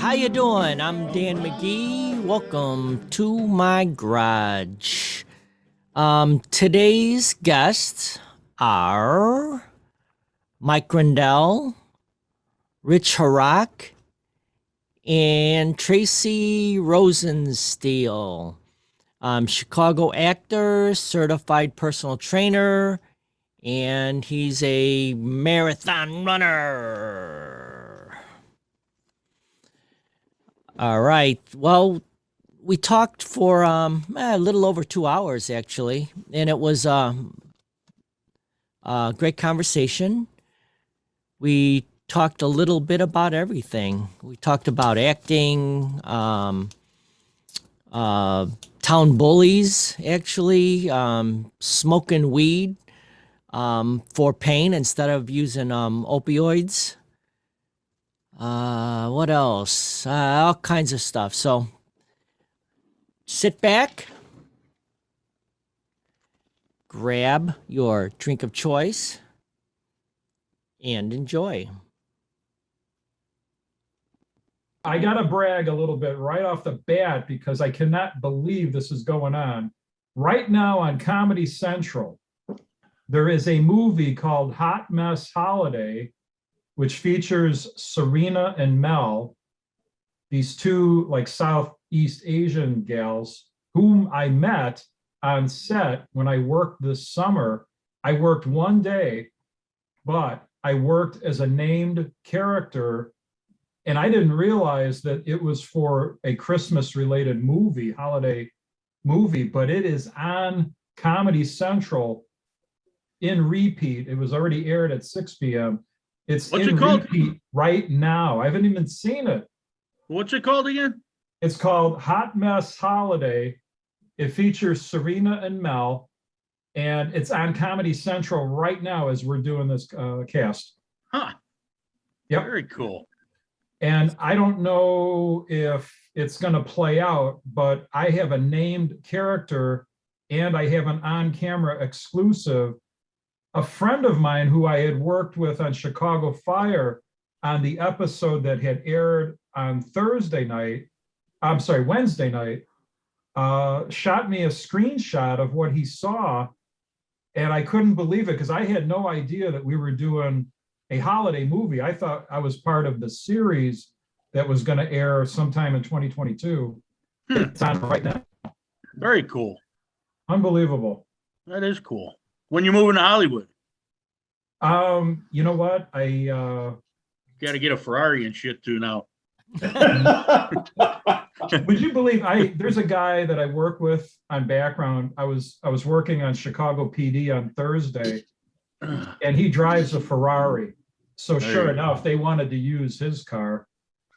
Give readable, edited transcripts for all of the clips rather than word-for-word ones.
how you doing? I'm Dan McGee. Welcome to my garage. Today's guests are Mike Rendell, Rich Hroch, and Tracy Rosenstiehl. Chicago actor, certified personal trainer, and he's a marathon runner. All right. Well, we talked for a little over 2 hours actually, and it was a great conversation. We talked a little bit about everything. We talked about acting, town bullies, actually, smoking weed for pain instead of using opioids. What else? All kinds of stuff. So sit back, grab your drink of choice, and enjoy. I got to brag a little bit right off the bat because I cannot believe this is going on. Right now on Comedy Central, there is a movie called Hot Mess Holiday, which features Serena and Mel, these two like Southeast Asian gals whom I met on set when I worked this summer. I worked one day, but I worked as a named character, and I didn't realize that it was for a Christmas related movie, holiday movie, but it is on Comedy Central in repeat. It was already aired at 6 p.m. It's What's in it called? repeat right now. I haven't even seen it. What's it called again? It's called Hot Mess Holiday. It features Serena and Mel, and it's on Comedy Central right now as we're doing this cast. Huh. Yep. Very cool. And I don't know if it's going to play out, but I have a named character and I have an on-camera exclusive. A friend of mine who I had worked with on Chicago Fire on the episode that had aired on Wednesday night, shot me a screenshot of what he saw. And I couldn't believe it because I had no idea that we were doing a holiday movie. I thought I was part of the series that was going to air sometime in 2022. It's on right now. Very cool. Unbelievable. That is cool. When you're moving to Hollywood, You know what? I got to get a Ferrari and shit too now. would you believe there's a guy that I work with on background. I was working on Chicago PD on Thursday, and he drives a Ferrari. So sure enough, they wanted to use his car,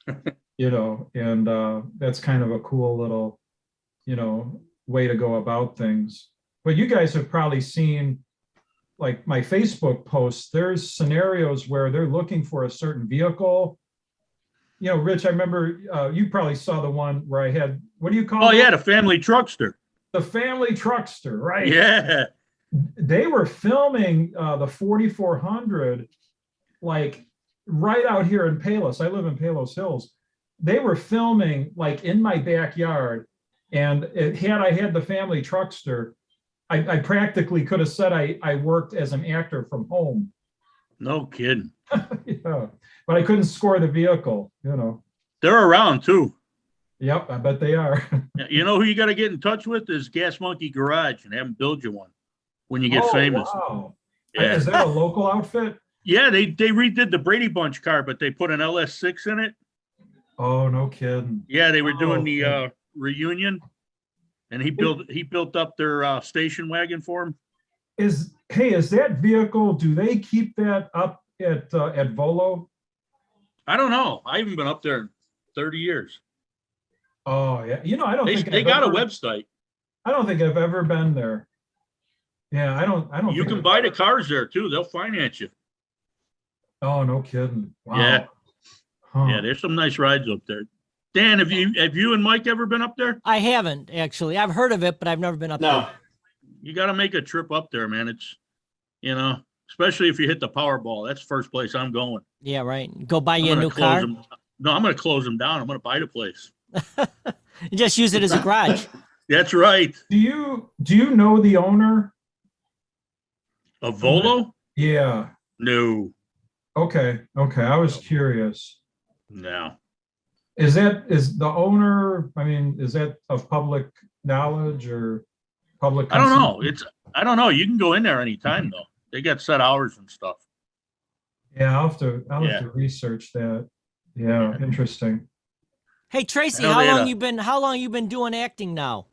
and that's kind of a cool little, way to go about things. But you guys have probably seen, like my Facebook posts, there's scenarios where they're looking for a certain vehicle. Rich, I remember you probably saw the one where I had, what do you call it? Oh, yeah, the family truckster. The family truckster, right? Yeah. They were filming the 4400, like right out here in Palos. I live in Palos Hills. They were filming like in my backyard. And I had the family truckster, I practically could have said I worked as an actor from home. No kidding. Yeah, but I couldn't score the vehicle, They're around too. Yep, I bet they are. You know who you got to get in touch with is Gas Monkey Garage and have them build you one when you get famous. Wow. Yeah. Is that a local outfit? Yeah, they redid the Brady Bunch car, but they put an LS6 in it. Oh, no kidding. Yeah, they were doing the reunion, and he built up their station wagon for him. Is that vehicle, do they keep that up at Volo? I don't know. I haven't been up there in 30 years. Oh yeah, I don't think they got a website. I don't think I've ever been there. Yeah, I don't. You can buy the cars there too. They'll finance you. Oh, no kidding. Wow. Yeah. Huh. Yeah, there's some nice rides up there. Dan, have you and Mike ever been up there? I haven't actually. I've heard of it, but I've never been up there. You got to make a trip up there, man. It's, especially if you hit the Powerball. That's the first place I'm going. Yeah, right. Go buy you a new car. No, I'm gonna close them down. I'm gonna buy the place. You just use it as a garage. That's right. Do you know the owner? A Volo? Yeah. No, Okay. I was curious. no. Is the owner, I mean, is that of public knowledge or public? I don't know. consumption? I don't know. You can go in there anytime though. They got set hours and stuff. Yeah, I'll have to Yeah. research that. Yeah, interesting. Hey Tracy, I know how they had long you been doing acting now?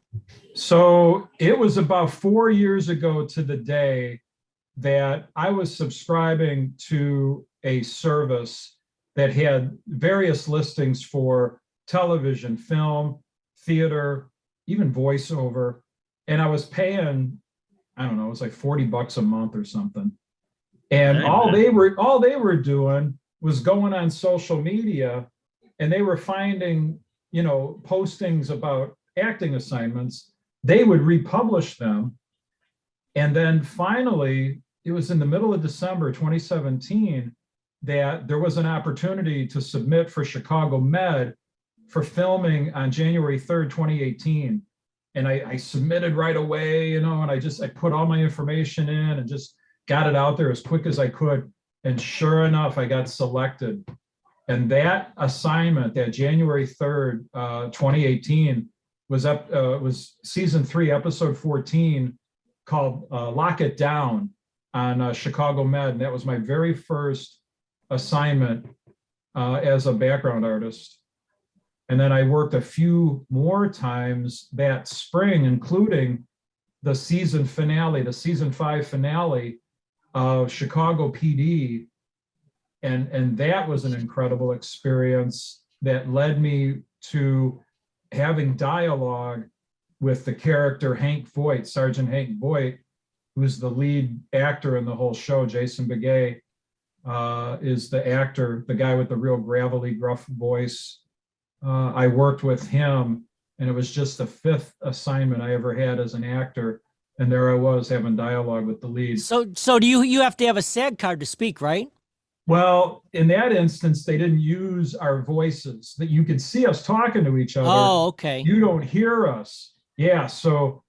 So it was about 4 years ago to the day that I was subscribing to a service that had various listings for television, film, theater, even voiceover. And I was paying, I don't know, it was like $40 a month or something. And Hey, all man. they were doing was going on social media, and they were finding, postings about acting assignments. They would republish them. And then finally, it was in the middle of December 2017 that there was an opportunity to submit for Chicago Med for filming on January 3rd, 2018. And I submitted right away, and I put all my information in and just got it out there as quick as I could. And sure enough, I got selected. And that assignment, that January 3rd, 2018, was season 3, episode 14, called Lock It Down on Chicago Med. And that was my very first assignment as a background artist. And then I worked a few more times that spring, including the season 5 finale of Chicago PD. And that was an incredible experience that led me to having dialogue with the character Hank Voight, Sergeant Hank Voight, who's the lead actor in the whole show. Jason Begay is the actor, the guy with the real gravelly, gruff voice. I worked with him, and it was just the 5th assignment I ever had as an actor. And there I was having dialogue with the lead. So do you have to have a SAG card to speak, right? Well, in that instance, they didn't use our voices. That you could see us talking to each other. Oh, okay. You don't hear us. Yeah, so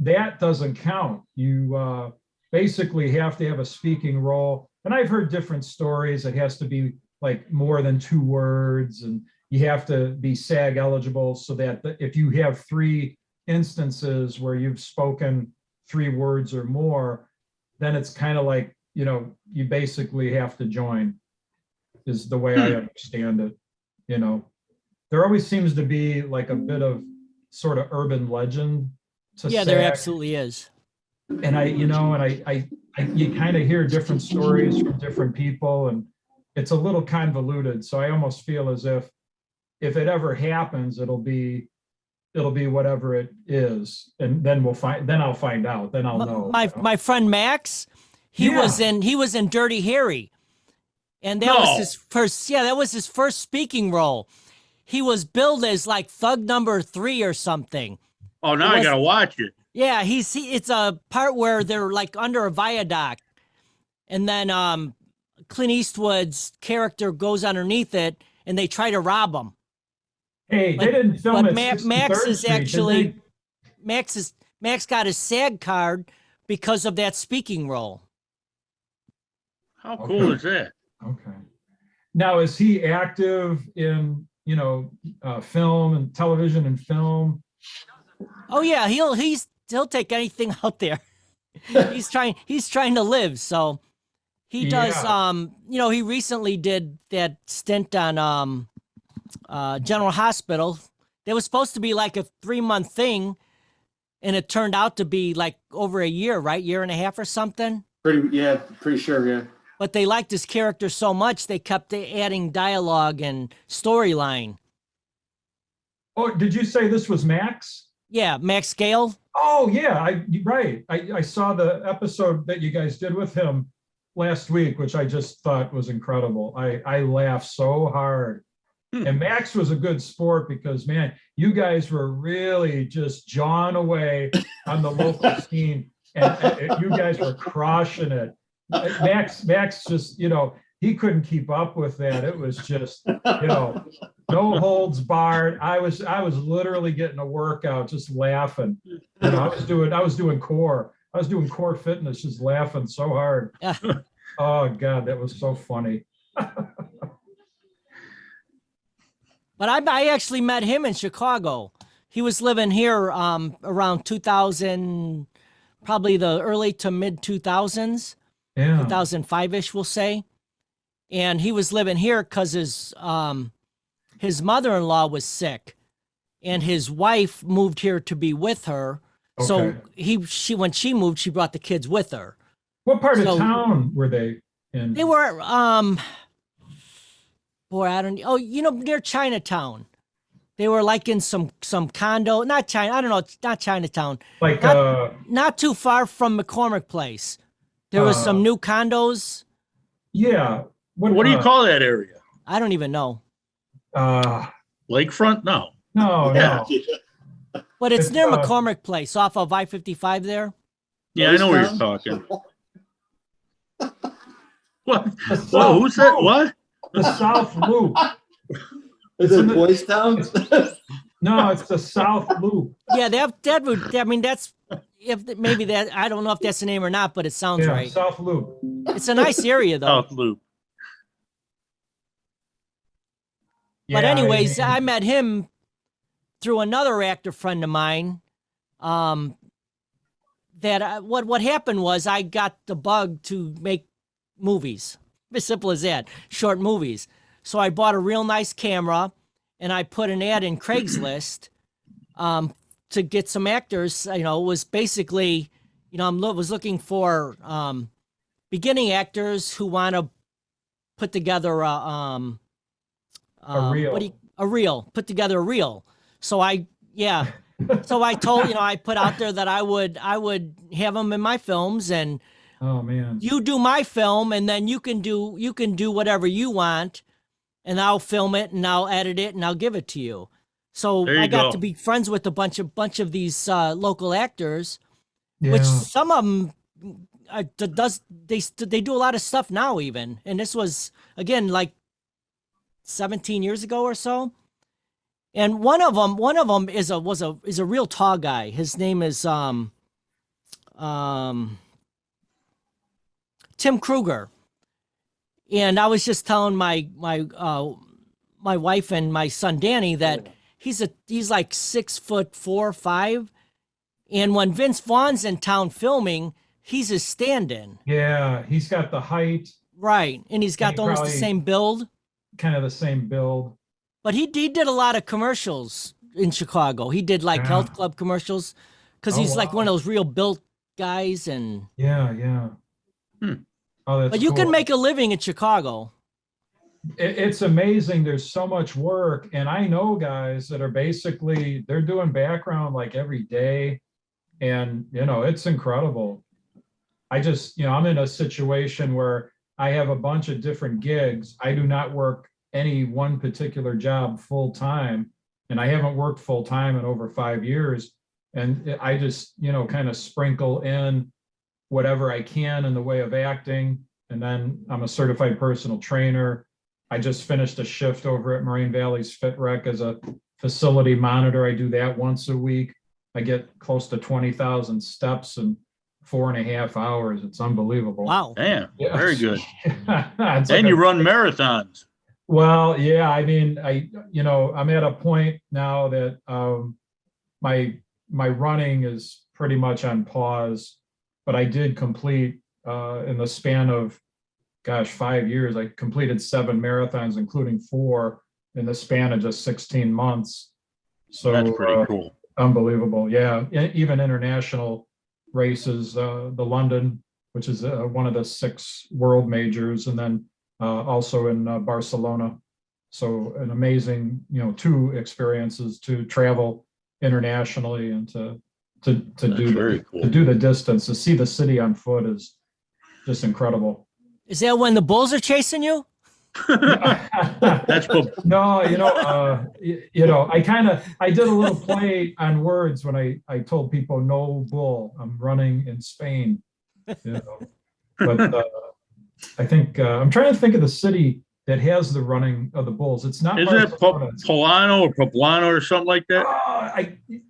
that doesn't count. You basically have to have a speaking role. And I've heard different stories. It has to be like more than 2 words, and you have to be SAG eligible, so that if you have 3 instances where you've spoken 3 words or more, then it's kind of like, you basically have to join, is the way I understand it. There always seems to be like a bit of sort of urban legend to Yeah, SAG. there absolutely is. And you kind of hear different stories from different people, and it's a little convoluted. So I almost feel as if it ever happens, it'll be whatever it is, and then I'll find out. Then I'll know. My friend Max, he was in Dirty Harry, and that was his first. Yeah, that was his first speaking role. He was billed as like thug number 3 or something. Oh, now I gotta watch it. Yeah, it's a part where they're like under a viaduct, and then Clint Eastwood's character goes underneath it, and they try to rob him. Hey, they didn't film it. Max is actually Max got his SAG card because of that speaking role. How cool is that? Okay. Now, is he active in film and television and film? Oh yeah, he'll take anything out there. he's trying to live, so he does. Yeah. He recently did that stint on General Hospital. That was supposed to be like a 3-month thing, and it turned out to be like over a year, right? Year and a half or something. Pretty sure, yeah. But they liked his character so much, they kept adding dialogue and storyline. Oh, did you say this was Max? Yeah, Max Gale. Oh, yeah, right. I saw the episode that you guys did with him last week, which I just thought was incredible. I laughed so hard. And Max was a good sport because, man, you guys were really just jawing away on the local scene, and you guys were crushing it. Max just, he couldn't keep up with that. It was just, no holds barred. I was literally getting a workout, just laughing. You know, I was doing core fitness, just laughing so hard. Yeah. Oh God, that was so funny. But I actually met him in Chicago. He was living here around 2000, probably the early to mid 2000s, Yeah. 2005-ish, we'll say. And he was living here because his mother-in-law was sick, and his wife moved here to be with her. So Okay. when she moved, she brought the kids with her. What part So- of town were they in? They were boy, I don't. Oh, you know, near Chinatown. They were like in some condo, not China. I don't know. It's not Chinatown. Like Not too far from McCormick Place. There was some new condos. yeah. What do you call that area? I don't even know, Lakefront? No. No, Yeah. no. but it's It's, near uh, McCormick Place off of I-55 there. Yeah, I know where you're Boys talking. Town? What? The Whoa, South who said Loop. what? The South Loop. Is It's in it the- Boys Town? No, it's the South Loop. Yeah, that would. I mean, that's if maybe that. I don't know if that's the name or not, but it sounds Yeah, right. South Loop. It's a nice area though. South Loop. But Yeah, anyways, mean, I met him through another actor friend of mine. What happened was I got the bug to make movies. As simple as that, short movies. So I bought a real nice camera, and I put an ad in Craigslist to get some actors. You know, it was basically, you know, was looking for beginning actors who want to put together a reel. put together a reel. So I told, you know, I put out there that I would have them in my films, and Oh man. you do my film, and then you can do whatever you want, and I'll film it and I'll edit it and I'll give it to you. So There you I got go. to be friends with a bunch of these local actors, Yeah. which some of them they do a lot of stuff now even, and this was again like 17 years ago or so. And one of them is a real tall guy. His name is Tim Kruger. And I was just telling my wife and my son Danny that he's like 6'4", 5. And when Vince Vaughn's in town filming, he's a stand-in. Yeah, he's got the height, Right. And he's got He almost the probably- same build. kind of the same build. But he did a lot of commercials in Chicago. He did like Yeah. health club commercials because Oh, he's like wow. one of those real built guys. And Yeah, yeah. Hmm. Oh, that's but you can cool. make a living in Chicago. It's amazing. There's so much work, and I know guys that are basically they're doing background like every day, and you know it's incredible. I just, you know, I'm in a situation where I have a bunch of different gigs. I do not work any one particular job full time, and I haven't worked full time in over 5 years. And I just, you know, kind of sprinkle in whatever I can in the way of acting. And then I'm a certified personal trainer. I just finished a shift over at Moraine Valley's Fit Rec as a facility monitor. I do that once a week. I get close to 20,000 steps in 4.5 hours. It's unbelievable. Wow. Damn, Yeah. very good. It's like And you a- run marathons. Well, yeah, I mean, I'm at a point now that my running is pretty much on pause, but I did complete in the span of, 5 years, I completed 7 marathons, including 4 in the span of just 16 months. So That's pretty cool. unbelievable. Yeah, even international races, the London, which is one of the 6 world majors, and then also in Barcelona. So an amazing, 2 experiences to travel internationally and to That's do very the, cool. to do the distance, to see the city on foot is just incredible. Is that when the bulls are chasing you? That's cool. No, I did a little play on words when I told people no bull, I'm running in Spain, But I think I'm trying to think of the city that has the running of the bulls. It's not Isn't it Barcelona. It's- Polano or Poblano or something like that?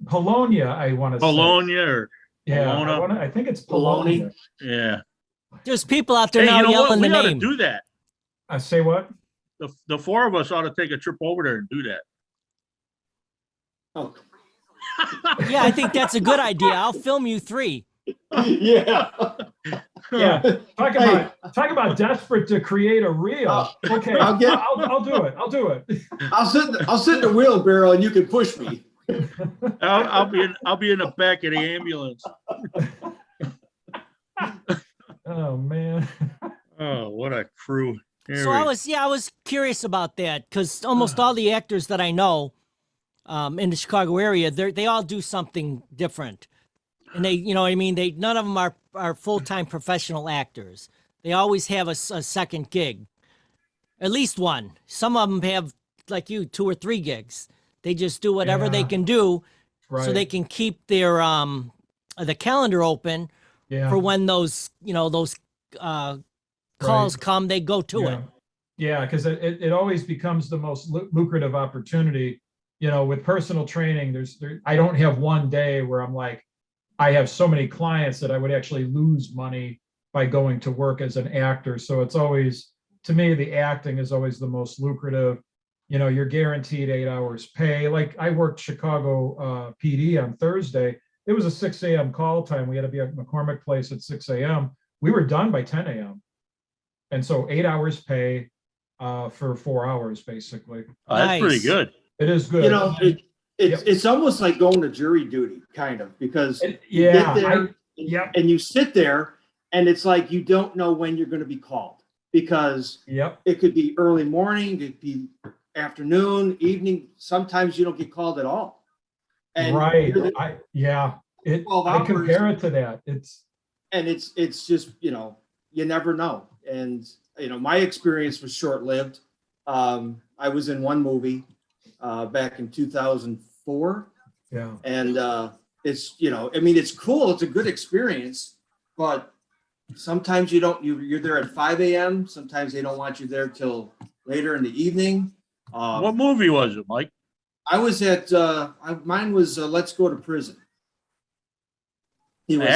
Polonia, I want to say. Polonia or Yeah, Polona? I think it's Poloni. Polonia. Yeah. There's people out there Hey, now you know what? yelling the We ought to name. do that. I say what? The four of us ought to take a trip over there and do that. Oh, Yeah, I think that's a good idea. I'll film you 3. yeah. Yeah, talk about desperate to create a reel. Okay, I'll get- I'll do it. I'll do it. I'll sit in the wheelbarrow and you can push me. I'll be in the back of the ambulance. Oh man. Oh, what a crew. So I was curious about that because almost all the actors that I know in the Chicago area, they all do something different, and they, you know what I mean. None of them are full-time professional actors. They always have a second gig, at least one. Some of them have, like you, 2 or 3 gigs. They just do whatever they Yeah. can do, Right. so they can keep their the calendar open Yeah. for when those calls come. They go to it. Yeah, because it always becomes the most lucrative opportunity. You know, with personal training, I don't have one day where I'm like, I have so many clients that I would actually lose money by going to work as an actor. So it's always, to me, the acting is always the most lucrative. You know, you're guaranteed 8 hours pay. Like I worked Chicago PD on Thursday. It was a 6 a.m. call time. We had to be at McCormick Place at 6 a.m. We were done by 10 a.m. And so 8 hours pay for 4 hours, basically. Oh, that's pretty Nice. good. It is good. You know, it's almost like going to jury duty, kind of, because you get there and you sit there and it's like you don't know when you're going to be called, because it could be early morning, it could be afternoon, evening. Sometimes you don't get called at all. And right. I compare it to that. It's just, you know, you never know. And, you know, my experience was short-lived. I was in one movie back in 2004. Yeah. And it's, you know, I mean, it's cool. It's a good experience, but sometimes you're there at 5 a.m. Sometimes they don't want you there till later in the evening. What movie was it, Mike? I was at, mine was Let's Go to Prison. It was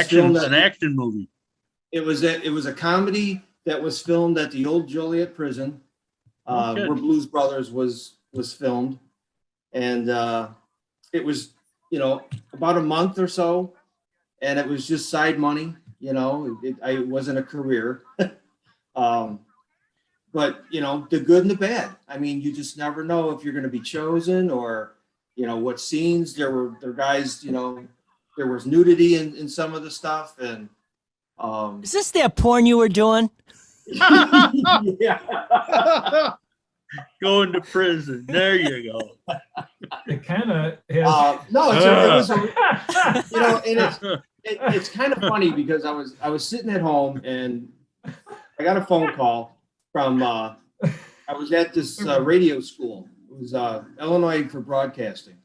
An action movie. It was a comedy that was filmed at the old Joliet prison, where Blues Brothers was filmed. And it was, you know, about a month or so, and it was just side money, you know, it wasn't a career. But, you know, the good and the bad. I mean, you just never know if you're going to be chosen, or, you know, what scenes. There were guys, you know, there was nudity in some of the stuff. And Is this that porn you were doing? yeah. Going to prison. There you go. It kind of has. No, it was you know, and it's kind of funny because I was sitting at home and I got a phone call from I was at this radio school. It was Illinois for Broadcasting,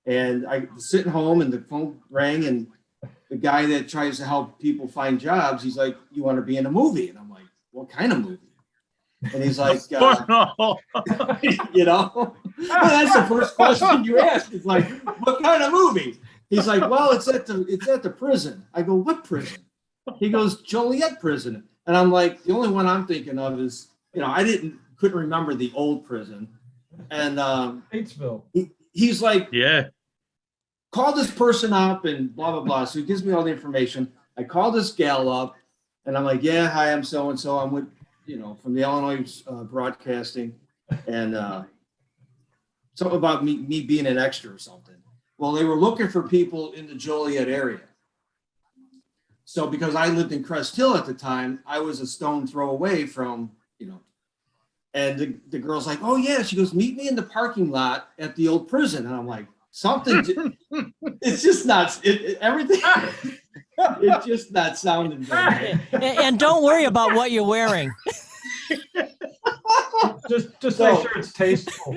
and I was sitting home and the phone rang, and the guy that tries to help people find jobs, he's like, "You want to be in a movie?" And I'm like, "What kind of movie?" And he's like, you know, that's the first question you ask. It's like, what kind of movie? He's like, well, it's at the prison. I go, what prison? He goes, Joliet prison. And I'm like, the only one I'm thinking of is, you know, couldn't remember the old prison. And Batesville. He's like, yeah, call this person up and blah, blah, blah. So he gives me all the information. I call this gal up and I'm like, yeah, hi, I'm so-and-so. I'm with, you know, from the Illinois Broadcasting, and something about me being an extra or something. Well, they were looking for people in the Joliet area. So because I lived in Crest Hill at the time, I was a stone throw away from, you know, and the girl's like, oh yeah, she goes, meet me in the parking lot at the old prison. And I'm like, it's just not, everything. It's just not sounding good. And don't worry about what you're wearing. Just make sure it's tasteful.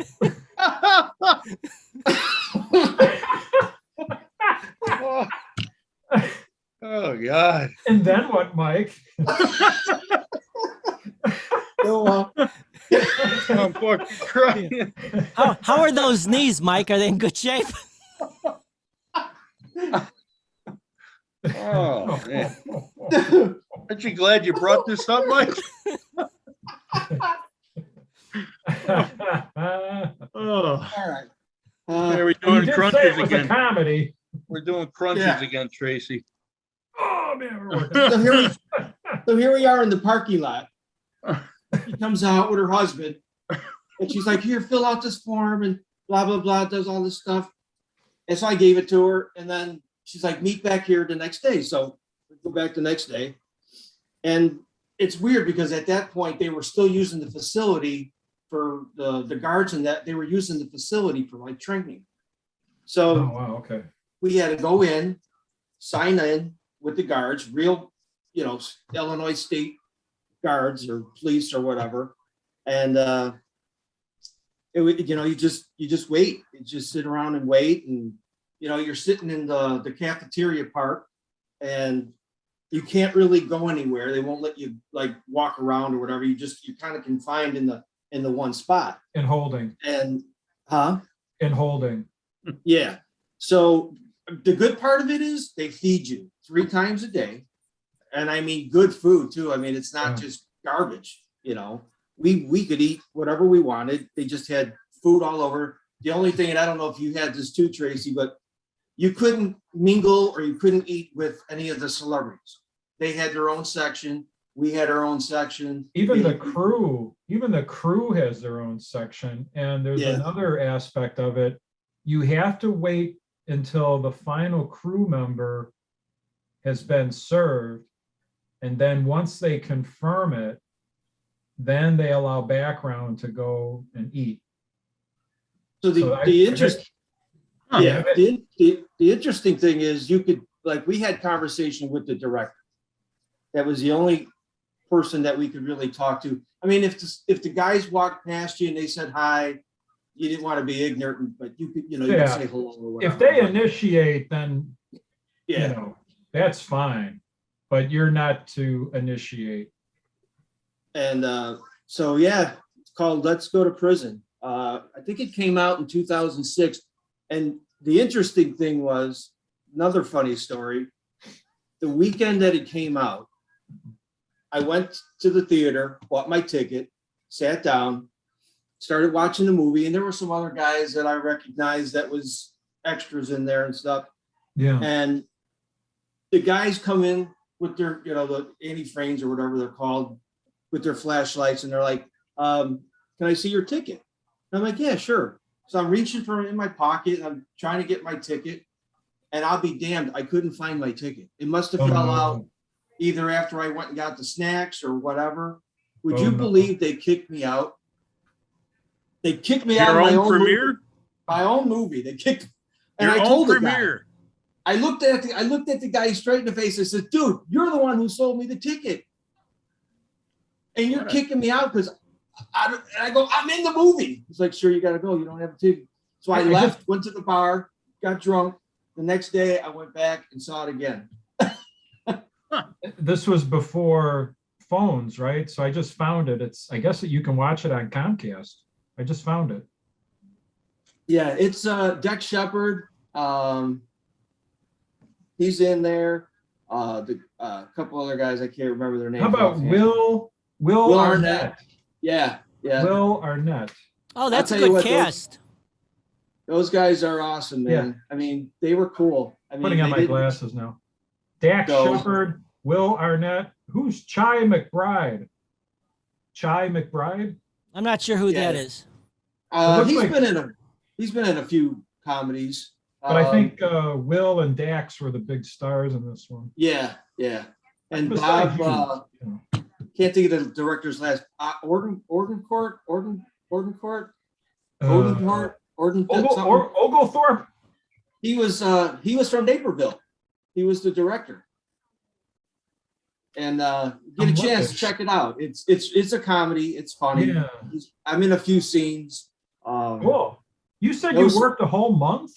Oh God. And then what, Mike? So I'm fucking crying. How are those knees, Mike? Are they in good shape? Oh, man. Aren't you glad you brought this up, Mike? Oh, All right. are we You doing did say crunches it was a again? comedy. We're doing crunches Yeah. again, Tracy. Oh, man, we're working. So here we are in the parking lot. She comes out with her husband, and she's like, "Here, fill out this form," and blah blah blah, does all this stuff. And so I gave it to her, and then she's like, "Meet back here the next day." So we go back the next day, and it's weird because at that point they were still using the facility for the guards, and that they were using the facility for like training. So Oh, wow, okay. we had to go in, sign in with the guards, real, Illinois state guards or police or whatever. And you just wait. You just sit around and wait. And, you're sitting in the cafeteria part and you can't really go anywhere. They won't let you like walk around or whatever. You're kind of confined in the one spot. In holding. And, In holding. yeah. So the good part of it is they feed you 3 times a day. And I mean, good food too. I mean, it's not just garbage, we could eat whatever we wanted. They just had food all over. The only thing, and I don't know if you had this too, Tracy, but you couldn't mingle or you couldn't eat with any of the celebrities. They had their own section. We had our own section. Even the crew has their own section. And there's another aspect of it. You have to wait until the final crew member has been served. And then once they confirm it, then they allow background to go and eat. So the interesting thing is you could, like, we had conversation with the director. That was the only person that we could really talk to. I mean, if the guys walked past you and they said hi, you didn't want to be ignorant, but you could, you could say hello or whatever. If they initiate, then yeah, that's fine. But you're not to initiate. And so it's called Let's Go to Prison. I think it came out in 2006. And the interesting thing was, another funny story, the weekend that it came out, I went to the theater, bought my ticket, sat down, started watching the movie, and there were some other guys that I recognized that was extras in there and stuff. Yeah. And the guys come in with their, the anti-frames or whatever they're called, with their flashlights, and they're like, "Can I see your ticket?" And I'm like, "Yeah, sure." So I'm reaching for it in my pocket, and I'm trying to get my ticket, and I'll be damned, I couldn't find my ticket. It must have fell out either after I went and got the snacks or whatever. Would you believe they kicked me out? They kicked me out of my own premiere? movie. My own movie. They kicked, and Your I told the own guy. premiere. I looked at the guy straight in the face and said, "Dude, you're the one who sold me the ticket. And you're kicking me out because I go, I'm in the movie." He's like, "Sure, you got to go. You don't have a ticket." So I left, went to the bar, got drunk. The next day I went back and saw it again. This was before phones, right? So I just found it. I guess that you can watch it on Comcast. I just found it. Yeah, it's Dex Shepard. He's in there. The couple other guys, I can't remember their names. How about Will Arnett? Yeah. Will Arnett. Oh, that's a I'll tell you good what, cast. Those guys are awesome, man. Yeah. I mean, they were cool. I mean, Putting on my glasses now. Dax Shepard, Will Arnett. Who's Chi McBride? Chi McBride? I'm not sure who that is. He's been in a few comedies. But I think Will and Dax were the big stars in this one. Yeah. And Bob, can't think of the director's last. Oglethorpe. He was from Naperville. He was the director. And get a chance to check it out. It's a comedy. It's funny. Yeah. I'm in a few scenes. Cool. You said you worked a whole month?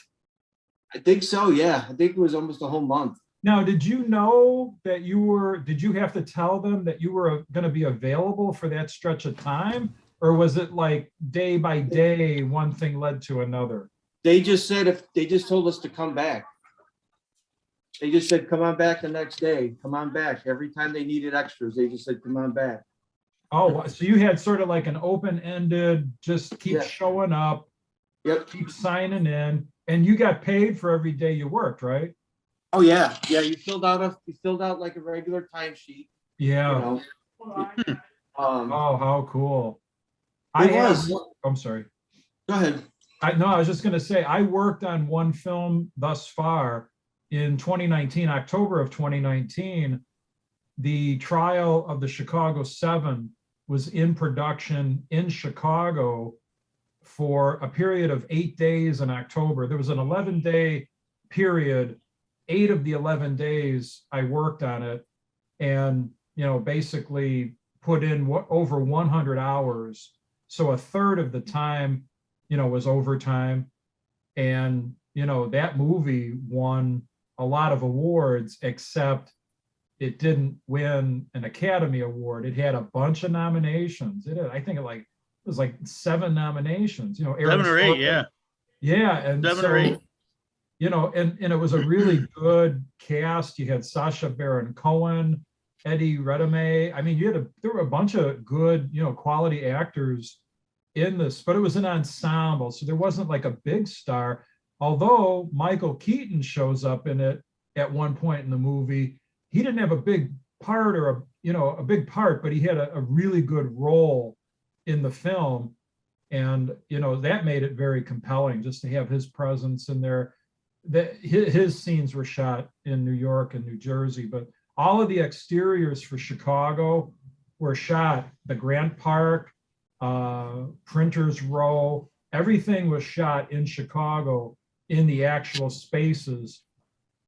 I think so. Yeah, I think it was almost a whole month. Now, did you know that did you have to tell them that you were going to be available for that stretch of time? Or was it like day by day, one thing led to another? They just said they just told us to come back. They just said, come on back the next day, come on back. Every time they needed extras, they just said, come on back. Oh, so you had sort of like an open-ended, just keep Yeah. showing up, Yep. keep signing in, and you got paid for every day you worked, right? Oh, yeah. Yeah, you filled out like a regular timesheet, you Yeah. know. Oh, how cool. It was. I'm sorry. Go ahead. I was just going to say, I worked on one film thus far in 2019, October of 2019. The trial of the Chicago 7 was in production in Chicago for a period of 8 days in October. There was an 11-day period. 8 of the 11 days I worked on it, and basically put in over 100 hours. So a third of the time, was overtime. And that movie won a lot of awards, except it didn't win an Academy Award. It had a bunch of nominations. I think it was like 7 nominations. 7 or 8, yeah. Yeah, and 7 or 8. and it was a really good cast. You had Sacha Baron Cohen, Eddie Redmayne. I mean, there were a bunch of good, quality actors in this, but it was an ensemble, so there wasn't like a big star. Although Michael Keaton shows up in it at one point in the movie, he didn't have a big part a big part, but he had a really good role in the film, and that made it very compelling just to have his presence in there. That his scenes were shot in New York and New Jersey, but all of the exteriors for Chicago were shot. The Grant Park, Printers Row, everything was shot in Chicago in the actual spaces.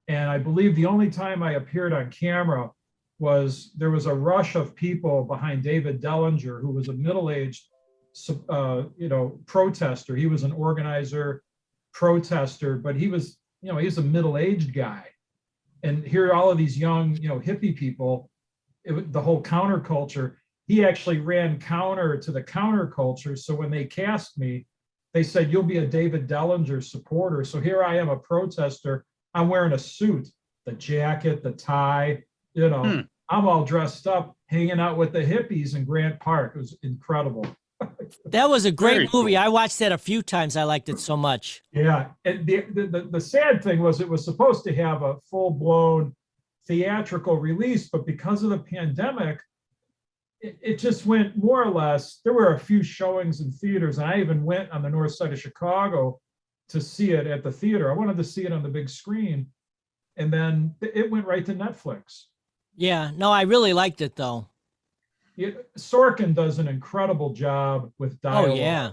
And I believe the only time I appeared on camera was there was a rush of people behind David Dellinger, who was a middle-aged, protester. He was an organizer, protester, but he was a middle-aged guy. And here are all of these young, hippie people, the whole counterculture. He actually ran counter to the counterculture. So when they cast me, they said, you'll be a David Dellinger supporter. So here I am, a protester. I'm wearing a suit, the jacket, the tie, I'm all dressed up, hanging out with the hippies in Grant Park. It was incredible. That was a great Very movie. cool. I watched that a few times. I liked it so much. Yeah. And the sad thing was it was supposed to have a full-blown theatrical release, but because of the pandemic, it just went more or less. There were a few showings in theaters, and I even went on the north side of Chicago to see it at the theater. I wanted to see it on the big screen, and then it went right to Netflix. Yeah, no, I really liked it though. Sorkin does an incredible job with dialogue. Oh yeah.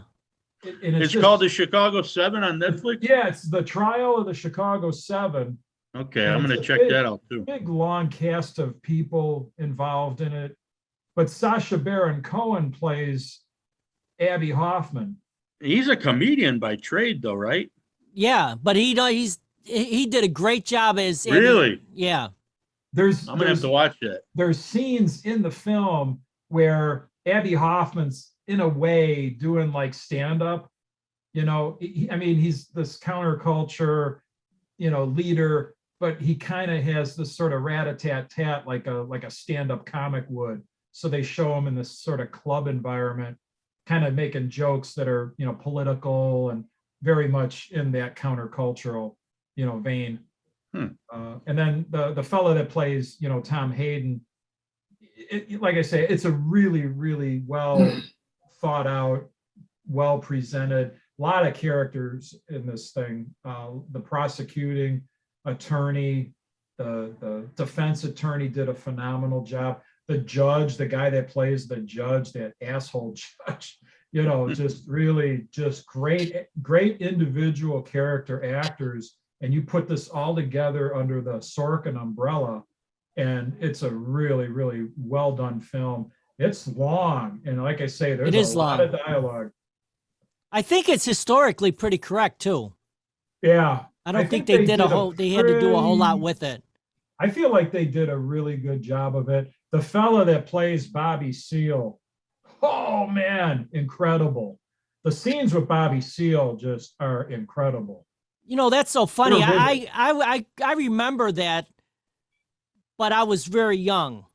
And It's called The Chicago 7 on Netflix? Yeah, it's the trial of the Chicago 7. Okay, I'm going to It's a check that out too. Big, long cast of people involved in it. But Sacha Baron Cohen plays Abby Hoffman. He's a comedian by trade though, right? Yeah, but he did a great job as Really? Yeah. I'm going to have to watch that. There's scenes in the film where Abby Hoffman's in a way doing like stand-up. He's this counterculture, leader, but he kind of has this sort of rat-a-tat-tat like a stand-up comic would. So they show him in this sort of club environment, kind of making jokes that are, political and very much in that countercultural, vein. And then the fellow that plays, Tom Hayden, like I say, it's a really, really well thought out, well presented. A lot of characters in this thing. The prosecuting attorney, the defense attorney did a phenomenal job. The judge, the guy that plays the judge, that asshole judge, just really just great individual character actors. And you put this all together under the Sorkin umbrella, and it's a really, really well done film. It's long, and like I say, there's a lot of dialogue. I think it's historically pretty correct too. Yeah. I don't think they had to do a whole lot with it. I feel like they did a really good job of it. The fella that plays Bobby Seale, Oh man, incredible. The scenes with Bobby Seale just are incredible. You know, that's so funny. They were vivid. I remember that, but I was very young.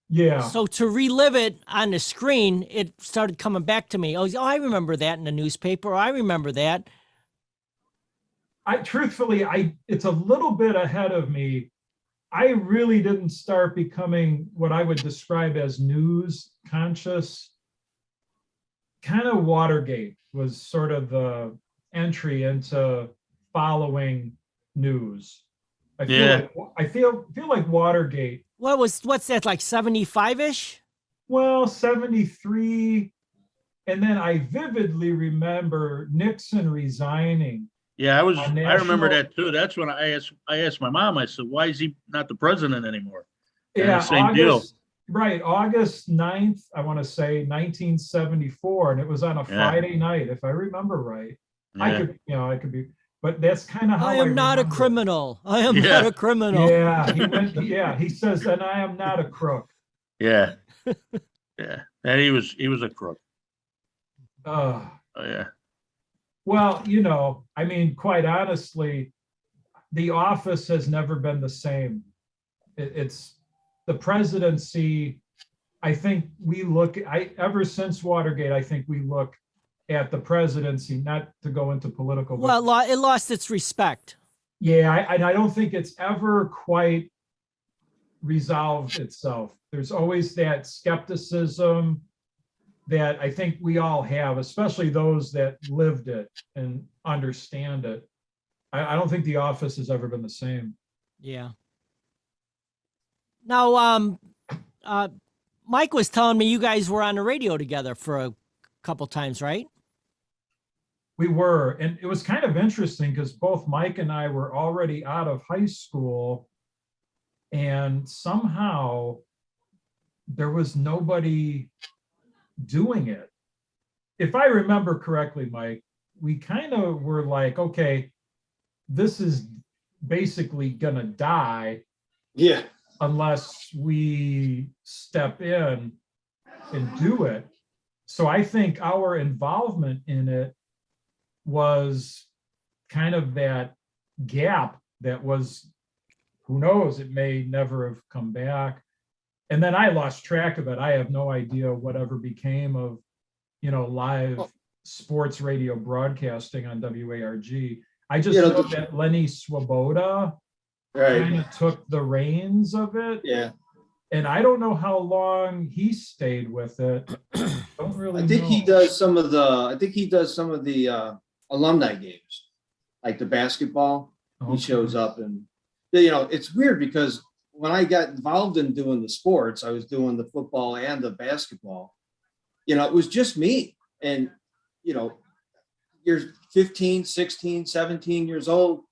Yeah. So to relive it on the screen, it started coming back to me. Oh, I remember that in the newspaper. I remember that. It's a little bit ahead of me. I really didn't start becoming what I would describe as news conscious. Kind of Watergate was sort of the entry into following news. I feel like Watergate. What's that, like 75-ish? Well, 73. And then I vividly remember Nixon resigning. Yeah, on I remember national- that too. That's when I asked my mom, I said, why is he not the president anymore? And Yeah, same deal. Right, August 9th, I want to say 1974, and it was on a Friday night, if I remember right. Yeah. I could be, but that's kind of how I am not a remember it. criminal. I am Yeah. not a criminal. Yeah, he says, and I am not a crook. Yeah. Yeah. And he was a crook. Uh, Oh, yeah. well, I mean, quite honestly, the office has never been the same. It's the presidency. I think ever since Watergate, I think we look at the presidency, not to go into political. Well, it lost its respect. Yeah, I don't think it's ever quite resolved itself. There's always that skepticism that I think we all have, especially those that lived it and understand it. I don't think the office has ever been the same. Yeah. Now, Mike was telling me you guys were on the radio together for a couple times, right? We were, and it was kind of interesting because both Mike and I were already out of high school, and somehow there was nobody doing it. If I remember correctly, Mike, we kind of were like, okay, this is basically gonna die. Yeah. Unless we step in and do it. So I think our involvement in it was kind of that gap that was, who knows, it may never have come back. And then I lost track of it. I have no idea whatever became of, live sports radio broadcasting on WARG. I just know that Lenny Swoboda kind of took the reins of it. Yeah. And I don't know how long he stayed with it. Don't really I think know. he does some of the alumni games, like the basketball. Okay. He shows up, and it's weird because when I got involved in doing the sports, I was doing the football and the basketball. It was just me. And, you're 15, 16, 17 years old.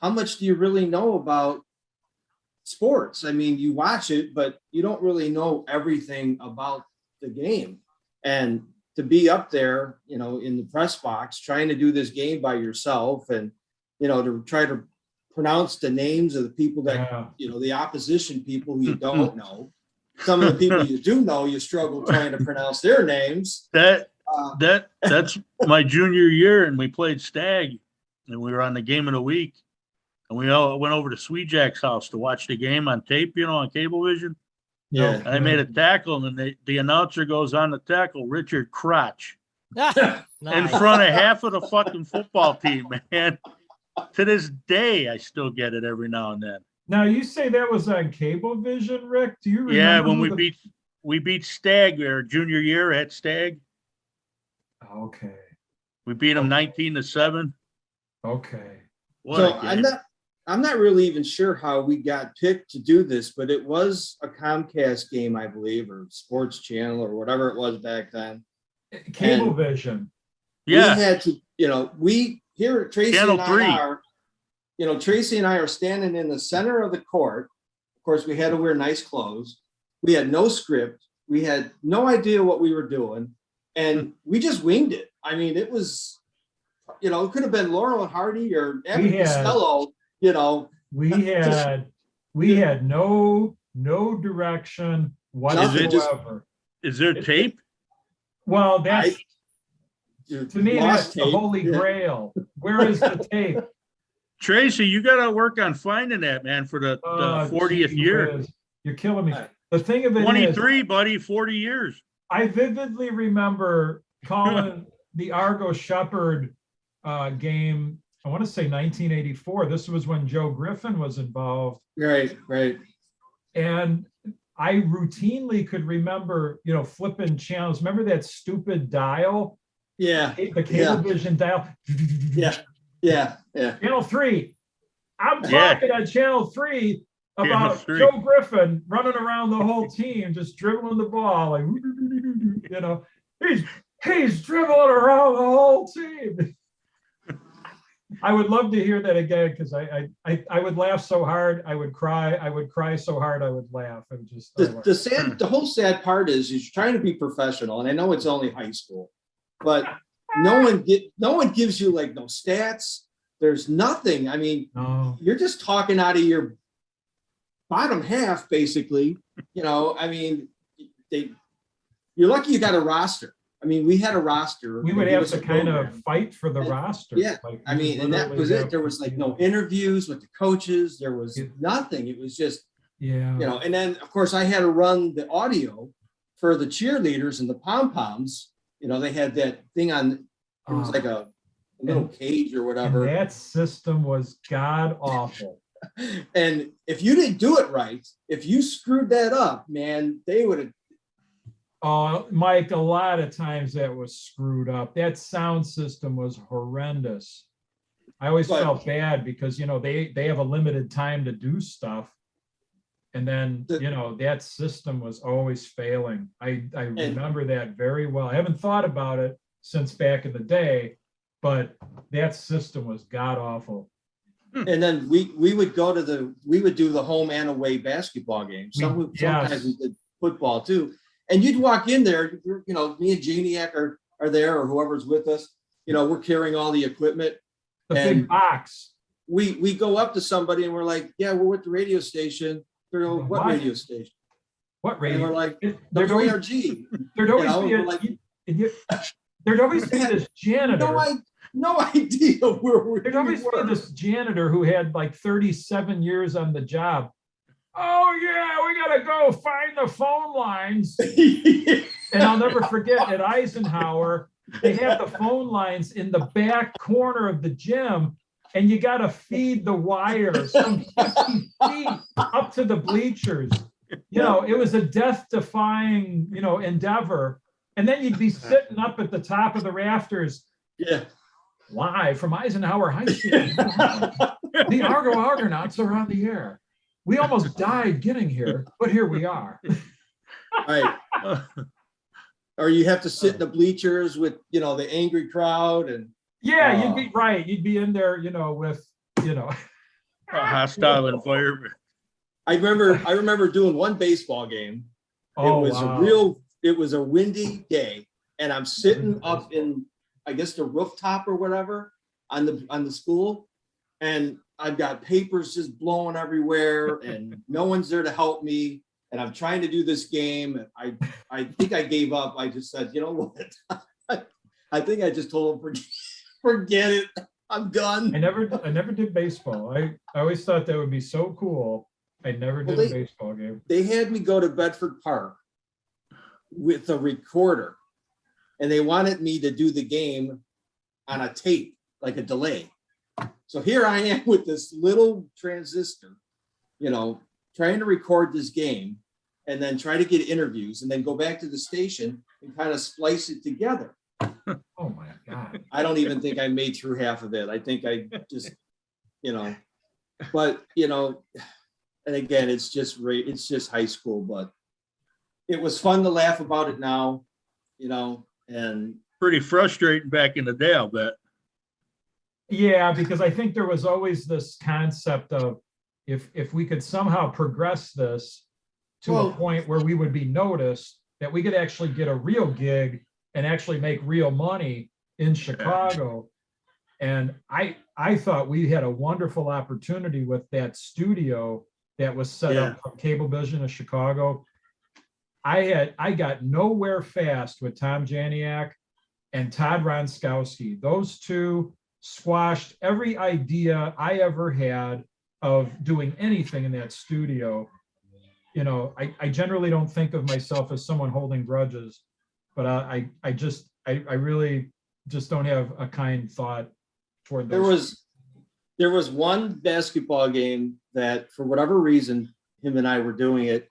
How much do you really know about sports? I mean, you watch it, but you don't really know everything about the game. And to be up there, in the press box, trying to do this game by yourself and, to try to pronounce the names of the people that, the opposition people who you don't know. Some of the people you do know, you struggle trying to pronounce their names. That's my junior year, and we played Stag, and we were on the game of the week. And we all went over to Sweet Jack's house to watch the game on tape, on Cablevision. Yeah. And I made a tackle, and the announcer goes on the tackle, Richard Crotch, in Nice. front of half of the fucking football team, man. To this day, I still get it every now and then. Now you say that was on Cablevision, Rick? Do you remember? Yeah, when we beat Stag our junior year at Stag. Okay. We beat them 19-7. Okay. What a game. I'm not really even sure how we got picked to do this, but it was a Comcast game, I believe, or Sports Channel or whatever it was back then. Cablevision. Yeah. We had to, we here, Tracy Channel and 3. I are, Tracy and I are standing in the center of the court. Of course, we had to wear nice clothes. We had no script. We had no idea what we were doing. And we just winged it. I mean, it was, it could have been Laurel and Hardy or Abbott Costello, We had no direction whatsoever. Is there tape? Well, that's to me, that's Lost the tape. holy Yeah. grail. Where is the tape? Tracy, you got to work on finding that, man, for the Oh, 40th gee year. whiz. You're killing me. Right. The thing of it is, 23, buddy, 40 years. I vividly remember calling the Argo Shepherd game. I want to say 1984. This was when Joe Griffin was involved. Right, right. And I routinely could remember, flipping channels. Remember that stupid dial? Yeah, The Cablevision dial? yeah. Channel 3. I'm Yeah. talking on Channel 3 Channel about 3. Joe Griffin running around the whole team, just dribbling the ball. Like, he's dribbling around the whole team. I would love to hear that again because I would laugh so hard I would cry. I would cry so hard I would laugh. It was just The whole sad part is you're trying to be professional, and I know it's only high school, but no one gives you like no stats. There's nothing. I mean, no. you're just talking out of your bottom half, basically. I mean, you're lucky you got a roster. I mean, we had a roster. We would have to kind of fight for the roster. Yeah. Like, I mean, and that was it. There was like no interviews with the coaches. There was nothing. It was just, yeah. and then of course I had to run the audio for the cheerleaders and the pom-poms. They had that thing on, it was like a little cage or whatever. And that system was god awful. And if you didn't do it right, if you screwed that up, man, they would have. Oh, Mike, a lot of times that was screwed up. That sound system was horrendous. I always felt bad because, they have a limited time to do stuff. And then, that system was always failing. I remember that very well. I haven't thought about it since back in the day, but that system was god awful. And then we would do the home and away basketball games. Sometimes we did football too. And you'd walk in there, me and Janiak are there, or whoever's with us. We're carrying all the equipment. The big box. We go up to somebody and we're like, yeah, we're with the radio station. They're like, what radio station? What radio? And we're like, there'd always, WRG. There'd always be this janitor. No idea where There'd always be this janitor who had like 37 years on the job. Oh yeah, we gotta go find the phone lines. And I'll never forget at Eisenhower, they have the phone lines in the back corner of the gym, and you gotta feed the wires some 50 feet up to the bleachers. It was a death-defying, endeavor. And then you'd be sitting up at the top of the rafters. Yeah. Live from Eisenhower High School. The Argo Argonauts are on the air. We almost died getting here, but here we are. Right. Or you have to sit in the bleachers with, the angry crowd and. Yeah, you'd be right. You'd be in there, with, A hostile environment. I remember doing one baseball game. It was a windy day, and I'm sitting up in, I guess, the rooftop or whatever on the school, and I've got papers just blowing everywhere, and no one's there to help me. And I'm trying to do this game. I think I gave up. I just said, you know what? I think I just told them, forget it. I'm done. I never did baseball. I always thought that would be so cool. I never did a baseball game. They had me go to Bedford Park with a recorder, and they wanted me to do the game on a tape, like a delay. So here I am with this little transistor, trying to record this game and then try to get interviews and then go back to the station and kind of splice it together. Oh my God. I don't even think I made through half of it. I think I just, but, and again, it's just high school, but it was fun to laugh about it now, and Pretty frustrating back in the day, I'll bet. Yeah, because I think there was always this concept of if we could somehow progress this to a point where we would be noticed, that we could actually get a real gig and actually make real money in Chicago. And I thought we had a wonderful opportunity with that studio that was set up from Cablevision of Chicago. I got nowhere fast with Tom Janiak and Todd Ronskowski. Those two squashed every idea I ever had of doing anything in that studio. You know, I generally don't think of myself as someone holding grudges, but I really just don't have a kind thought toward those. There was one basketball game that for whatever reason, him and I were doing it.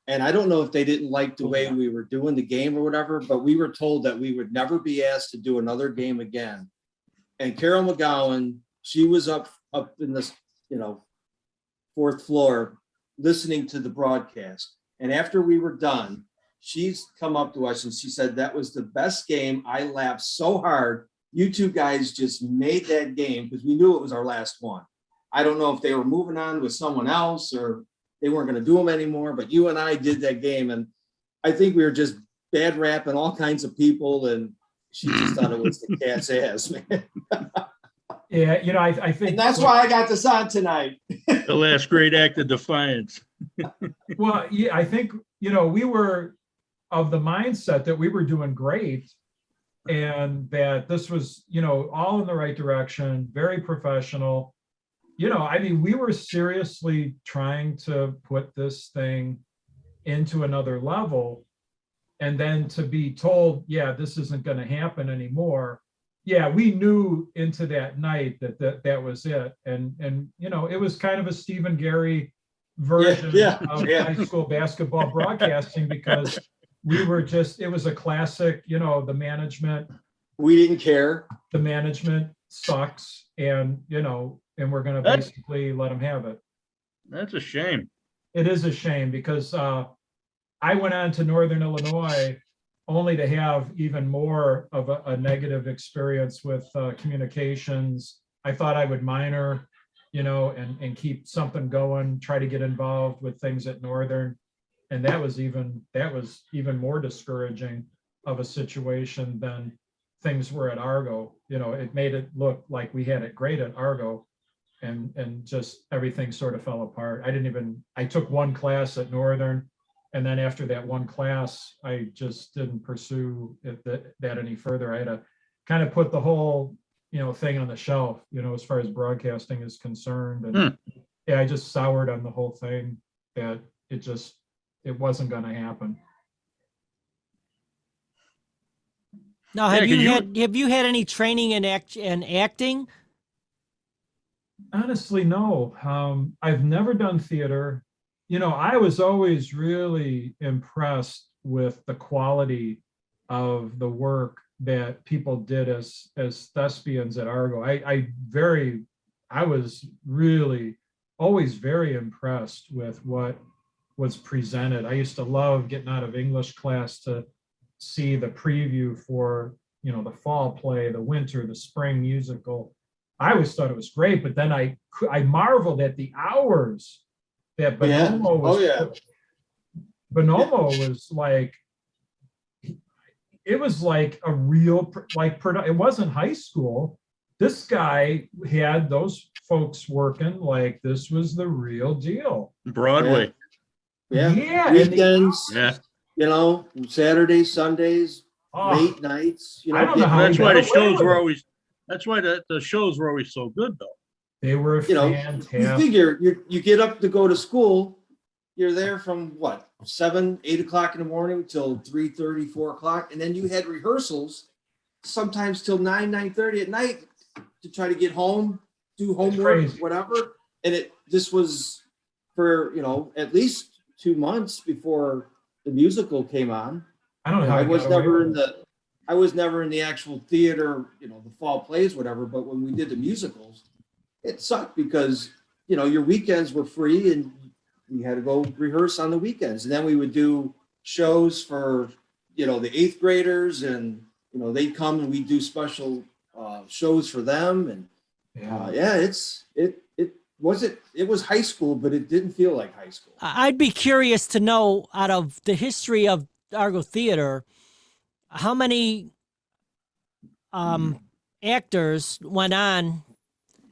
And I don't know if they didn't like the way we were doing the game or whatever, but we were told that we would never be asked to do another game again. And Carol McGowan, she was up in this, you know, fourth floor listening to the broadcast. And after we were done, she's come up to us and she said, that was the best game. I laughed so hard. You two guys just made that game because we knew it was our last one. I don't know if they were moving on with someone else or they weren't going to do them anymore, but you and I did that game. And I think we were just bad rapping all kinds of people. And she just thought it was the cat's ass, man. Yeah, you know, I think And that's why I got this on tonight. The last great act of defiance. well, yeah, I think, you know, we were of the mindset that we were doing great and that this was, you know, all in the right direction, very professional. You know, I mean, we were seriously trying to put this thing into another level. And then to be told, yeah, this isn't going to happen anymore. Yeah, we knew into that night that was it. And you know, it was kind of a Stephen Gary version of high school basketball broadcasting because we were just, it was a classic, you know, the management. We didn't care. The management sucks and, you know, and we're going to basically let them have it. That's a shame. It is a shame because I went on to Northern Illinois only to have even more of a negative experience with communications. I thought I would minor, you know, and keep something going, try to get involved with things at Northern. And that was even more discouraging of a situation than things were at Argo. You know, it made it look like we had it great at Argo and just everything sort of fell apart. I took one class at Northern. And then after that one class, I just didn't pursue that any further. I had to kind of put the whole, you know, thing on the shelf, you know, as far as broadcasting is concerned. And yeah, I just soured on the whole thing that it wasn't going to happen. Now, have you had any training in acting? Honestly, no. I've never done theater. You know, I was always really impressed with the quality of the work that people did as thespians at Argo. I was really always very impressed with what was presented. I used to love getting out of English class to see the preview for, you know, the fall play, the winter, the spring musical. I always thought it was great, but then I marveled at the hours that Bonomo was. Bonomo was like, it was like a real, like, it wasn't high school. This guy had those folks working like this was the real deal. Broadway. Yeah. Weekends, Yeah. you know, Saturdays, Sundays, late nights. You know, I don't know how that's why the shows were always. That's why the shows were always so good, though. They were fantastic. You figure you get up to go to school, you're there from what, 7, 8 o'clock in the morning till 3:30, 4 o'clock, and then you had rehearsals sometimes till 9, 9:30 at night to try to get home, do homework, whatever. And this was for, you know, at least 2 months before the musical came on. I don't know how I was never in the actual theater, you know, the fall plays, whatever. But when we did the musicals, it sucked because, you know, your weekends were free and we had to go rehearse on the weekends. And then we would do shows for, you know, the 8th graders and, you know, they'd come and we'd do special shows for them. And it was high school, but it didn't feel like high school. I'd be curious to know, out of the history of Argo Theater, how many actors went on.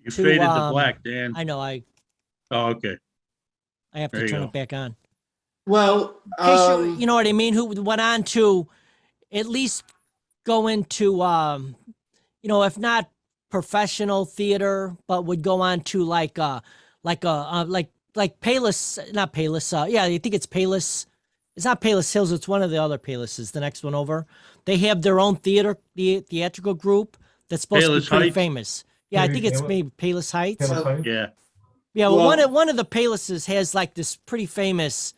You faded to black, Dan. I know. Oh, okay. I have to turn it back on. Well, In case you know what I mean, who went on to at least go into, if not professional theater, but would go on to like Payless, not Payless. Yeah, I think it's Payless. It's not Payless Hills. It's one of the other Paylasses. The next one over, they have their own theatrical group that's supposed to Payless be pretty Heights? famous. Yeah, I think it's maybe Payless Heights. Payless Heights? Yeah. Yeah, well, Well- one of the Palaces has like this pretty famous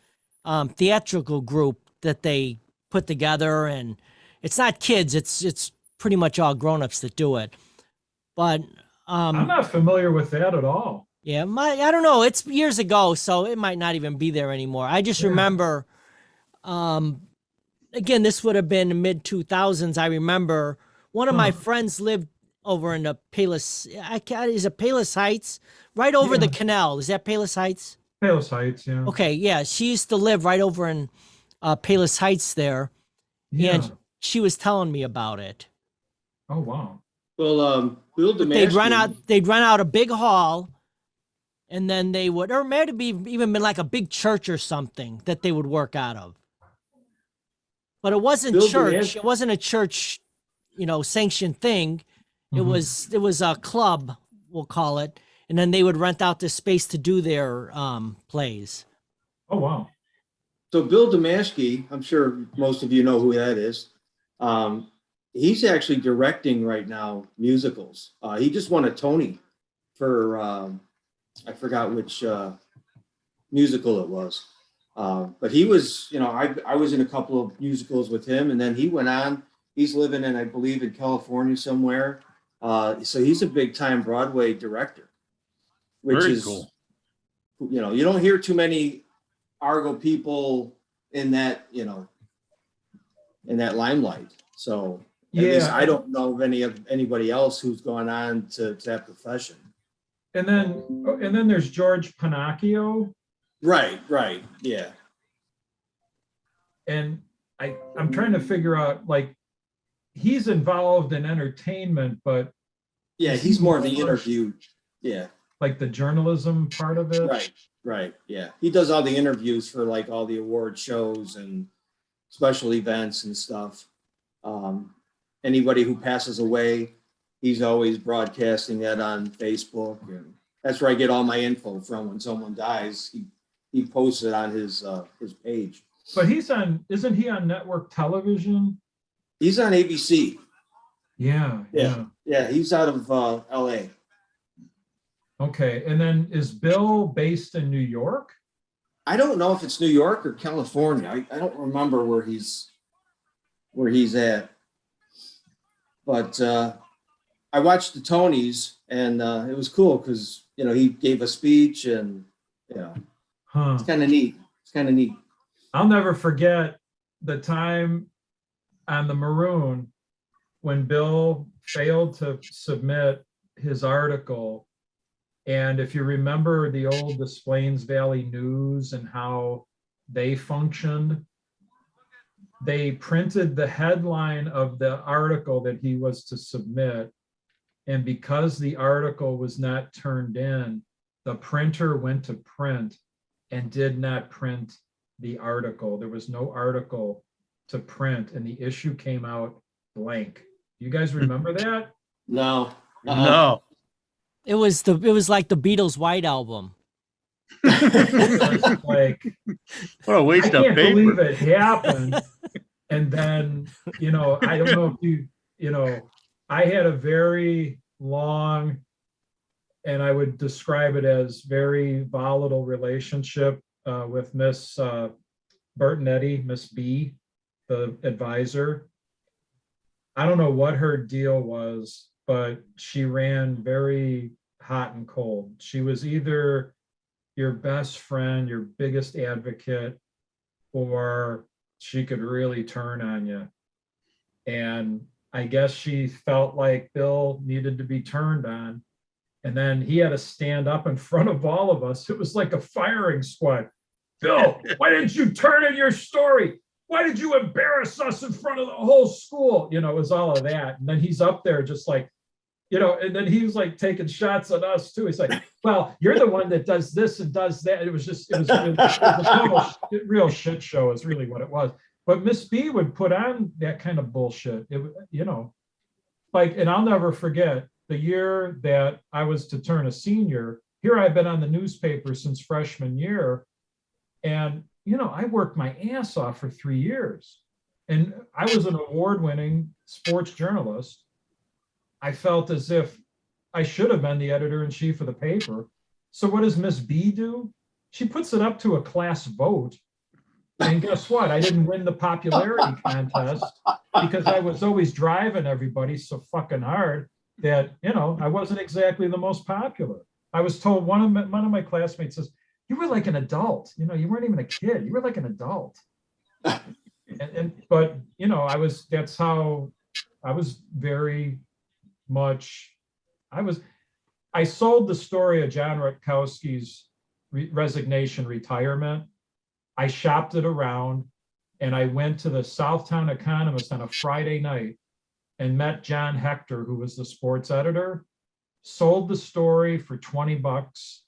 theatrical group that they put together, and it's not kids; it's pretty much all grown-ups that do it. But I'm not familiar with that at all. yeah, I don't know. It's years ago, so it might not even be there anymore. I just Yeah. remember, again, this would have been mid 2000s. I remember one of my friends lived over in the Payless. Is it Payless Heights? Right over the Yeah. canal. Is that Payless Heights? Payless Heights, yeah. Okay, yeah. She used to live right over in Payless Heights there, Yeah. and she was telling me about it. Oh, wow. Well, Bill Demaskey. They'd run out a big hall, and then they would, or it might have even been like a big church or something that they would work out of. But it wasn't Bill church. Demaskey- It wasn't a church, sanctioned thing. It Mhm. was a club, we'll call it, and then they would rent out this space to do their plays. Oh, wow. So Bill Demaskey, I'm sure most of you know who that is. He's actually directing right now musicals. He just won a Tony for I forgot which musical it was. But he was, I was in a couple of musicals with him, and then he went on. He's living in, I believe, in California somewhere. So he's a big time Broadway director, which Very is cool. You don't hear too many Argo people in that, in that limelight. So at least Yeah. I don't know of anybody else who's gone on to that profession. And then there's George Pinocchio. Right, yeah. And I'm trying to figure out, like, he's involved in entertainment, but Yeah, he's more of the interview. Yeah, like the journalism part of it. right, yeah. He does all the interviews for like all the award shows and special events and stuff. Anybody who passes away, he's always broadcasting that on Facebook. And that's where I get all my info from. When someone dies, he posts it on his page. But isn't he on network television? He's on ABC. Yeah. Yeah, he's out of LA. Okay. And then is Bill based in New York? I don't know if it's New York or California. I don't remember where he's at. But I watched the Tonys, and it was cool because he gave a speech, and it's kind of neat. I'll never forget the time on the Maroon when Bill failed to submit his article. And if you remember the old Des Plaines Valley News and how they functioned, they printed the headline of the article that he was to submit. And because the article was not turned in, the printer went to print and did not print the article. There was no article to print, and the issue came out blank. You guys remember that? No. No. It was like the Beatles' White Album. Like, What a I waste of can't believe paper. it happened. And then, I don't know if I had a very long, and I would describe it as very volatile relationship with Miss Bertonetti, Miss B, the advisor. I don't know what her deal was, but she ran very hot and cold. She was either your best friend, your biggest advocate, or she could really turn on you. And I guess she felt like Bill needed to be turned on. And then he had to stand up in front of all of us. It was like a firing squad. Bill, why didn't you turn in your story? Why did you embarrass us in front of the whole school? It was all of that. And then he's up there just like, you know, and then he was like taking shots at us too. He's like, well, you're the one that does this and does that. It was a total real shit show is really what it was. But Miss B would put on that kind of bullshit. It, you know, like, and I'll never forget the year that I was to turn a senior. Here I've been on the newspaper since freshman year. And, you know, I worked my ass off for 3 years. And I was an award-winning sports journalist. I felt as if I should have been the editor-in-chief of the paper. So what does Miss B do? She puts it up to a class vote. And guess what? I didn't win the popularity contest because I was always driving everybody so fucking hard that, you know, I wasn't exactly the most popular. I was told one of my classmates says, you were like an adult, you know, you weren't even a kid. You were like an adult. But, you know, that's how I was very much, I sold the story of John Rutkowski's resignation, retirement. I shopped it around and I went to the Southtown Economist on a Friday night and met John Hector, who was the sports editor, sold the story for $20.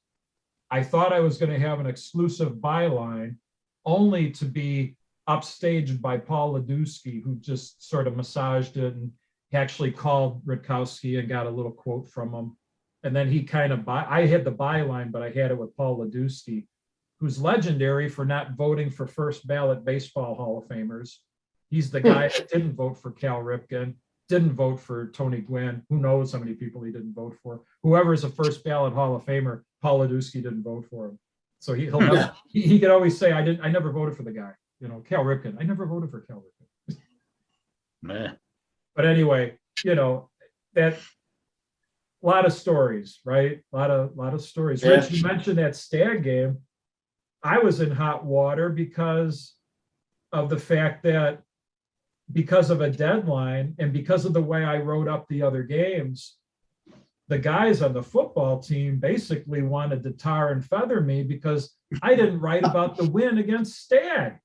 I thought I was going to have an exclusive byline, only to be upstaged by Paul Ladewski, who just sort of massaged it and actually called Rutkowski and got a little quote from him. And then he kind of, I had the byline, but I had it with Paul Ladewski, who's legendary for not voting for first ballot baseball Hall of Famers. He's the guy that didn't vote for Cal Ripken, didn't vote for Tony Gwynn. Who knows how many people he didn't vote for. Whoever is a first ballot Hall of Famer, Paul Ladewski didn't vote for him. So he'll never, he could always say, I never voted for the guy. You know, Cal Ripken, I never voted for Cal Ripken. Man. But anyway, you know, that a lot of stories, right? A lot of stories. Yeah. Rich, you mentioned that Stag game. I was in hot water because of the fact that because of a deadline and because of the way I wrote up the other games, the guys on the football team basically wanted to tar and feather me because I didn't write about the win against Stag.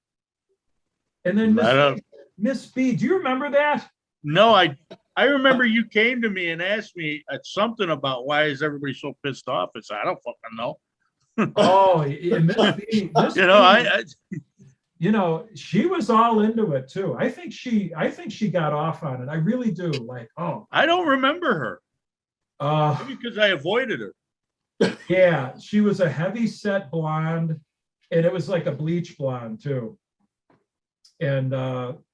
And then Miss B, do you remember that? No, I remember you came to me and asked me something about why is everybody so pissed off. I said, I don't fucking know. Oh, yeah, Miss B, You know, you know, she was all into it too. I think she got off on it. I really do. Like, oh, I don't remember her. Maybe because I avoided her. Yeah, she was a heavy set blonde, and it was like a bleach blonde too. And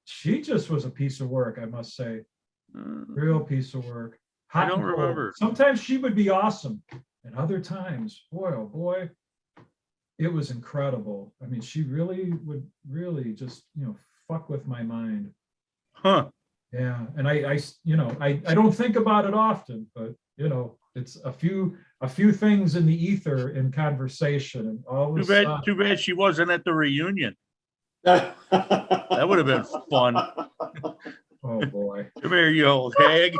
she just was a piece of work, I must say. Real piece of work. I don't remember. Sometimes she would be awesome, and other times, boy, oh boy, it was incredible. I mean, she really would really just, you know, fuck with my mind. Huh. Yeah, and I don't think about it often, but you know, it's a few things in the ether in conversation and all this stuff. Too bad she wasn't at the reunion. That would have been fun. Oh boy. Come here, you old hag.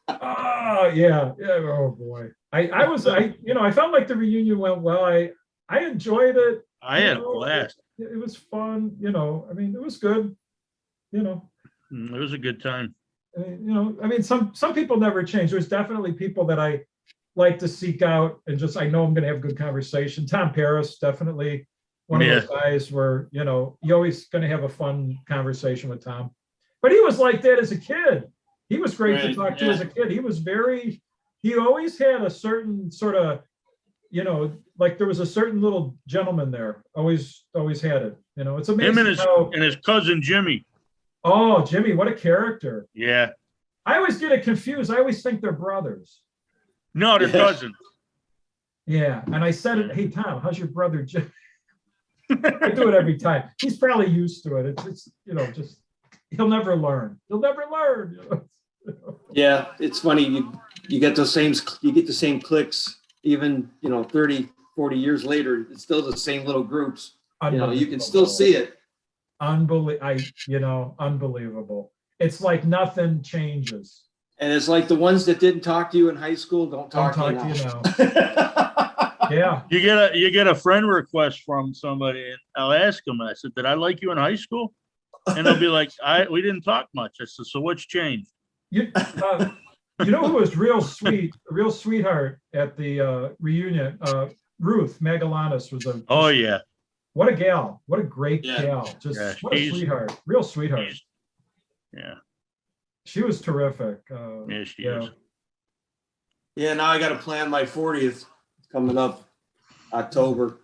Oh yeah. Oh boy. I felt like the reunion went well. I enjoyed it. I had a blast. It was fun. You know, I mean, it was good. You know. It was a good time. You know, I mean, some people never change. There's definitely people that I like to seek out and just, I know I'm going to have good conversation. Tom Paris, definitely one of those guys where, you know, you're always going to have a fun conversation with Tom. But he was like that as a kid. He was great to talk to as a kid. He always had a certain sort of, you know, like there was a certain little gentleman there. Always had it. You know, it's amazing. Him and his cousin Jimmy. Oh, Jimmy, what a character. Yeah. I always get it confused. I always think they're brothers. No, they're cousins. Yeah. And I said it, hey, Tom, how's your brother Jimmy? I do it every time. He's probably used to it. It's you know, just, he'll never learn. He'll never learn. You know? Yeah, it's funny. You get the same clicks, even, you know, 30, 40 years later, it's still the same little groups. You know, you can still see it. Unbelievable. It's like nothing changes. And it's like the ones that didn't talk to you in high school don't talk to you now. Yeah. You get a friend request from somebody, and I'll ask them. I said, "Did I like you in high school?" And they'll be like, "We didn't talk much." I said, "So what's changed?" You know who was real sweet, a real sweetheart at the reunion? Ruth Magallanes was a. Oh, yeah. What a gal! What a great Yeah. gal! Just Yeah, what a she's- sweetheart, real sweetheart. Yeah. She was terrific. Yeah, she yeah. is. Yeah, now I got to plan my 40th coming up October.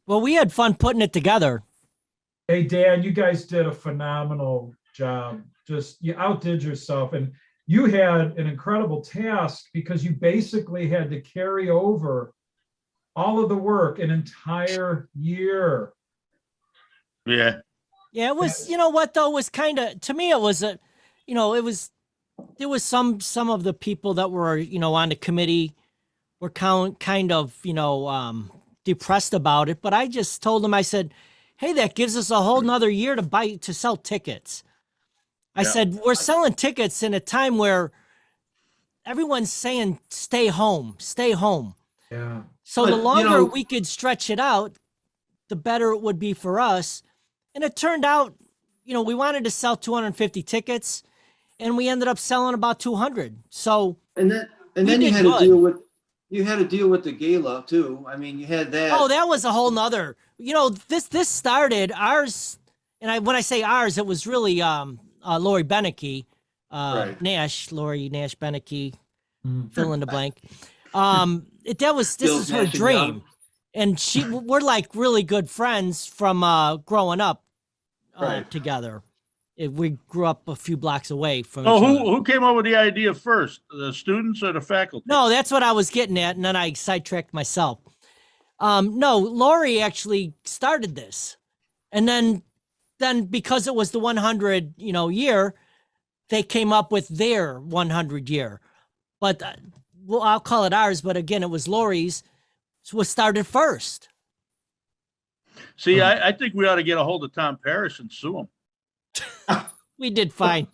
Well, we had fun putting it together. Hey, Dan, you guys did a phenomenal job. Just you outdid yourself, and you had an incredible task because you basically had to carry over all of the work an entire year. Yeah. Yeah, it was, you know what though, was kind of, to me, it was a, you know, it was, there was some of the people that were, you know, on the committee were kind of, you know, depressed about it. But I just told them, I said, hey, that gives us a whole nother year to sell tickets. I Yeah. said, we're selling tickets in a time where everyone's saying, stay home, stay home. Yeah. So But, the you longer know- we could stretch it out, the better it would be for us. And it turned out, you know, we wanted to sell 250 tickets and we ended up selling about 200. So, And then We you did had good. to deal with the gala too. I mean, you had that. oh, that was a whole nother, you know, this started ours. And when I say ours, it was really, Lori Beneke, Right. Lori Nash Beneke, Mm. fill in the blank. This Still is her Nash and dream. Young. And we're like really good friends from growing up Right. together. We grew up a few blocks away from Oh, each other. who came up with the idea first? The students or the faculty? No, that's what I was getting at, and then I sidetracked myself. No, Lori actually started this, and then because it was the 100 year, they came up with their 100 year. But well, I'll call it ours. But again, it was Lori's. Was started first. See, I think we ought to get a hold of Tom Paris and sue him. We did fine.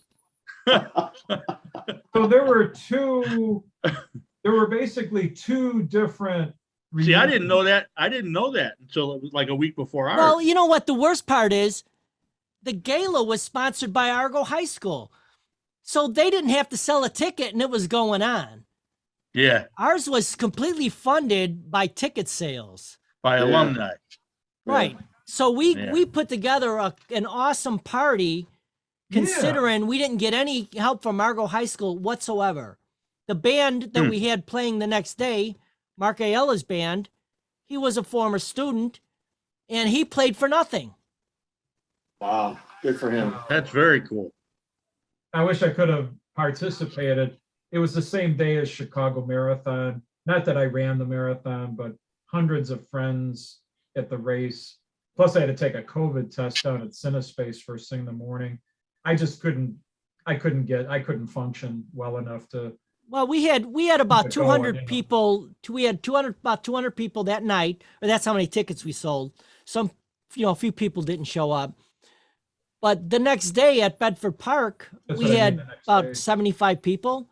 So there were basically two different. See, I didn't know that. I didn't know that until it was like a week before ours. Well, you know what? The worst part is the gala was sponsored by Argo High School. So they didn't have to sell a ticket and it was going on. Yeah, Ours was completely funded by ticket sales. by Yeah. alumni. Right. So we Yeah. put together an awesome party considering we didn't get any help from Argo High School whatsoever. The band that we had playing the next day, Mark Ayala's band, he was a former student and he played for nothing. Wow, good for him. That's very cool. I wish I could have participated. It was the same day as Chicago Marathon. Not that I ran the marathon, but hundreds of friends at the race. Plus, I had to take a COVID test down at Cinespace first thing in the morning. I just couldn't function well enough to. Well, we had about Keep it going, 200 you know. people. We had about 200 people that night, or that's how many tickets we sold. Some, a few people didn't show up. But the next day at Bedford Park, That's we what I mean, had the next about day. 75 people,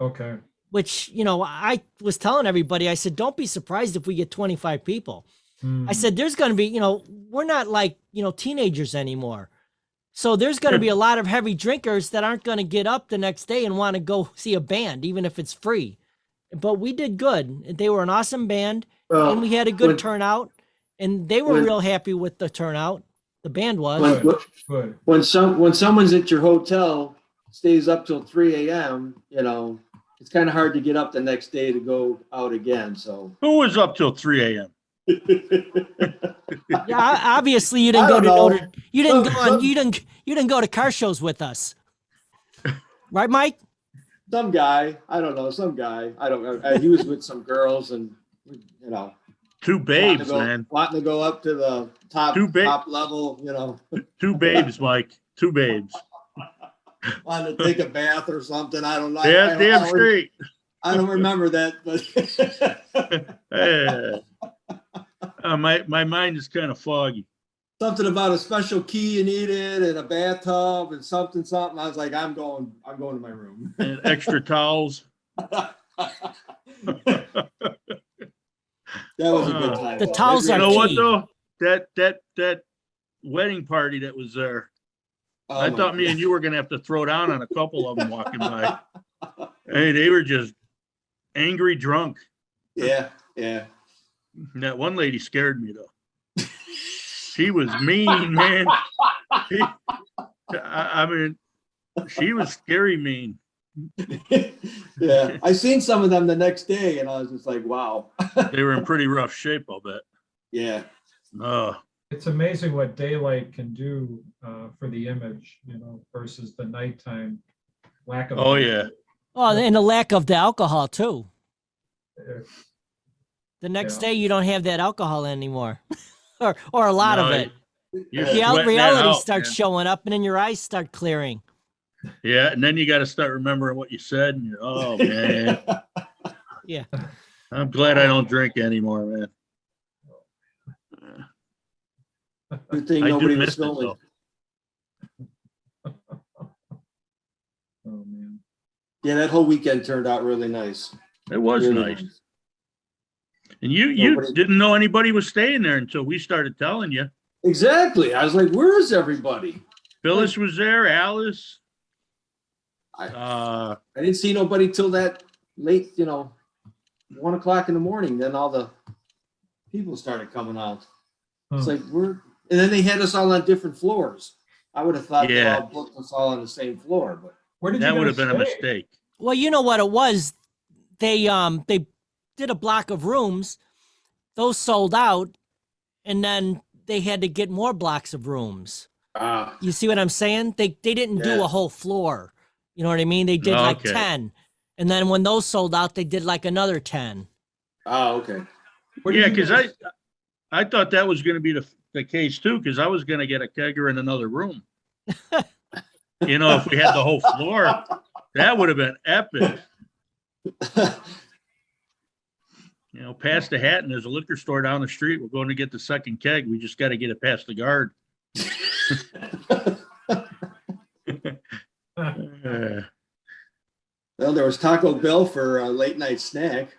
Okay. which, I was telling everybody, I said, don't be surprised if we get 25 people. I said, there's going to be, we're not like, teenagers anymore. So there's going to be a lot of heavy drinkers that aren't going to get up the next day and want to go see a band, even if it's free. But we did good. They were an awesome band Well, and we had a good when- turnout and they were when- real happy with the turnout. The band was. When, Good. when someone's at your hotel, stays up till 3 a.m., it's kind of hard to get up the next day to go out again. So Who was up till 3 a.m.? Yeah, obviously you didn't I go to don't know. you didn't go Some- on you didn't go to car shows with us. Right, Mike? some guy, I don't know, some guy, I don't know. He was with some girls and, Two babes, man. wanting to go up to the top level, Two babes, Mike. Two babes. wanting to take a bath or something. I don't know. Yeah, damn straight. I don't remember that, but My mind is kind of foggy. something about a special key you needed and a bathtub and something. I was like, I'm going to my room. And extra towels. That was a good time. The though. towels You are know what key. though? That wedding party that was there. Oh I my thought me God. and you were gonna have to throw down on a couple of them walking by. Hey, they were just angry drunk. Yeah. And that one lady scared me though. She was mean, man. I mean, she was scary mean. Yeah. I seen some of them the next day and I was just like, wow. They were in pretty rough shape, I'll bet. Yeah. It's amazing what daylight can do for the image, versus the nighttime lack of. Oh, yeah. Oh, and the lack of the alcohol too. Uh, The next Yeah. day you don't have that alcohol anymore, or a lot of No, it. You're The sweating that reality out, starts man. showing up, and then your eyes start clearing. Yeah, and then you got to start remembering what you said. And oh, man. Yeah. I'm glad I don't drink anymore, man. Good thing I do nobody miss was it, filming. though. Oh man. Yeah, that whole weekend turned out really nice. It was Really nice. And you Nobody- didn't know anybody was staying there until we started telling you. Exactly. I was like, where is everybody? Phyllis was there, Alice. I didn't see nobody till that late, 1 o'clock in the morning. Then all the people started coming out. It's Huh. like and then they had us all on different floors. I would have thought they Yeah. all booked us all on the same floor, but Where did That you would guys have been a stay? mistake. Well, you know what it was? They did a block of rooms. Those sold out, and then they had to get more blocks of rooms. You see what I'm saying? They didn't do Yeah. a whole floor. You know what I mean? They did like Okay. 10. And then when those sold out, they did like another 10. okay. Where did Yeah, you because guys- I thought that was going to be the case too, because I was going to get a kegger in another room. If we had the whole floor, that would have been epic. Past the hat, and there's a liquor store down the street. We're going to get the second keg. We just got to get it past the guard. Well, there was Taco Bell for a late night snack.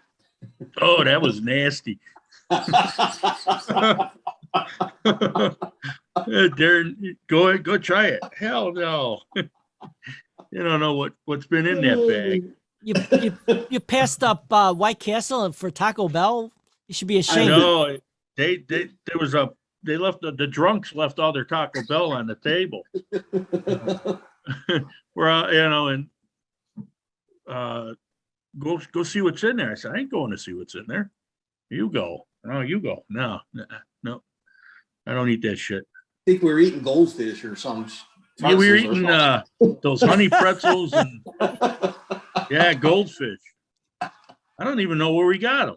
Oh, that was nasty. Darren, go try it. Hell no. You don't know what's been in that bag. You passed up White Castle for Taco Bell. You should be I ashamed. know. They left the drunks left all their Taco Bell on the table. Go see what's in there. I said, I ain't going to see what's in there. You go. No, you go. No. I don't eat that shit. I think we were eating goldfish or something. Yeah, we were eating those honey pretzels and goldfish. I don't even know where we got them.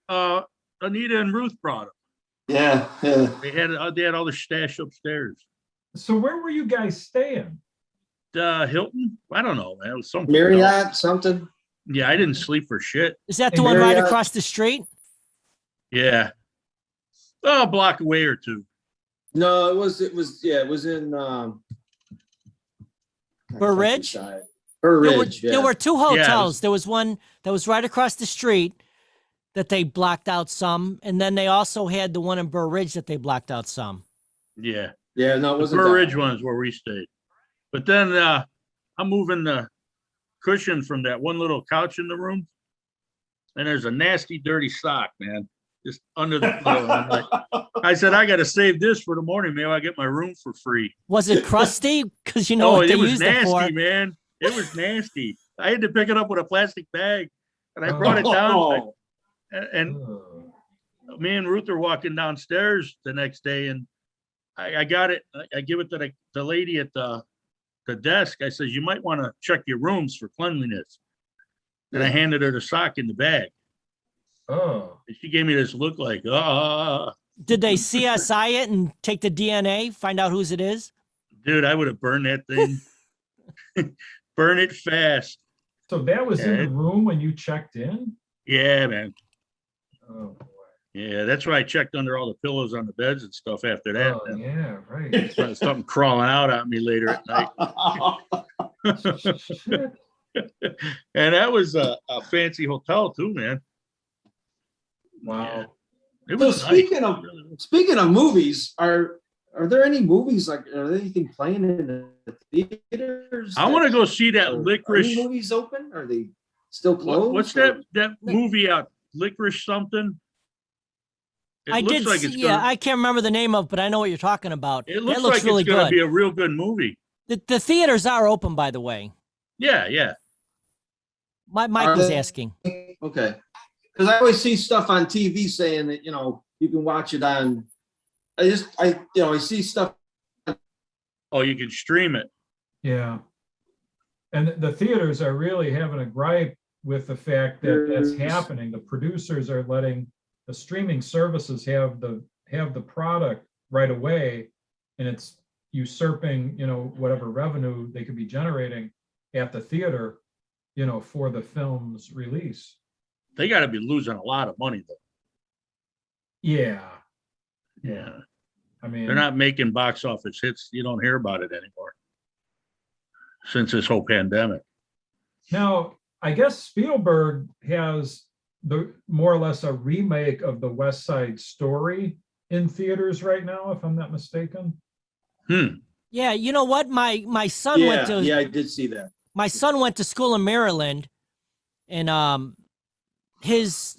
Oh, Anita and Ruth brought them. Yeah. They had all the stash upstairs. So where were you guys staying? Hilton? I don't know, man. It was something. Marriott, something. Yeah, I didn't sleep for shit. Is that the Hey, one right Marriott. across the street? Yeah. Oh, a block away or two. No, it was in Burr Ridge? Burr There were, Ridge, there were two hotels. was- There was one that was right across the street that they blocked out some, and then they also had the one in Burr Ridge that they blocked out some. Yeah. Yeah, no, it The wasn't Burr that Ridge one is where we stayed. But then I'm moving the cushion from that one little couch in the room, and there's a nasty, dirty sock, man, just under the pillow. I'm like, I said, I got to save this for the morning. Maybe I get my room for free. Was it crusty? Because you know what they it was used it for. nasty, man. It was nasty. I had to pick it up with a plastic bag, and I brought it down. Oh. And me and Ruth are walking downstairs the next day, and I got it. I give it to the lady at the desk. I says, you might want to check your rooms for cleanliness. And I handed her the sock in the bag. Oh, And she gave me this look like, Did they CSI it and take the DNA, find out whose it is? dude, I would have burned that thing. Burn it fast. so that was in Yeah. the room when you checked in? Yeah, man. Oh, boy. Yeah, that's why I checked under all the pillows on the beds and stuff after that. Oh, yeah, right. Something crawling out at me later at night. Shit. And that was a fancy hotel too, man. Wow. It So was speaking nice. of movies, are are there any movies like, are there anything playing in the theaters? I want to go see Are that any Licorice. movies open? Are they still closed? What's that movie out? Licorice something? It I looks did like see, it's yeah, gonna, I can't remember the name of, but I know what you're talking about. it That looks looks like really it's gonna good. be a real good movie. The theaters are open, by the way. Yeah. Mike Are was they? asking. Okay. Because I always see stuff on TV saying that, you can watch it on, I see stuff. Oh, you can stream it. Yeah. And the theaters are really having a gripe with the fact that that's happening. The producers are letting the streaming services have the product right away, and it's usurping, whatever revenue they could be generating at the theater, for the film's release. They got to be losing a lot of money though. Yeah. Yeah. I mean, They're not making box office hits. You don't hear about it anymore since this whole pandemic. now, I guess Spielberg has the more or less a remake of the West Side Story in theaters right now, if I'm not mistaken. Yeah, you know what? My son went to Yeah, I did see that. my son went to school in Maryland, and his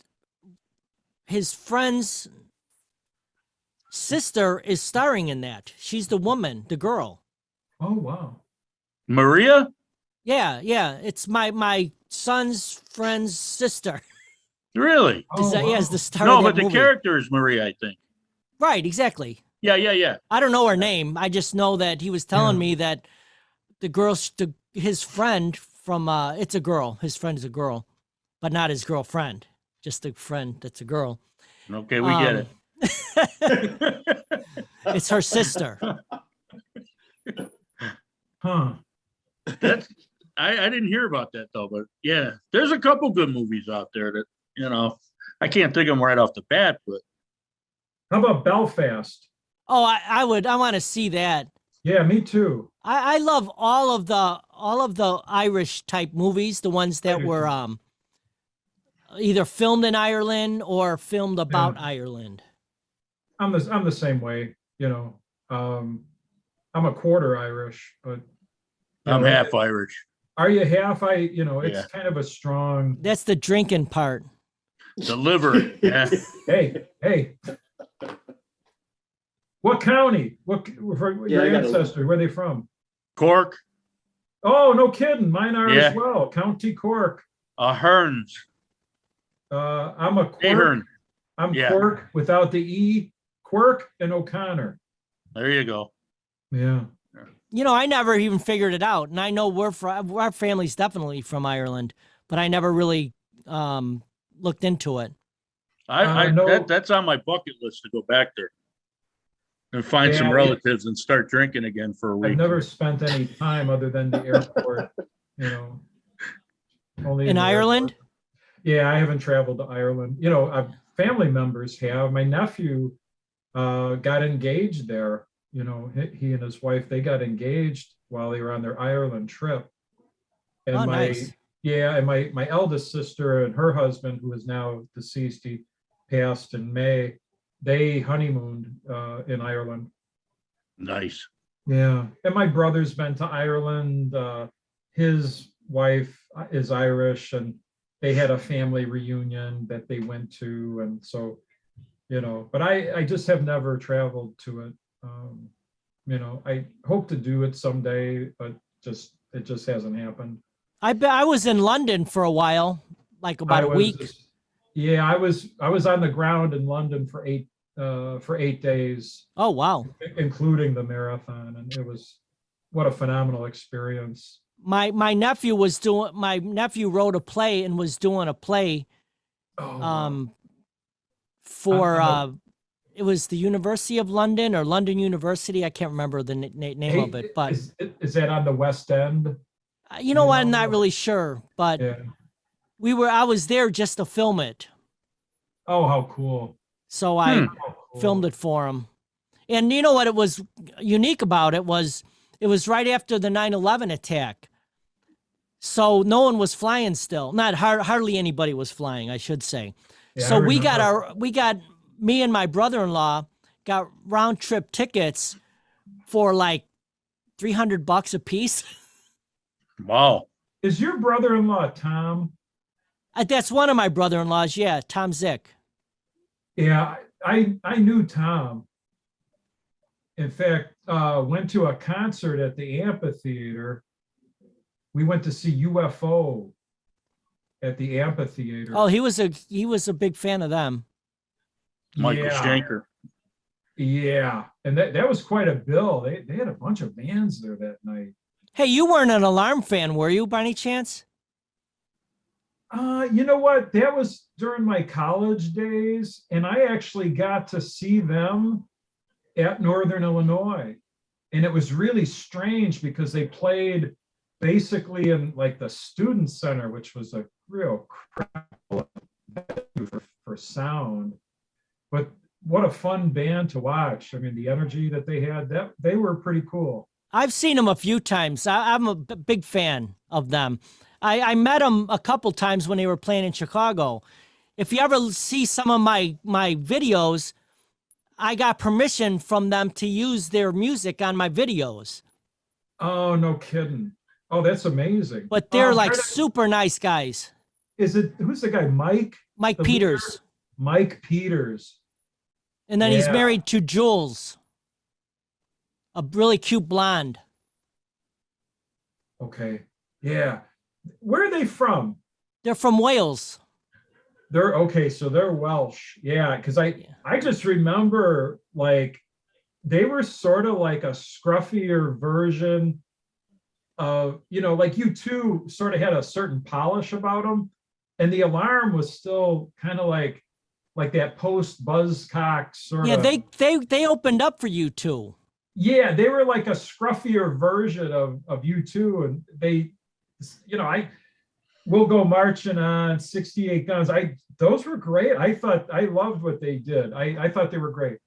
friend's sister is starring in that. She's the woman, the girl. Oh, wow. Maria? Yeah. It's my son's friend's sister. Really? Oh, Yeah, is wow. the star No, of that but the movie. character is Maria, I think. Right, exactly. Yeah. I don't know her name. I just know that he was telling Yeah. me that his friend from it's a girl. His friend is a girl, but not his girlfriend. Just a friend that's a girl. Okay, we get it. It's her sister. Huh. That's I didn't hear about that though, but yeah, there's a couple good movies out there that, I can't think of them right off the bat, but How about Belfast? Oh, I want to see that. Yeah, me too. I love all of the Irish type movies, the ones that were either filmed in Ireland or filmed about Ireland. I'm the same way, I'm a quarter Irish, but I'm half Irish. Are you half? It's kind of a strong. That's the drinking part. The liver. Yeah. Hey. What county? For your I gotta- ancestors? Where are they from? Cork, Oh, no kidding. Mine are Yeah. as well. County Cork. Hearns, I'm a Cork. Ahern. I'm Yeah. Cork without the E. Quirk and O'Connor. There you go. Yeah. I never even figured it out, and I know our family's definitely from Ireland, but I never really looked into it. That's on my bucket list to go back there and find some Yeah. relatives and start drinking again for a I've week. never spent any time other than the airport, only In the Ireland? airport. Yeah, I haven't traveled to Ireland. Family members have. My nephew got engaged there. He and his wife, they got engaged while they were on their Ireland trip. And Oh, nice. and my eldest sister and her husband, who is now deceased, he passed in May. They honeymooned in Ireland. Nice. Yeah, and my brother's been to Ireland. His wife is Irish, and they had a family reunion that they went to, and so, but I just have never traveled to it. I hope to do it someday, but it just hasn't happened. I was in London for a while, like about a week. I was on the ground in London for 8 days, Oh, wow. including the marathon, and it was what a phenomenal experience. My nephew wrote a play and was doing a play for it was the University of London or London University. I can't remember the name of it, but is that on the West End? you know what? I'm not really sure, but Yeah. I was there just to film it. Oh, how cool. So I How cool. filmed it for him. And you know what it was unique about it was right after the 9/11 attack. So no one was flying still. Not hardly anybody was flying, I should say. Yeah, So I we remember. got me and my brother-in-law got round trip tickets for like $300 a piece. Wow. Is your brother-in-law Tom? That's one of my brother-in-laws. Yeah, Tom Zick. Yeah, I knew Tom. In fact, went to a concert at the amphitheater. We went to see UFO at the amphitheater. Oh, he was a big fan of them. Michael yeah, Schenker. yeah, and that was quite a bill. They had a bunch of bands there that night. Hey, you weren't an Alarm fan, were you, by any chance? You know what? That was during my college days, and I actually got to see them at Northern Illinois. And it was really strange because they played basically in like the student center, which was a real crap for sound. But what a fun band to watch. I mean, the energy that they had, that they were pretty cool. I've seen them a few times. I'm a big fan of them. I met them a couple times when they were playing in Chicago. If you ever see some of my videos, I got permission from them to use their music on my videos. Oh, no kidding. Oh, that's amazing. But they're like try to- super nice guys. who's the guy? Mike Mike The Peters. leader? Mike Peters. And then he's Yeah. married to Jules, a really cute blonde. Okay. Yeah. Where are they from? They're from Wales. They're okay, so they're Welsh. Yeah, because I just remember like they were sort of like a scruffier version of, like U2 sort of had a certain polish about them. And the Alarm was still kind of like that post Buzzcock sort Yeah, of. they opened up for you too. Yeah, they were like a scruffier version of U2, and they, We'll Go Marching On, 68 Guns. Those were great. I loved what they did. I thought they were great.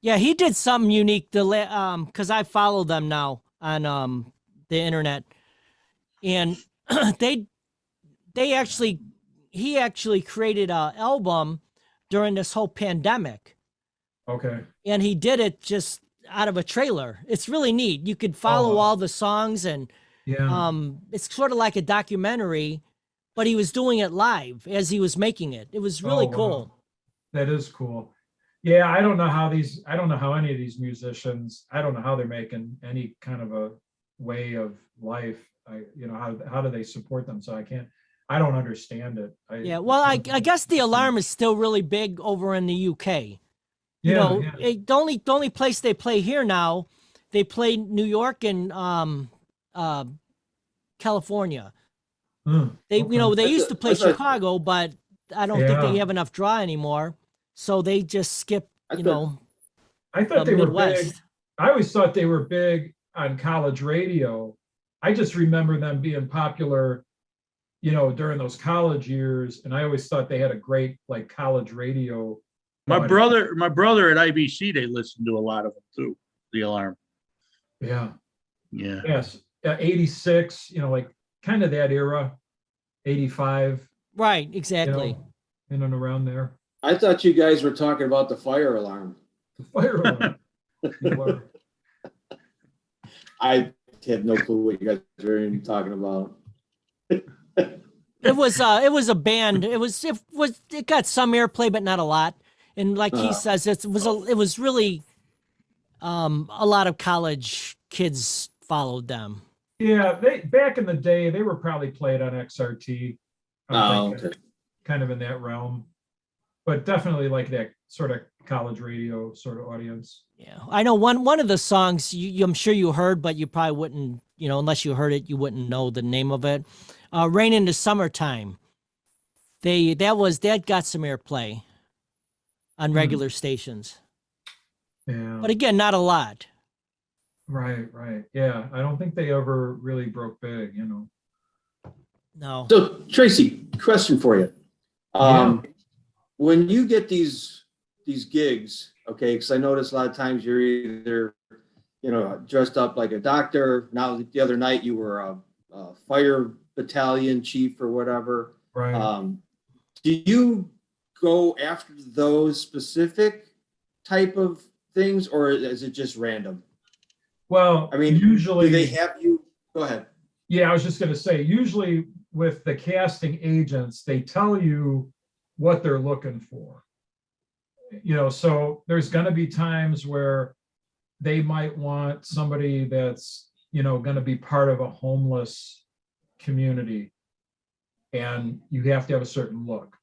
Yeah, he did something unique. Because I follow them now on the internet, and he actually created an album during this whole pandemic. Okay. And he did it just out of a trailer. It's really neat. You could follow wow. all the songs, and Yeah. it's sort of like a documentary, but he was doing it live as he was making it. It was really Oh, wow. cool. That is cool. Yeah, I don't know how any of these musicians, I don't know how they're making any kind of a way of life. How do they support them? So I don't understand it. Yeah, well, I guess the Alarm is still really big over in the UK. Yeah, The only place they play here now, they play New York and California. They okay. they used to play I thought- Chicago, but I don't think Yeah. they have enough draw anymore. So they just skip, I thought- I thought they were big. Midwest. I always thought they were big on college radio. I just remember them being popular, during those college years. And I always thought they had a great like college radio. My audience. brother at IBC, they listened to a lot of them too. The Alarm. Yeah. Yeah. Yes. 86, like kind of that era, 85, right, exactly. in and around there. I thought you guys were talking about the fire alarm. The fire alarm. You were. I have no clue what you guys are even talking about. It was a band. It got some airplay, but not a lot. And like he says, it was really a lot of college kids followed them. Yeah, back in the day, they were probably played on XRT. I'm thinking, Okay. kind of in that realm, but definitely like that sort of college radio sort of audience. Yeah, I know one of the songs I'm sure you heard, but you probably wouldn't, unless you heard it, you wouldn't know the name of it. Rain in the Summertime. That got some airplay on regular stations, Yeah. but again, not a lot. Right. Yeah, I don't think they ever really broke big. No. So Tracy, question for you. When you get these gigs, okay, because I notice a lot of times you're either, dressed up like a doctor. Now the other night you were a fire battalion chief or whatever. Right. Do you go after those specific type of things, or is it just random? Well, I mean, do usually they have you? Go ahead. Yeah, I was just going to say, usually with the casting agents, they tell you what they're looking for. So there's going to be times where they might want somebody that's, going to be part of a homeless community, and you have to have a certain look.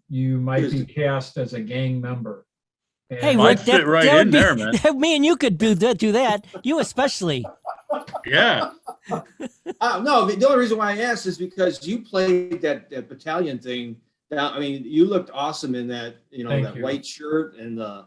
You might be cast as a gang member. Hey, And- I'd fit right that would in be, there, man. me and you could do that. You especially. Yeah. No, the only reason why I asked is because you played that battalion thing. I mean, you looked awesome in that, Thank that you. white shirt and the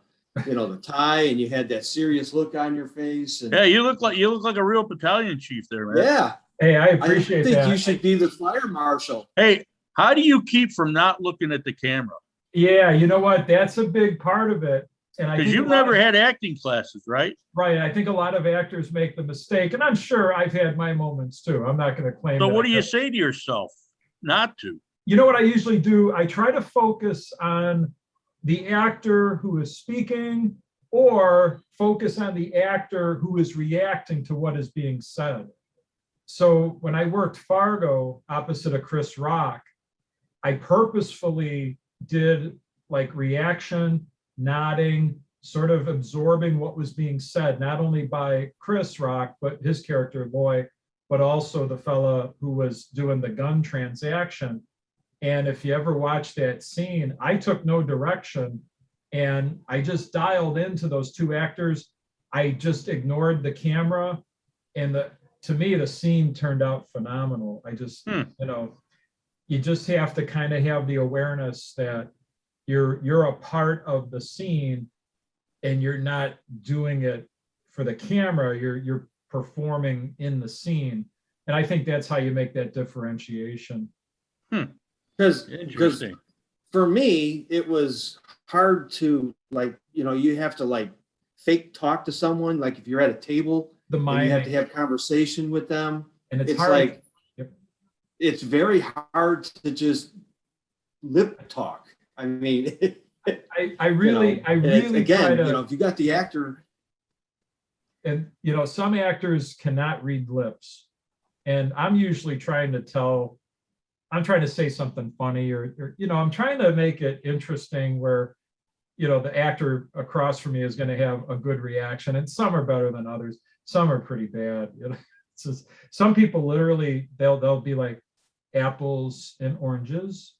tie, and you had that serious look on your face. And Yeah, you look like a real battalion chief there, man. yeah, Hey, I I appreciate think that. you should be the fire marshal. Hey, how do you keep from not looking at the camera? Yeah, you know what? That's a big part of it. And I Because think you've never had acting classes, right? right. I think a lot of actors make the mistake, and I'm sure I've had my moments too. I'm not going to claim. So that what I do you don't. say to yourself not to? You know what I usually do? I try to focus on the actor who is speaking, or focus on the actor who is reacting to what is being said. So when I worked Fargo opposite of Chris Hroch, I purposefully did like reaction, nodding, sort of absorbing what was being said, not only by Chris Hroch, but his character, Loy, but also the fella who was doing the gun transaction. And if you ever watch that scene, I took no direction and I just dialed into those two actors. I just ignored the camera, and to me, the scene turned out phenomenal. I just, you just have to kind of have the awareness that you're a part of the scene and you're not doing it for the camera. You're performing in the scene. And I think that's how you make that differentiation. Because Interesting. for me, it was hard to you have to fake talk to someone. Like if you're at a table, The and mind, you have to have conversation with them. and it's It's hard. like, Yep. it's very hard to just lip talk. I mean, I really try again, to, if you got the actor, and some actors cannot read lips, and I'm usually trying to say something funny, or I'm trying to make it interesting where the actor across from me is going to have a good reaction, and some are better than others. Some are pretty bad. It's just, some people literally they'll be like apples and oranges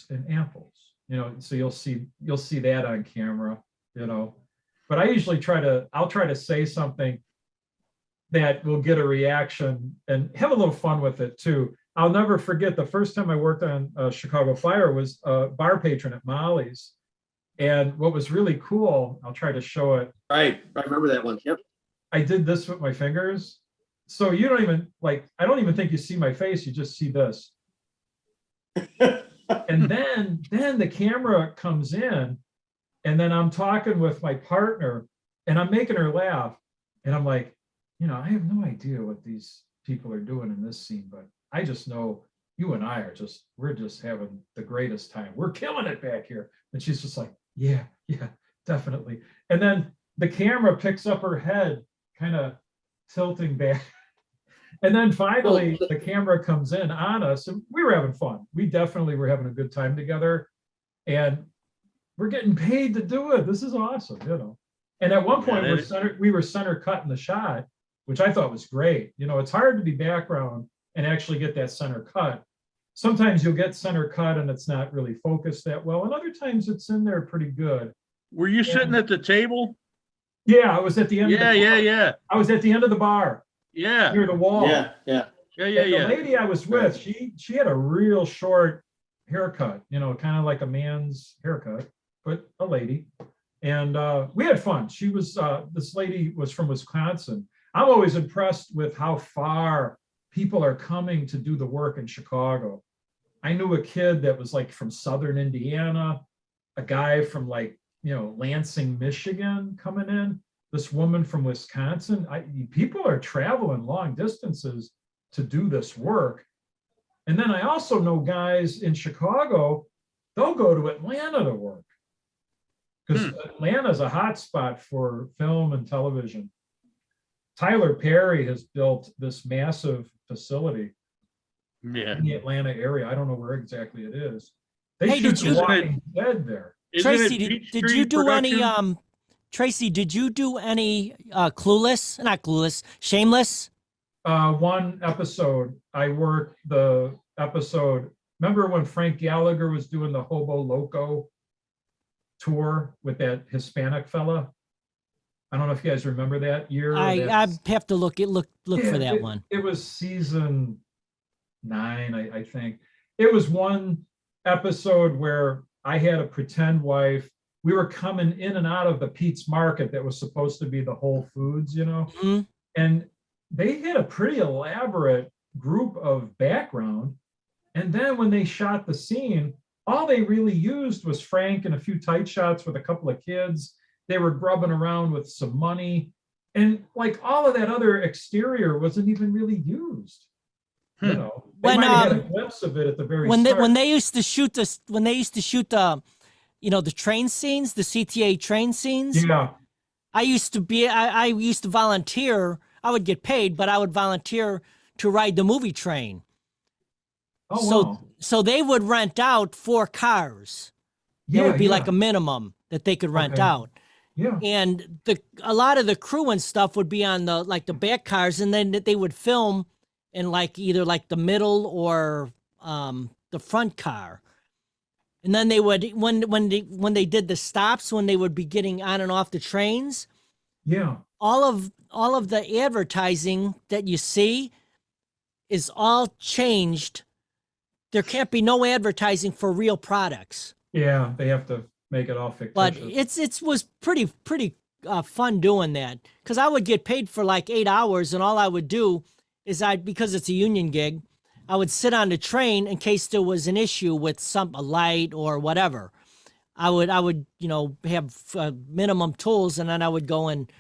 and apples. So you'll see that on camera. But I usually I'll try to say something that will get a reaction and have a little fun with it too. I'll never forget the first time I worked on Chicago Fire was a bar patron at Molly's. And what was really cool, I'll try to show it. right? I remember that one. Yep. I did this with my fingers. So you don't even I don't even think you see my face. You just see this. And then the camera comes in, and then I'm talking with my partner and I'm making her laugh. And I'm like, I have no idea what these people are doing in this scene, but I just know you and I we're just having the greatest time. We're killing it back here. And she's just like, yeah, definitely. And then the camera picks up her head, kind of tilting back. And then finally the camera comes in on us, and we were having fun. We definitely were having a good time together, and we're getting paid to do it. This is awesome, And at one point we were center cutting the shot, which I thought was great. It's hard to be background and actually get that center cut. Sometimes you'll get center cut and it's not really focused that well, and other times it's in there pretty good. Were you sitting at the table? Yeah, I was at the end. Yeah. I was at the end of the bar. Yeah. Near the wall. Yeah. And the lady I was with, she had a real short haircut, kind of like a man's haircut, but a lady. And we had fun. She was, this lady was from Wisconsin. I'm always impressed with how far people are coming to do the work in Chicago. I knew a kid that was from Southern Indiana, a guy from Lansing, Michigan coming in, this woman from Wisconsin. People are traveling long distances to do this work. And then I also know guys in Chicago, they'll go to Atlanta to work. because Atlanta's a hot spot for film and television. Tyler Perry has built this massive facility Yeah. in the Atlanta area. I don't know where exactly it is. They Hey, shoot did The you- Walking Dead there. Isn't Tracy, it did Peachtree you do any Production? Tracy, did you do any Clueless? Not Clueless, Shameless? One episode, I worked the episode. Remember when Frank Gallagher was doing the Hobo Loco tour with that Hispanic fella? I don't know if you guys remember that year. or I that- have to look Yeah, for that it- one. It was season 9, I think. It was one episode where I had a pretend wife. We were coming in and out of the Pete's Market that was supposed to be the Whole Foods, Mhm. and they had a pretty elaborate group of background. And then when they shot the scene, all they really used was Frank and a few tight shots with a couple of kids. They were grubbing around with some money. And like all of that other exterior wasn't even really used. They When, might have had a glimpse of it at the very When start. they used to shoot this, when they used to shoot the, the train scenes, the CTA train scenes. Yeah, I used to volunteer. I would get paid, but I would volunteer to ride the movie train. oh wow. So they would rent out 4 cars. That Yeah, would be yeah, like a minimum that they could rent Okay. out. yeah, And a lot of the crew and stuff would be on the back cars, and then they would film in either the middle or the front car. And then they would when they did the stops, when they would be getting on and off the trains, yeah. all of the advertising that you see is all changed. There can't be no advertising for real products. Yeah, they have to make it all But fictitious. it was pretty fun doing that, because I would get paid for 8 hours, and all I would do is because it's a union gig, I would sit on the train in case there was an issue with a light or whatever. I would have minimum tools, and then I would go and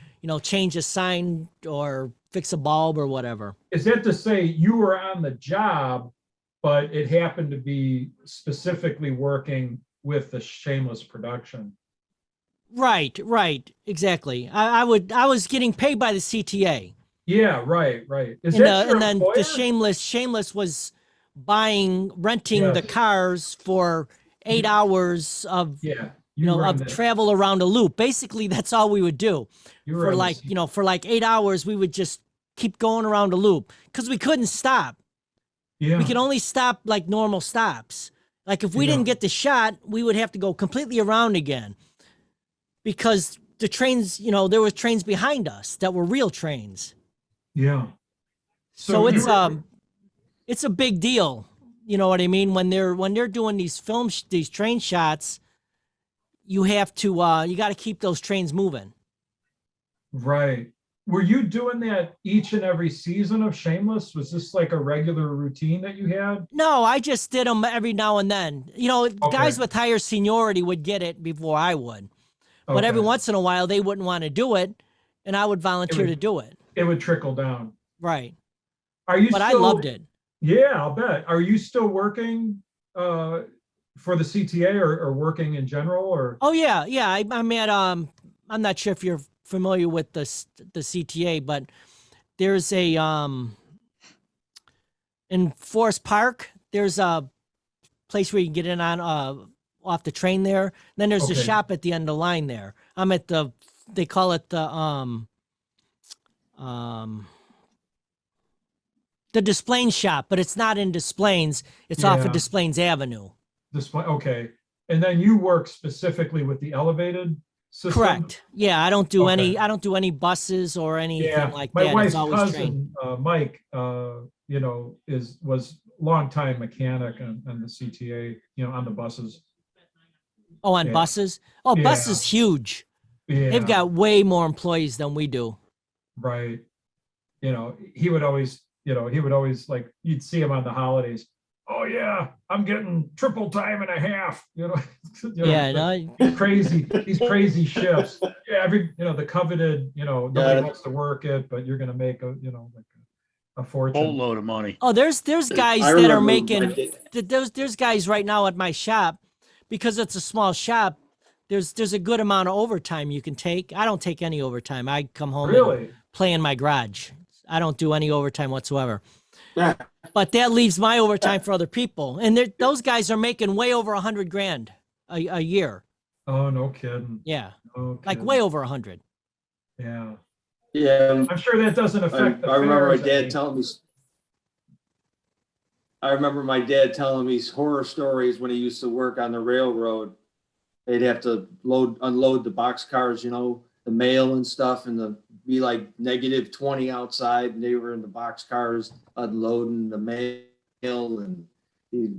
change a sign or fix a bulb or whatever. Is that to say you were on the job, but it happened to be specifically working with the Shameless production? Right, exactly. I was getting paid by the CTA. Yeah, right. Is And, that your and then the employer? Shameless was renting the Yes. cars for 8 hours of Yeah, of run the- travel around a loop. Basically, that's all we would do you were for on the for 8 hours. We would just keep going around a loop because we couldn't stop. yeah, We could only stop normal stops. If we Yeah. didn't get the shot, we would have to go completely around again, because the trains, there were trains behind us that were real trains. yeah. So you were- it's a big deal. You know what I mean? When they're doing these these train shots, you have to you got to keep those trains moving. right. Were you doing that each and every season of Shameless? Was this like a regular routine that you had? No, I just did them every now and then. Guys with higher seniority would get it before I would, but every Okay. once in a while they wouldn't want to do it, and I would volunteer would- to do it. It would trickle down. Right. Are you? But I still- loved it. Yeah, I'll bet. Are you still working for the CTA or working in general? Or Oh yeah. I'm at I'm not sure if you're familiar with the CTA, but there's a in Forest Park, there's a place where you can get in on off the train there. Then there's a Okay. shop at the end of the line there. I'm at they call it the Des Plaines shop, but it's not in Des Plaines. It's off Yeah. of Des Plaines Avenue. display? Okay, and then you work specifically with the elevated system. Correct. Yeah, I don't do Okay. any buses or anything Yeah, like my that. wife's It's always trained. cousin, Mike, was longtime mechanic on the CTA, on the buses. Oh, on yeah. buses? Oh, Yeah. bus is huge. Yeah, They've got way more employees than we do. right. He would always, like, you'd see him on the holidays. Oh yeah, I'm getting triple time and a half, Yeah, no, these crazy shifts. Yeah, the coveted, nobody Yeah. wants to work it, but you're gonna make a fortune. Boatload of money. oh, there's guys I that are remember making my- there's guys right now at my shop, because it's a small shop. there's a good amount of overtime you can take. I don't take any overtime. I come home and Really? play in my garage. I don't do any overtime whatsoever. Yeah. But that leaves my overtime for other people. And those guys are making way over 100 grand a year. Oh, no kidding. Yeah. No Like kidding. way over 100. Yeah. Yeah. I'm sure that doesn't affect the I remember my fares dad any. telling me. I remember my dad telling me horror stories when he used to work on the railroad. They'd have to unload the boxcars, the mail and stuff, and be like -20 outside, and they were in the boxcars unloading the mail, and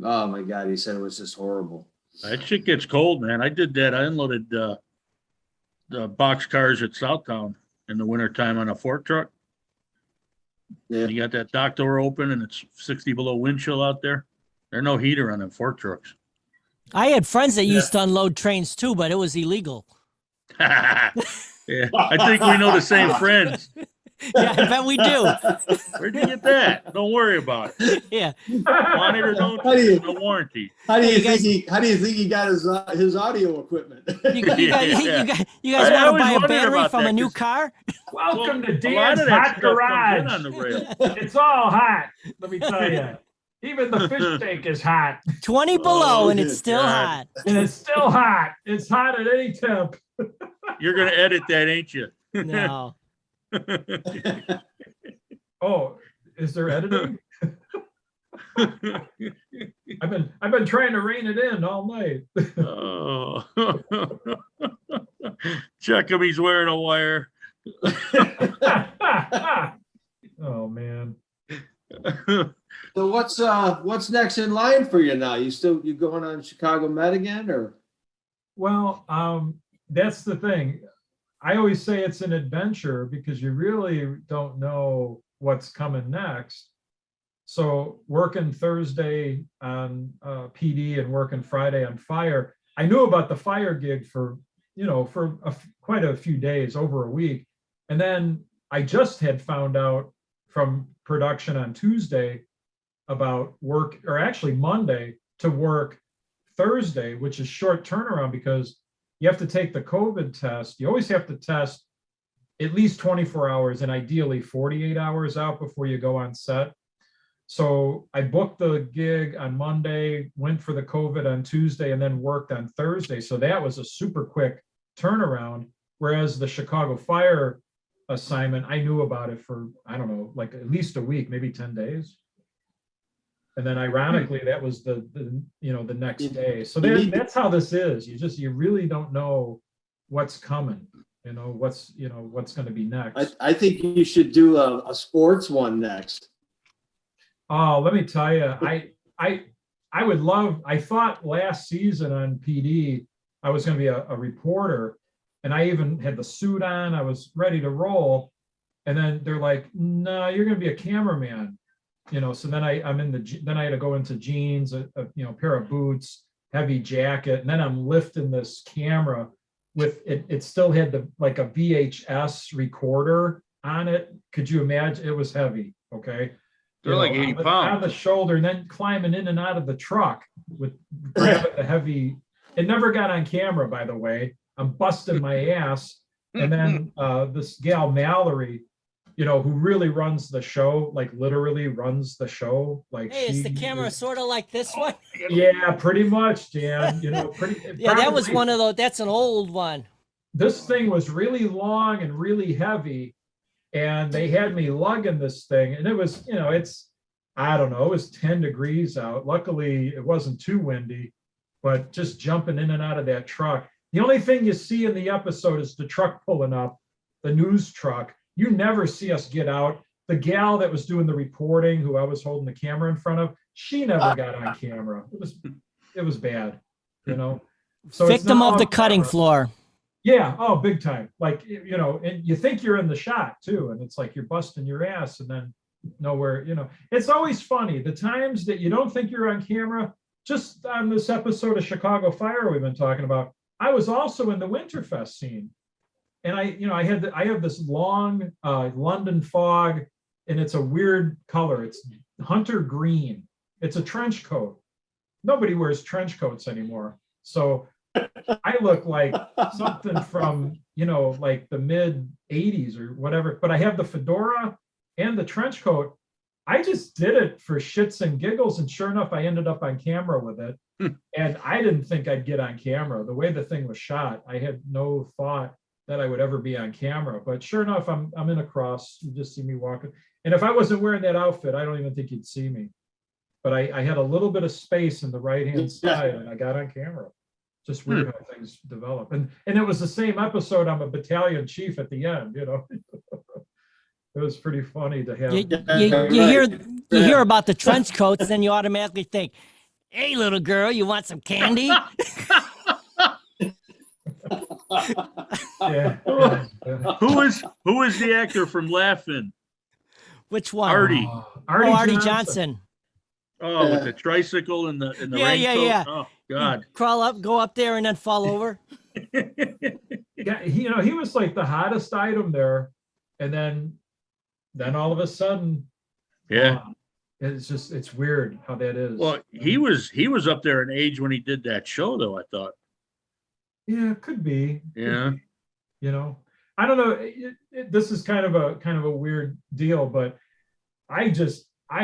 oh my God, he said it was just horrible. That shit gets cold, man. I did that. I unloaded the box cars at Southtown in the wintertime on a fork truck. Yeah. You got that dock door open and it's 60 below wind chill out there. There's no heater on them fork trucks. I had friends that used to unload trains too, but it was illegal. Yeah, I think we know the same friends. Yeah, I bet we do. Where'd you get that? Don't worry about it. Yeah. Want it or don't, How do you- no warranty. How do you Hey, think he got his audio equipment? You guys I want to always buy a wondered battery about from that, a new 'cause- car? Welcome to A lot Dan's of that Hot stuff comes in Garage. on the rail. It's all hot, let me tell you. Even the fish tank is hot, 20 below and it's good still God. hot. and it's still hot. It's hot at any temp. You're gonna edit that, ain't you? No. Oh, is there editing? I've been trying to rein it in all night. Oh. Check him, he's wearing a wire. Oh man. So what's next in line for you now? You going on Chicago Med again, or? Well, that's the thing. I always say it's an adventure because you really don't know what's coming next. So working Thursday on PD and working Friday on fire. I knew about the fire gig for quite a few days, over a week. And then I just had found out from production on Tuesday about work, or actually Monday, to work Thursday, which is short turnaround because you have to take the COVID test. You always have to test at least 24 hours and ideally 48 hours out before you go on set. So I booked the gig on Monday, went for the COVID on Tuesday, and then worked on Thursday. So that was a super quick turnaround. Whereas the Chicago Fire assignment, I knew about it for, I don't know, like at least a week, maybe 10 days. And then ironically, that was the next day. So that's how this is. You really don't know what's coming, what's going to be next. I think you should do a sports one next. Oh, let me tell you, I would love, I thought last season on PD, I was going to be a reporter, and I even had the suit on, I was ready to roll. And then they're like, no, you're going to be a cameraman. So then I had to go into jeans, a pair of boots, heavy jacket, and then I'm lifting this camera with it. It still had a VHS recorder on it. Could you imagine? It was heavy. Okay. They're like 80 on pounds. the shoulder, and then climbing in and out of the truck with grabbing the heavy. It never got on camera, by the way. I'm busting my ass. And then this gal Mallory, who really runs the show, like literally runs the show. Like, Hey, is the camera sort of like this one? Yeah, pretty much, Dan. Yeah, that was one of those. That's an old one. This thing was really long and really heavy, and they had me lugging this thing, and it was, I don't know, it was 10 degrees out. Luckily, it wasn't too windy, but just jumping in and out of that truck. The only thing you see in the episode is the truck pulling up, the news truck. You never see us get out. The gal that was doing the reporting, who I was holding the camera in front of, she never got on camera. It was bad, So it's Victim not of the on cutting camera. floor. Yeah. Oh, big time. Like, and you think you're in the shot too. And it's like you're busting your ass, and then nowhere, it's always funny. The times that you don't think you're on camera, just on this episode of Chicago Fire we've been talking about, I was also in the Winterfest scene. And I have this long London fog, and it's a weird color. It's hunter green. It's a trench coat. Nobody wears trench coats anymore. So I look like something from, like the mid 80s or whatever, but I have the fedora and the trench coat. I just did it for shits and giggles. And sure enough, I ended up on camera with it. And I didn't think I'd get on camera. The way the thing was shot, I had no thought that I would ever be on camera. But sure enough, I'm in a cross. You just see me walking. And if I wasn't wearing that outfit, I don't even think you'd see me. But I had a little bit of space in the right-hand side, and I got on camera. Just weird how things develop. And it was the same episode. I'm a battalion chief at the end, It was pretty funny to have. You hear about the trench coats, then you automatically think, "Hey, little girl, you want some candy?" Yeah. Who is the actor from Laugh-In? Which one? Artie. Artie Johnson. Oh, with the tricycle and the raincoat. Yeah. Oh God. Crawl up, go up there, and then fall over. Yeah, he was like the hottest item there, and then all of a sudden, Yeah. it's weird how that is. Well, he was up there in age when he did that show, though. I thought. Yeah, it could be. Yeah. I don't know. This is kind of a weird deal, but I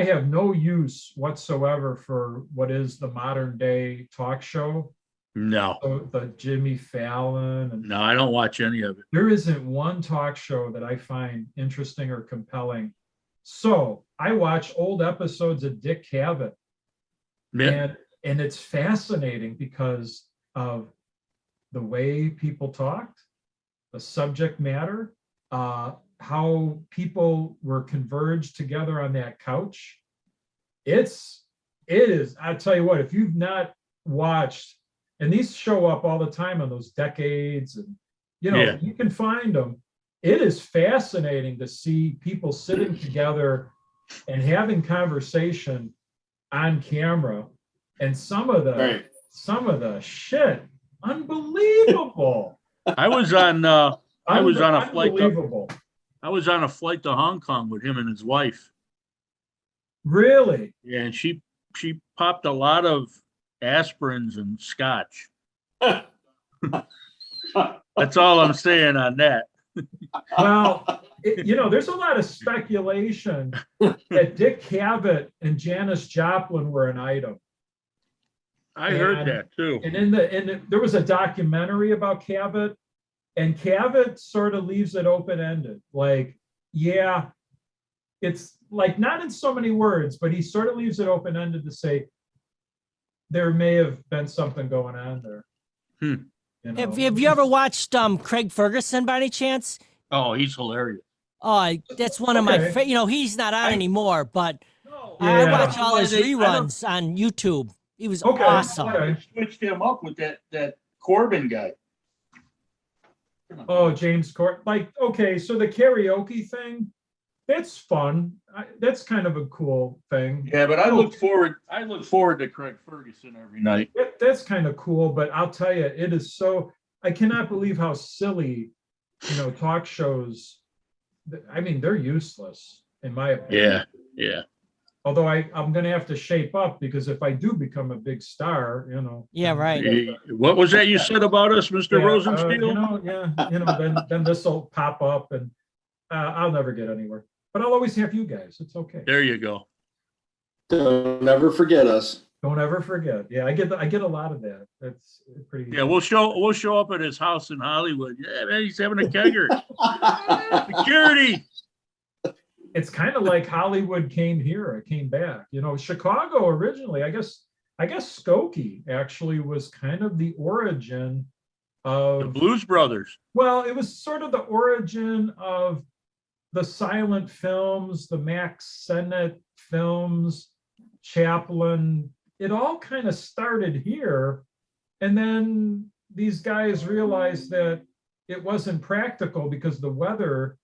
have no use whatsoever for what is the modern day talk show. No. So the Jimmy Fallon. And No, I don't watch any of it. there isn't one talk show that I find interesting or compelling. So I watch old episodes of Dick Cavett. Yeah. And it's fascinating because of the way people talked, the subject matter, how people were converged together on that couch. It is, I'll tell you what, if you've not watched, and these show up all the time on those decades, and you can find them. It is fascinating to see people sitting together and having conversation on camera, and some of the shit, unbelievable. I was on a flight. Unbelievable. I was on a flight to Hong Kong with him and his wife. Really? Yeah, and she popped a lot of aspirins and scotch. That's all I'm saying on that. Well, there's a lot of speculation that Dick Cavett and Janis Joplin were an item. I heard that too. And there was a documentary about Cavett, and Cavett sort of leaves it open-ended. Like, yeah, it's like not in so many words, but he sort of leaves it open-ended to say there may have been something going on there. Have you ever watched Craig Ferguson by any chance? Oh, he's hilarious. Oh, that's one of my he's not on anymore, but I watch all his reruns on YouTube. He was awesome. I switched him up with that Corbin guy. Oh, James Court. So the karaoke thing, that's fun. That's kind of a cool thing. Yeah, but I look forward to Craig Ferguson every night. That's kind of cool, but I'll tell you, it is so, I cannot believe how silly, talk shows, I mean, they're useless in my opinion. Yeah. Although I'm going to have to shape up, because if I do become a big star, Yeah, right. What was that you said about us, Mr. Rosenstiehl? Then this will pop up, and I'll never get anywhere. But I'll always have you guys. It's okay. There you go. Don't ever forget us. Don't ever forget. Yeah, I get a lot of that. That's pretty. Yeah, we'll show up at his house in Hollywood. Yeah, man, he's having a kegger. Security. It's kind of like Hollywood came here. It came back. Chicago originally, I guess Skokie actually was kind of the origin of the Blues Brothers. Well, it was sort of the origin of the silent films, the Max Sennett films, Chaplin. It all kind of started here. And then these guys realized that it wasn't practical because the weather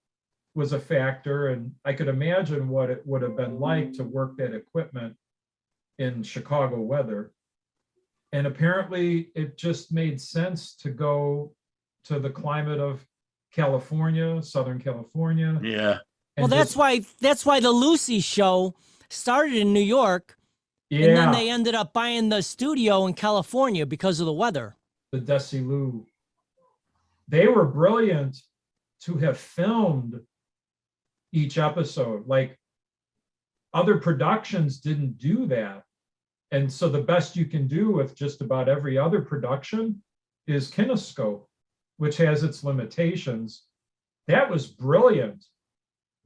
was a factor, and I could imagine what it would have been like to work that equipment in Chicago weather. And apparently it just made sense to go to the climate of California, Southern California. Yeah. Well, that's why the Lucy show started in New York, Yeah. and then they ended up buying the studio in California because of the weather. the Desilu, they were brilliant to have filmed each episode. Like other productions didn't do that. And so the best you can do with just about every other production is kinescope, which has its limitations. That was brilliant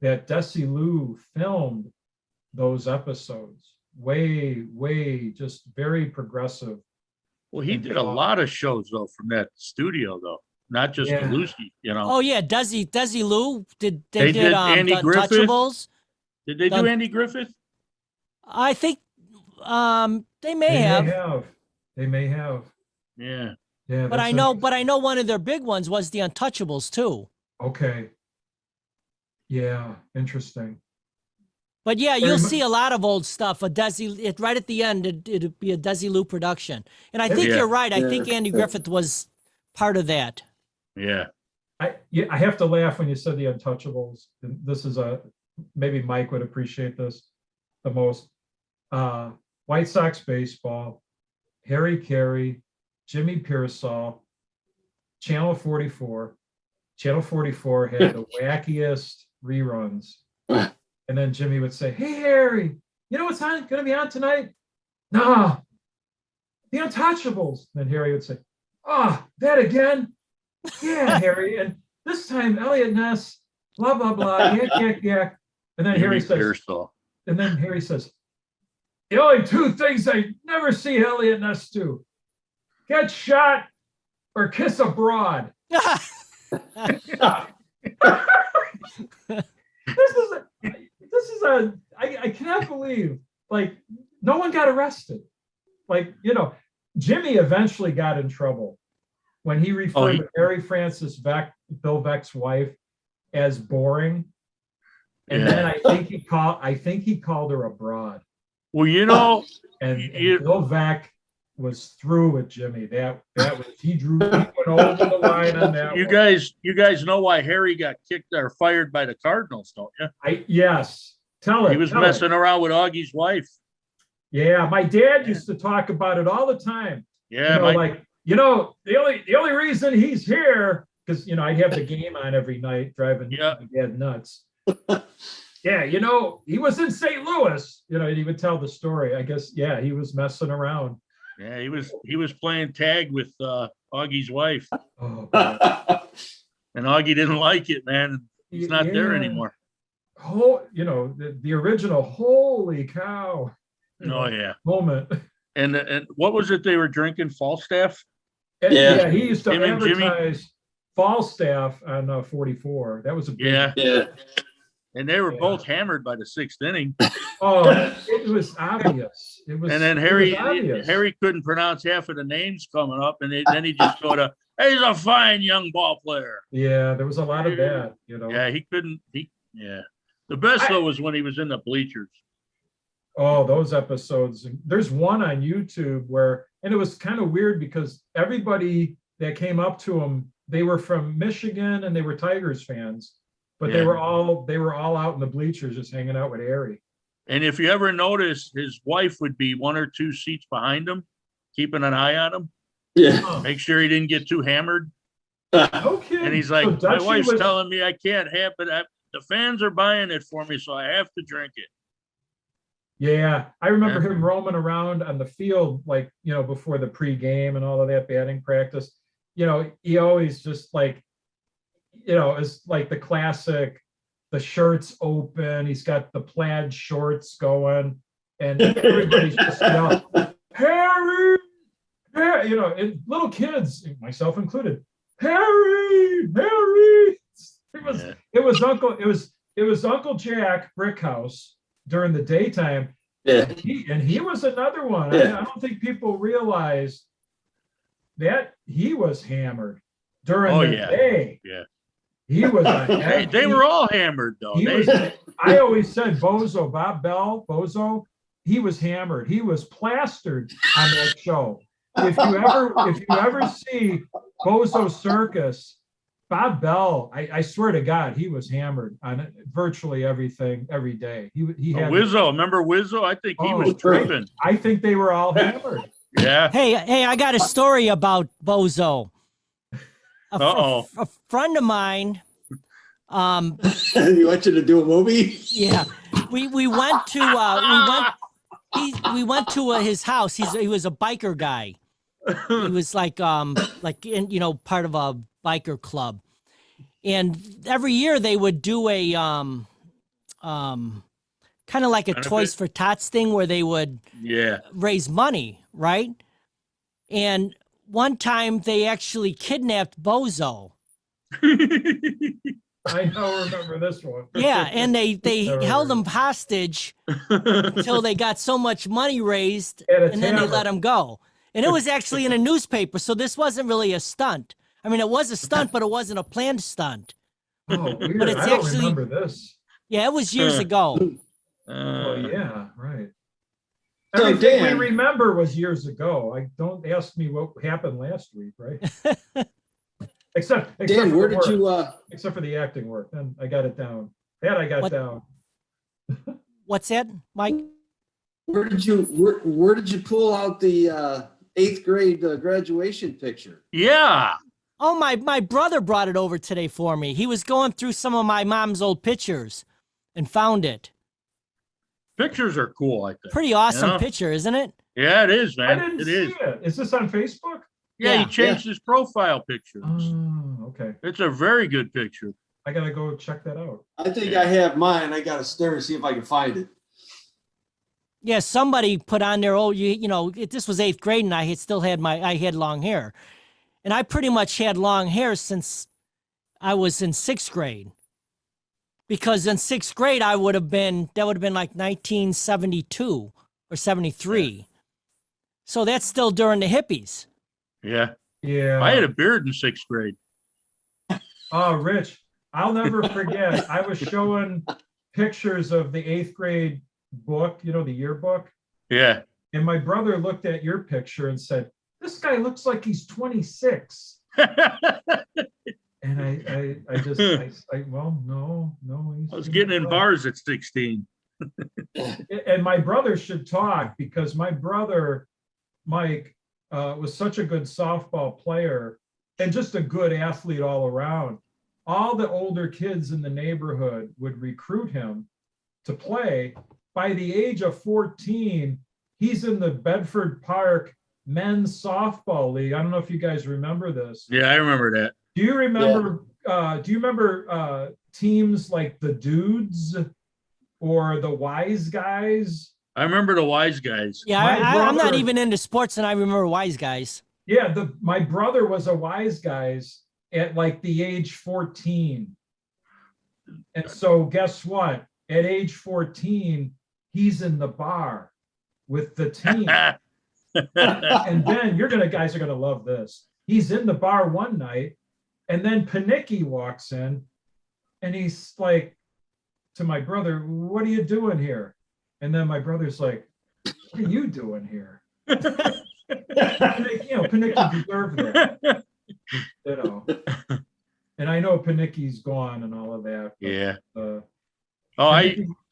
that Desilu filmed those episodes. Way, just very progressive. Well, he did a lot of shows though from that studio though, not just Yeah. Lucy, you know. Oh yeah, Desi Lou they They did did Andy the Griffith? Untouchables. Did they do Done- Andy Griffith? I think they may They have, may have. They may have. Yeah. Yeah. but that's I know one of their big ones was the Untouchables too. Okay. Yeah, interesting. But yeah, Very you'll mu- see a lot of old stuff. Right at the end, it'd be a Desi Lou production. And I think Yeah. you're right. I Yeah. think Andy Griffith was part of that. Yeah. I have to laugh when you said the Untouchables. And this is maybe Mike would appreciate this the most. White Sox baseball, Harry Carey, Jimmy Pearsall, Channel 44. Channel 44 had the wackiest reruns. And then Jimmy would say, "Hey, Harry, you know what's going to be on tonight?" "Nah, the Untouchables." Then Harry would say, "Ah, that again?" "Yeah, Harry. And this time, Elliot Ness, blah, blah, blah, yak. And then Harry says, Pearsall. "The only two things I never see Elliot Ness do: get shot or kiss a broad." I cannot believe, like, no one got arrested. Like, Jimmy eventually got in trouble when he referred to Mary Frances Bill Veck's wife as boring. And then I think he called her a broad. Well, And Bill Veck was through with Jimmy. He went over the line on that. you guys know why Harry got kicked or fired by the Cardinals, don't you? Yes. Tell it. He was tell messing it. around with Augie's wife. Yeah, my dad used to talk about it all the time. Yeah, The only reason he's here, because I'd have the game on every night, driving my dad nuts. Yeah, he was in St. Louis. And he would tell the story. I guess, yeah, he was messing around. yeah, he was playing tag with Augie's wife, Oh, God. and Augie didn't like it, man. He's not there Yeah. anymore. The original holy cow. Oh yeah. Moment. And what was it they were drinking? Falstaff? And, Yeah. he used to Him and Jimmy? advertise Falstaff on 44. That was a big, Yeah. And they were both hammered by the sixth inning. Oh, it was obvious. It was, And then it was obvious. Harry couldn't pronounce half of the names coming up, and then he just go to, "Hey, he's a fine young ball player." Yeah, there was a lot of that. Yeah, he couldn't. The best though was when he was in the bleachers. Oh, those episodes. There's one on YouTube and it was kind of weird because everybody that came up to him, they were from Michigan and they were Tigers fans, but they Yeah. were all out in the bleachers just hanging out with Harry. And if you ever notice, his wife would be one or two seats behind him, keeping an eye on him, Yeah. make sure he didn't get too hammered. No kidding. And he's So like, "My Dutchie wife's was- telling me I can't have it. The fans are buying it for me, so I have to drink it." Yeah, I remember Yeah. him roaming around on the field, like, before the pregame and all of that batting practice. He always just it's like the classic, the shirt's open, he's got the plaid shorts going, and everybody's just "Harry, Harry," and little kids, myself included, "Harry, Harry." It was Uncle Jack Brickhouse during the daytime. Yeah. He was another one. Yeah. I don't think people realize that he was hammered during the day. Yeah. He was a They were all hammered though. I always said Bozo, Bob Bell, Bozo, he was hammered. He was plastered on that show. If you ever see Bozo Circus, Bob Bell, I swear to God, he was hammered on virtually everything every day. He had Wizzo, remember Wizzo? I think he was Oh, tripping. I think they were all hammered. Yeah. Hey, I got a story about Bozo. Uh-oh. A friend of mine, You want you to do a movie? yeah, we went to we went to his house. He was a biker guy. He was like in, you know, part of a biker club, and every year they would do a kind of like a Benefit? Toys for Tots thing where they would Yeah. raise money, right? And one time they actually kidnapped Bozo. I now remember this one. Yeah, and they Never held heard him hostage until they got so much money raised, At a and then they tavern. let him go. And it was actually in a newspaper, so this wasn't really a stunt. I mean, it was a stunt, but it wasn't a planned stunt. Oh, weird. But it's I don't actually- remember this. Yeah, it was years ago. Oh, yeah, right. So, Everything Dan- we remember was years ago. Don't ask me what happened last week, right? Except Dan, for where the did work. you, Except for the acting work. Then I got it down. That I got What- down. What's that, Mike? where did you pull out the 8th grade graduation picture? Yeah. Oh, my brother brought it over today for me. He was going through some of my mom's old pictures and found it. Pictures are cool, I think. Pretty awesome Yeah. picture, isn't it? Yeah, it is, I man. didn't It see is. it. Is this on Facebook? Yeah, Yeah. he changed his profile picture. Oh, okay. It's a very good picture. I gotta go check that out. I think I have mine. I got to stir and see if I can find it. Yeah, somebody put on their old, you know, this was 8th grade and I had long hair. And I pretty much had long hair since I was in 6th grade. Because in 6th grade, that would have been like 1972 or 73. So that's still during the hippies. Yeah. Yeah. I had a beard in 6th grade. Oh, Rich, I'll never forget. I was showing pictures of the 8th grade book, you know, the yearbook. Yeah. And my brother looked at your picture and said, "This guy looks like he's 26." And I just, well, no. I was getting in bars at 16. And my brother should talk because my brother, Mike, was such a good softball player and just a good athlete all around. All the older kids in the neighborhood would recruit him to play. By the age of 14, he's in the Bedford Park men's softball league. I don't know if you guys remember this. Yeah, I remember that. Do you remember teams like the Dudes or the Wise Guys? I remember the wise guys. Yeah, My I'm not brother- even into sports and I remember Wise Guys. Yeah, my brother was a Wise Guys at like the age 14. And so guess what? At age 14, he's in the bar with the team. And then guys are gonna love this. He's in the bar one night, and then Panicki walks in, and he's like to my brother, "What are you doing here?" And then my brother's like, "What are you doing here?" Panicki deserved that, you know. And I know Panicki's gone and all of that. But, Yeah. Uh, Oh,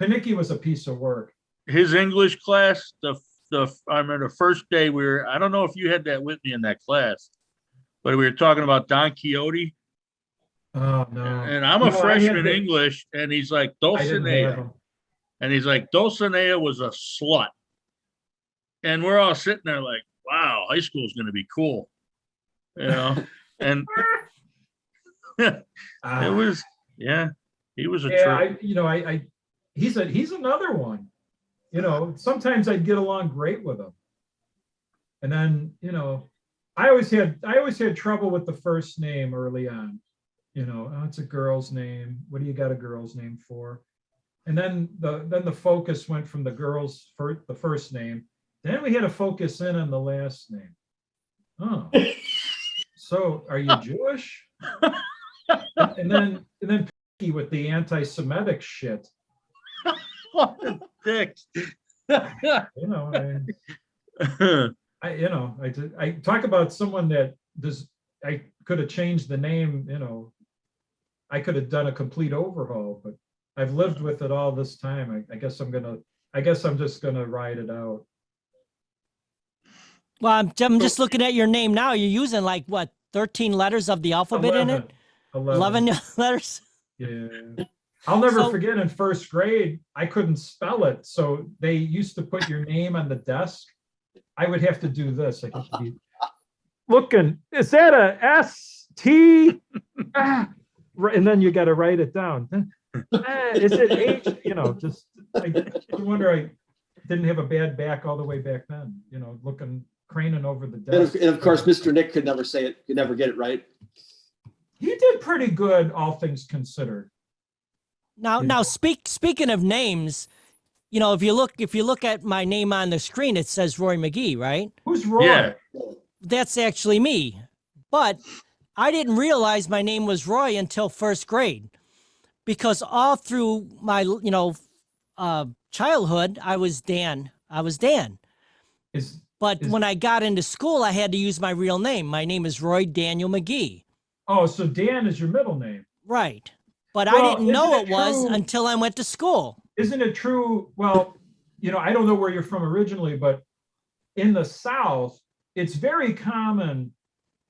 Panicki was a piece of work. his English class, I remember the first day I don't know if you had that with me in that class, but we were talking about Don Quixote. Oh no! And I'm No, a I had freshman in the- English, and he's like, I didn't have Dulcinea. him. And he's like, Dulcinea was a slut. And we're all sitting there like, wow, high school's going to be cool. You know? And it was, yeah, he was a Yeah, trip. he's another one. You know, sometimes I'd get along great with him, and then I always had trouble with the first name early on. Oh, it's a girl's name. What do you got a girl's name for? And then the focus went from the girl's the first name. Then we had to focus in on the last name. Oh, so are you Jewish? And then Picky with the anti-Semitic shit. What a dick. I talk about someone that I could have changed the name. I could have done a complete overhaul, but I've lived with it all this time. I guess I'm just gonna ride it out. Well, I'm just looking at your name now. You're using like what, 13 letters of the alphabet in it? 11 letters? Yeah. I'll never So- forget in first grade, I couldn't spell it. So they used to put your name on the desk. I would have to do this. I could be looking, is that a S-T? And then you got to write it down. Is it H? You know, just, I wonder I didn't have a bad back all the way back then, you know, looking, craning over the desk. And of course, Mr. Nick could never say it, could never get it right. He did pretty good, all things considered. Now speaking of names, you know, if you look at my name on the screen, it says Roy McGee, right? Who's Roy? Yeah. That's actually me. But I didn't realize my name was Roy until first grade, because all through my, childhood, I was Dan. But when I got into school, I had to use my real name. My name is Roy Daniel McGee. Oh, so Dan is your middle name. Right. But Well, I didn't know isn't it it was true- until I went to school. Isn't it true? Well, you know, I don't know where you're from originally, but in the South, it's very common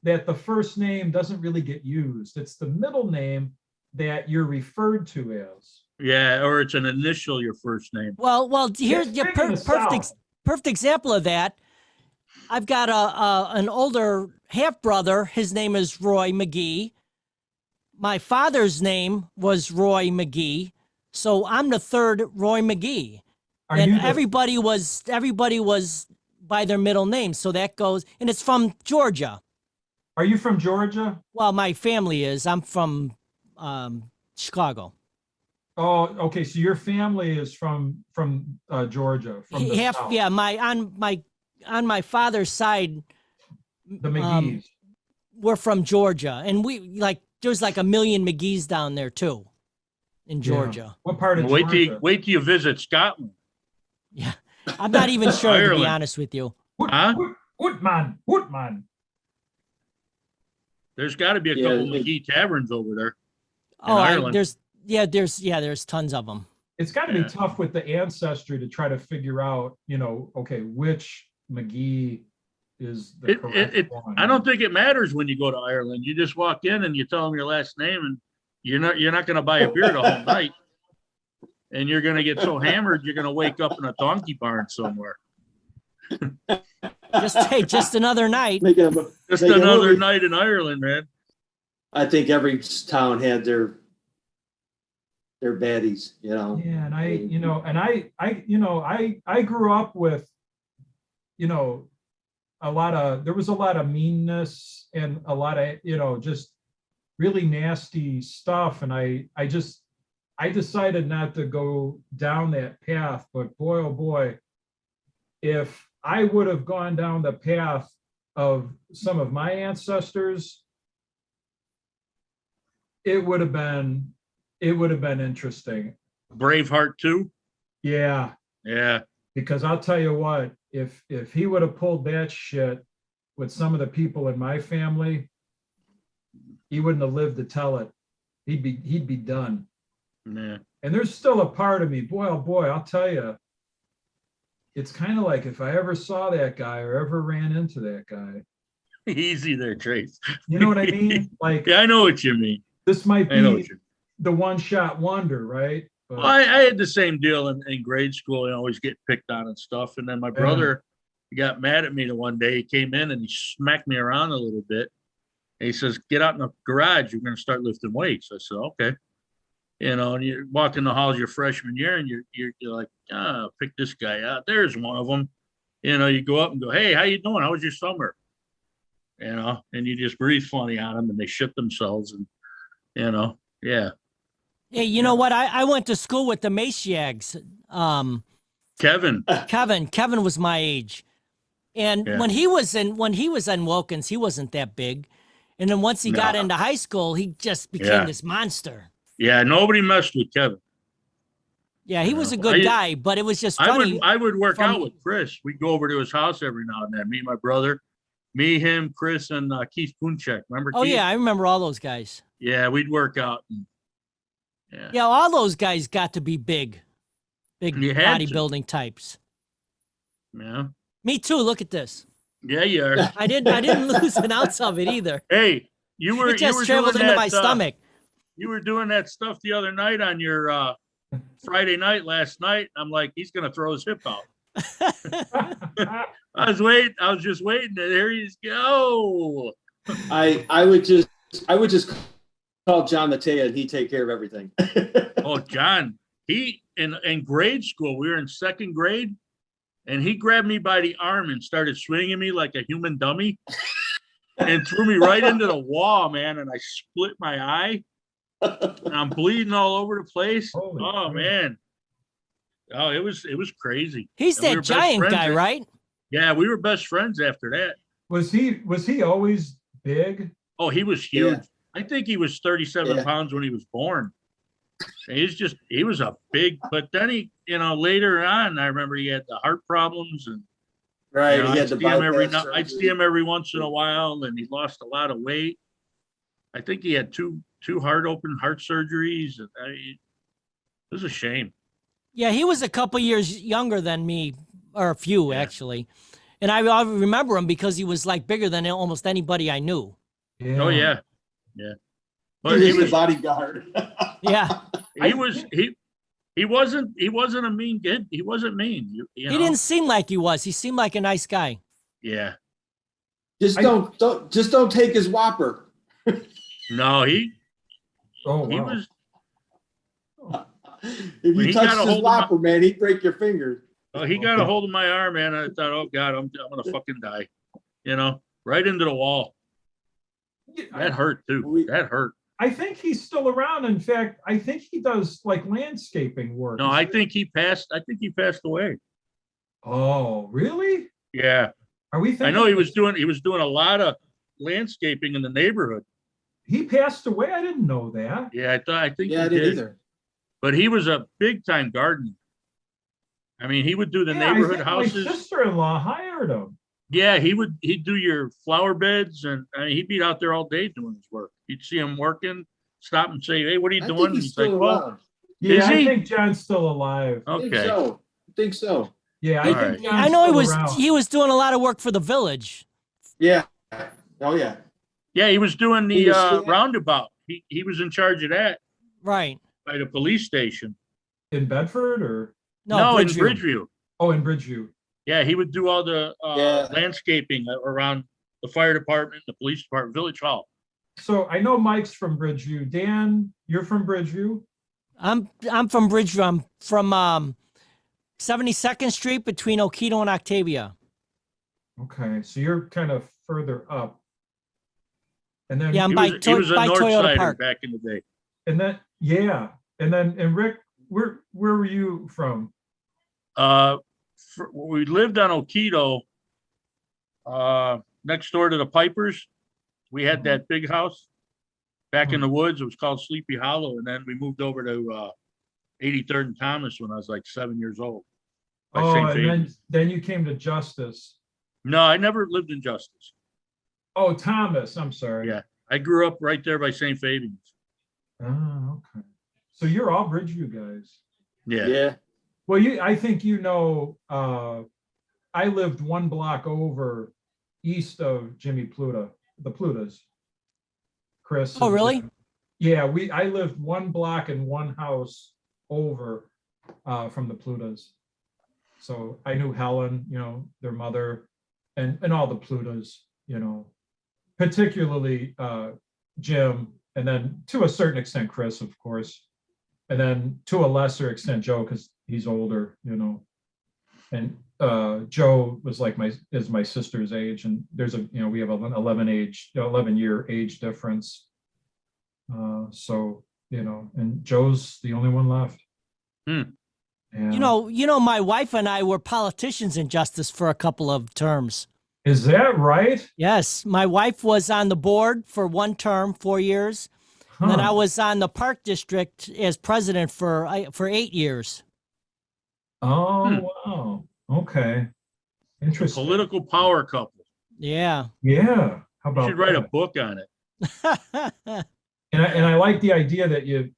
that the first name doesn't really get used. It's the middle name that you're referred to as. Yeah, or it's an initial, your first name. Well, here's It's your big in the South. perfect example of that. I've got an older half brother. His name is Roy McGee. My father's name was Roy McGee, so I'm the third Roy McGee. Are And you the- everybody was by their middle name, so that goes. And it's from Georgia. Are you from Georgia? Well, my family is. I'm from Chicago. Oh, okay. So your family is from Georgia, from the South. Yeah, on my father's side, The McGees. we're from Georgia, and there's like a million McGees down there too, in Georgia. What part of Wait Georgia? till you visit Scotland. Yeah, I'm not even sure to be Ireland. honest with you. Huh? Woodman. There's got to be a Yeah, couple it- McGee taverns over there. Oh, Ireland. there's tons of them. It's got to Yeah. be tough with the ancestry to try to figure out, you know, okay, which McGee is the correct one. I don't think it matters when you go to Ireland. You just walk in and you tell them your last name, and you're not going to buy a beer the whole night, and you're going to get so hammered you're going to wake up in a donkey barn somewhere. Just another night. Make a- Just make a another movie. night in Ireland, man. I think every town had their baddies, you know. Yeah, and I grew up with, you know, there was a lot of meanness and a lot of, you know, just really nasty stuff. And I decided not to go down that path, but boy, oh boy, if I would have gone down the path of some of my ancestors, it would have been interesting. Braveheart too. Yeah, Yeah, because I'll tell you what, if he would have pulled that shit with some of the people in my family, he wouldn't have lived to tell it. He'd be done. yeah. And there's still a part of me, boy, oh boy, I'll tell you, it's kind of like if I ever saw that guy or ever ran into that guy, Easy there, Trace. you know what I mean? Like, Yeah, I know what you mean. this might I know what be you mean. the one-shot wonder, right? But Well, I had the same deal in grade school. I always get picked on and stuff. And then my brother, he got mad at me the one day. He came in and he smacked me around a little bit. And he says, "Get out in the garage. You're going to start lifting weights." I said, "Okay." You know, and you walk in the halls your freshman year, and you're like, pick this guy out. There's one of them. You know, you go up and go, "Hey, how you doing? How was your summer?" You know, and you just breathe funny on them, and they shit themselves, and you know, yeah. Hey, you know what? I went to school with the Maciags. Kevin, Kevin was my age, and Yeah. when he was in Wilkins, he wasn't that big, and then once he got No. into high school, he just became Yeah. this monster. yeah, nobody messed with Kevin. Yeah, he was a No. good guy, but it was just I funny. would work from- out with Chris. We'd go over to his house every now and then. Me and my brother, him, Chris, and Keith Kunchek. Remember? Oh Keith? yeah, I remember all those guys. Yeah, we'd work out. And, yeah. Yeah, all those guys got to be big You had to. bodybuilding types. Yeah. Me too. Look at this. Yeah, you are. I didn't lose an ounce of it either. Hey, you were It just you were traveled doing into that, my stomach. You were doing that stuff the other night on your Friday night last night. I'm like, he's gonna throw his hip out. I was just waiting. And there he's go. I would just call John Matea and he'd take care of everything. Oh, John, he in grade school, we were in second grade, and he grabbed me by the arm and started swinging me like a human dummy and threw me right into the wall, man. And I split my eye and I'm bleeding all over the place. Holy Oh, crap. man. Oh, it was crazy. He's And we that were best giant friends guy, after- right? Yeah, we were best friends after that. Was he always big? Oh, he was huge. Yeah. I think he was 37 Yeah. pounds when he was born. And he was a big, but then later on, I remember he had the heart problems and Right. He I'd had the see him bypass I'd see surgery. him every once in a while, and he lost a lot of weight. I think he had two heart surgeries. And it was a shame. Yeah, he was a couple years younger than me, or a few Yeah. actually. And I remember him because he was like bigger than almost anybody I knew. Oh yeah. But He he was the was bodyguard. Yeah, he wasn't a mean kid. He wasn't mean. You he know? didn't seem like he was. He seemed like a nice guy. Yeah. Just don't take his Whopper. No, he Oh, he wow. was If When you he got touched a his hold of my- Whopper, man, he'd break your finger. he got a hold of my arm, man. I thought, oh God, I'm gonna fucking die. Right into the wall. That hurt too. That hurt. I think he's still around. In fact, I think he does like landscaping work. No, I think he passed away. Oh, really? Yeah. Are we thinking? I know he was doing a lot of landscaping in the neighborhood. He passed away. I didn't know that. Yeah, I think Yeah, he I didn't did. either. But he was a big time gardener. I mean, he would do the Yeah, I neighborhood think houses. My sister-in-law hired him. Yeah, he'd do your flower beds, and he'd be out there all day doing his work. You'd see him working, stop and say, "Hey, what are you I doing?" think And he's he's like, still "Well, around. Yeah, Is I he? think John's still alive. I think okay." so. I think so. Yeah, I All think right. John's I know still he around. was doing a lot of work for the village. Yeah. Oh yeah. Yeah, he was doing He the was still- roundabout. He was in charge of that Right. by the police station. in Bedford or No, in Bridgeview. Bridgeview. oh, in Bridgeview. Yeah, he would do all the Yeah. landscaping around the fire department, the police department, village hall. So I know Mike's from Bridgeview. Dan, you're from Bridgeview. I'm from Bridgeview. I'm from 72nd Street between Oquito and Octavia. Okay, so you're kind of further up. And then Yeah, I'm He by was, he was a by north Toyota sider Park. back in the day. and then yeah, and Rick, where were you from? We lived on Oquito, next door to the Pipers. We had that big house back in the woods. It was called Sleepy Hollow. And then we moved over to 83rd and Thomas when I was like 7 years old. by Oh, St. and Fabian's. then you came to Justice. No, I never lived in Justice. Oh, Thomas, I'm sorry. Yeah. I grew up right there by St. Fabian's. Oh, okay. So you're all Bridgeview guys. Yeah. Yeah. Well, I think I lived one block over east of Jimmy Pluta, the Plutas. Chris. Oh, and really? Jim. Yeah, I lived one block and one house over from the Plutas. So I knew Helen, their mother, and all the Plutas, particularly Jim, and then to a certain extent Chris, of course, and then to a lesser extent Joe, because he's older, and Joe was like my sister's age, and there's we have an 11-year age difference. So and Joe's the only one left. Hmm. Yeah. My wife and I were politicians in Justice for a couple of terms. Is that right? Yes, my wife was on the board for one term, 4 years. And then I Huh. was on the park district as president for 8 years. Oh, wow. Okay. Interesting. Political power couple. Yeah. Yeah. How You about should write a that? book on it. And I like the idea that you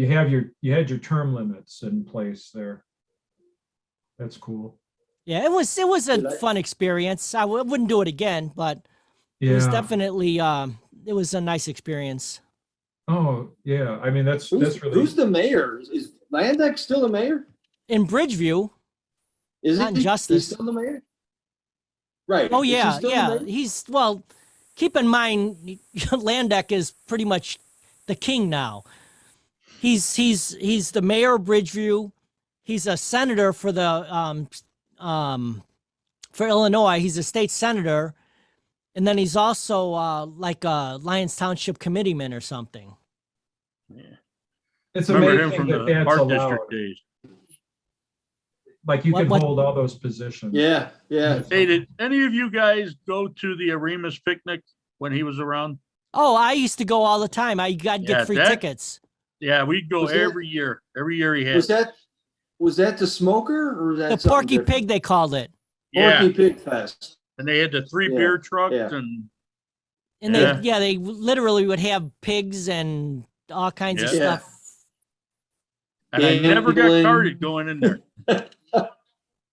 had your term limits in place there. That's cool. Yeah, it was a Did I- fun experience. I wouldn't do it again, but it was Yeah. definitely it was a nice experience. Oh, yeah. I mean, that's Who's really. the mayor? Is Landeck still the mayor? In Bridgeview, Is Not he? Justice. He's still the mayor? Right. oh Is he yeah, still the yeah. mayor? He's well. Keep in mind, Landeck is pretty much the king now. He's the mayor of Bridgeview. He's a senator for the for Illinois. He's a state senator, and then he's also like a Lyons Township committeeman or something. It's Remember him amazing from that the that's Park allowed. District days. Like you can What- hold all those positions. Yeah, yeah. Hey, did any of you guys go to the Aremus picnic when he was around? Oh, I used to go all the time. I'd Yeah, get free that- tickets. Yeah, we'd go Was that- every year. Every year he had. Was that the smoker or was that The something Porky different? Pig, they called it. Yeah, Porky Pig Fest. and they had the 3 Yeah, beer trucks yeah. and And Yeah. they literally would have pigs and all kinds of Yeah. Yeah. stuff. I never got Gambling. carded going in there.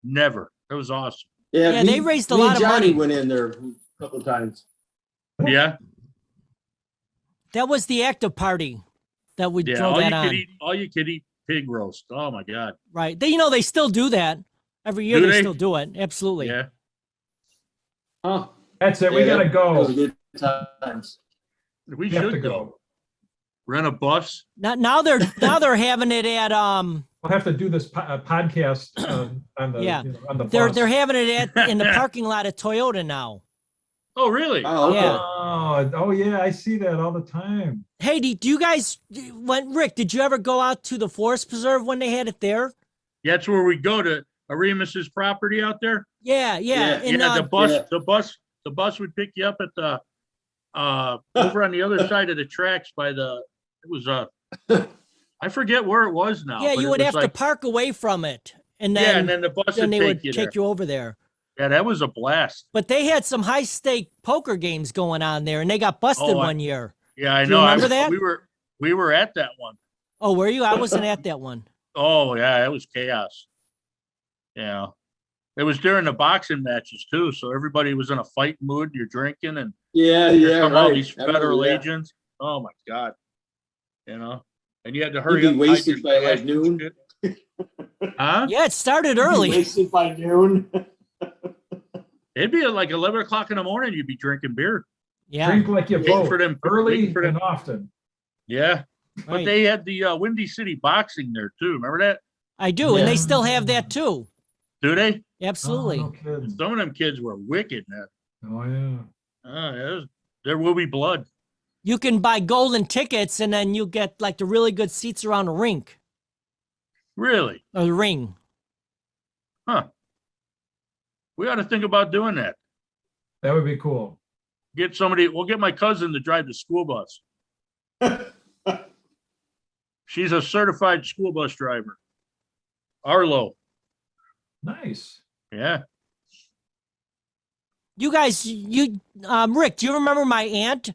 Never. It was awesome. Yeah, they raised a me lot and of Johnny money. went in there a couple of times. Yeah, That was the active party that would yeah. throw All you that could on. eat, all you could eat pig roast. Oh my god. Right. They still do that. Every year Do they they? still do it. Absolutely. Yeah. Huh. That's it. We Yeah, gotta that go. was a good times. We We have to should go. go. Rent a bus. Now they're having it at We'll have to do this podcast on the Yeah. on the they're bus. they're having it in the parking lot at Toyota now. Oh, really? Oh, okay. Yeah. Oh yeah, I see that all the time. Hey, do you guys Rick, did you ever go out to the Forest Preserve when they had it there? That's where we go to Aremus's property out there. Yeah. Yeah. And, Yeah, yeah. the bus would pick you up at the over on the other side of the tracks by it was I forget where it was now. yeah, but you it would was have to like, park away from it. And yeah, then, and then the bus then would they take would you there. take you over there. Yeah, that was a blast. But they had some high stake poker games going on there and they got busted Oh, one year. Yeah, I Do you know. remember that? We were at that one. Oh, were you? I wasn't at that one. Oh yeah, it was chaos. Yeah. It was during the boxing matches too, so everybody was in a fight mood. You're drinking and Yeah, here yeah, come all right. these I remember federal that. agents. Oh my god. You know, and you had to You'd hurry be up. hide wasted your by, like, stash and noon. shit. Huh? Yeah, it started You'd be early. Wasted by noon. It'd be like 11 o'clock in the morning. You'd be drinking beer. Yeah. Drink like you Waiting vote. for them Early waiting for them. and often. Yeah, but Right. they had the Windy City boxing there too. Remember that? I do, and they Yeah. still have that too. Do they? Absolutely. Oh, no kidding. Some of them kids were wicked, man. Oh yeah. There will be blood. You can buy golden tickets, and then you get like the really good seats around the rink Really? or the ring. Huh. We ought to think about doing that. That would be cool. Get somebody, we'll get my cousin to drive the school bus. She's a certified school bus driver. Arlo. Nice. Yeah. You guys, Rick, do you remember my aunt?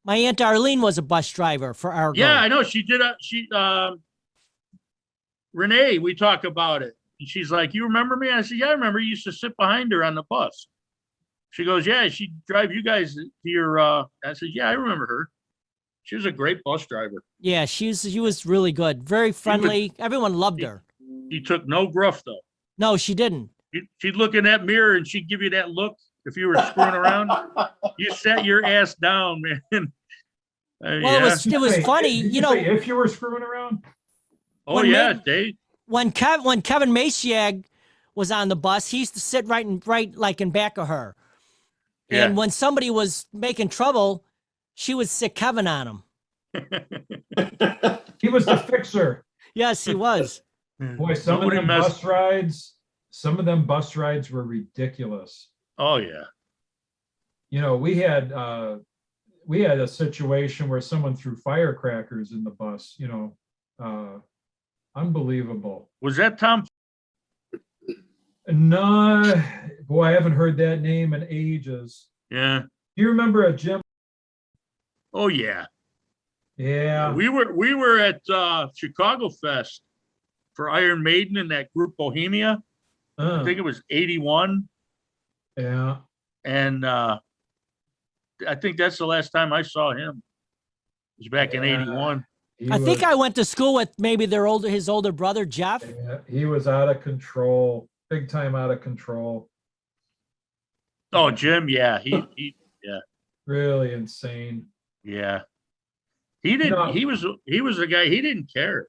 My aunt Arlene was a bus driver for Argo. Yeah, I know. She did. Renee, we talk about it. And she's like, you remember me? I said, yeah, I remember. You used to sit behind her on the bus. She goes, yeah, she'd drive you guys to your, I said, yeah, I remember her. She was a great bus driver. Yeah, she was really good, very friendly. Everyone loved her. She took no gruff though. No, she didn't. She'd look in that mirror and she'd give you that look if you were screwing around. You sat your ass down, man. Well, Yeah. it was Wait, funny, did you know. say if you were screwing around. Oh when yeah, Meg- they. When Kevin Masiag was on the bus, he used to sit right like in back of her. Yeah. And when somebody was making trouble, she would sit Kevin on him. He was the fixer. Yes, he was. Boy, some Nobody of them messed- bus rides were ridiculous. Oh yeah. You know, we had a situation where someone threw firecrackers in the bus, you know, unbelievable. Was that Tom? No, boy, I haven't heard that name in ages. Yeah. Do you remember a Jim? Oh yeah. Yeah. We were at Chicago Fest for Iron Maiden and that group Bohemia. I think it was 81. Yeah. And I think that's the last time I saw him. It was back in Yeah. 81. He I think was- I went to school with maybe his older brother, Jeff. Yeah, he was out of control, big time out of control. Oh, Jim, yeah. Really insane. Yeah. He didn't, No. he was a guy, he didn't care.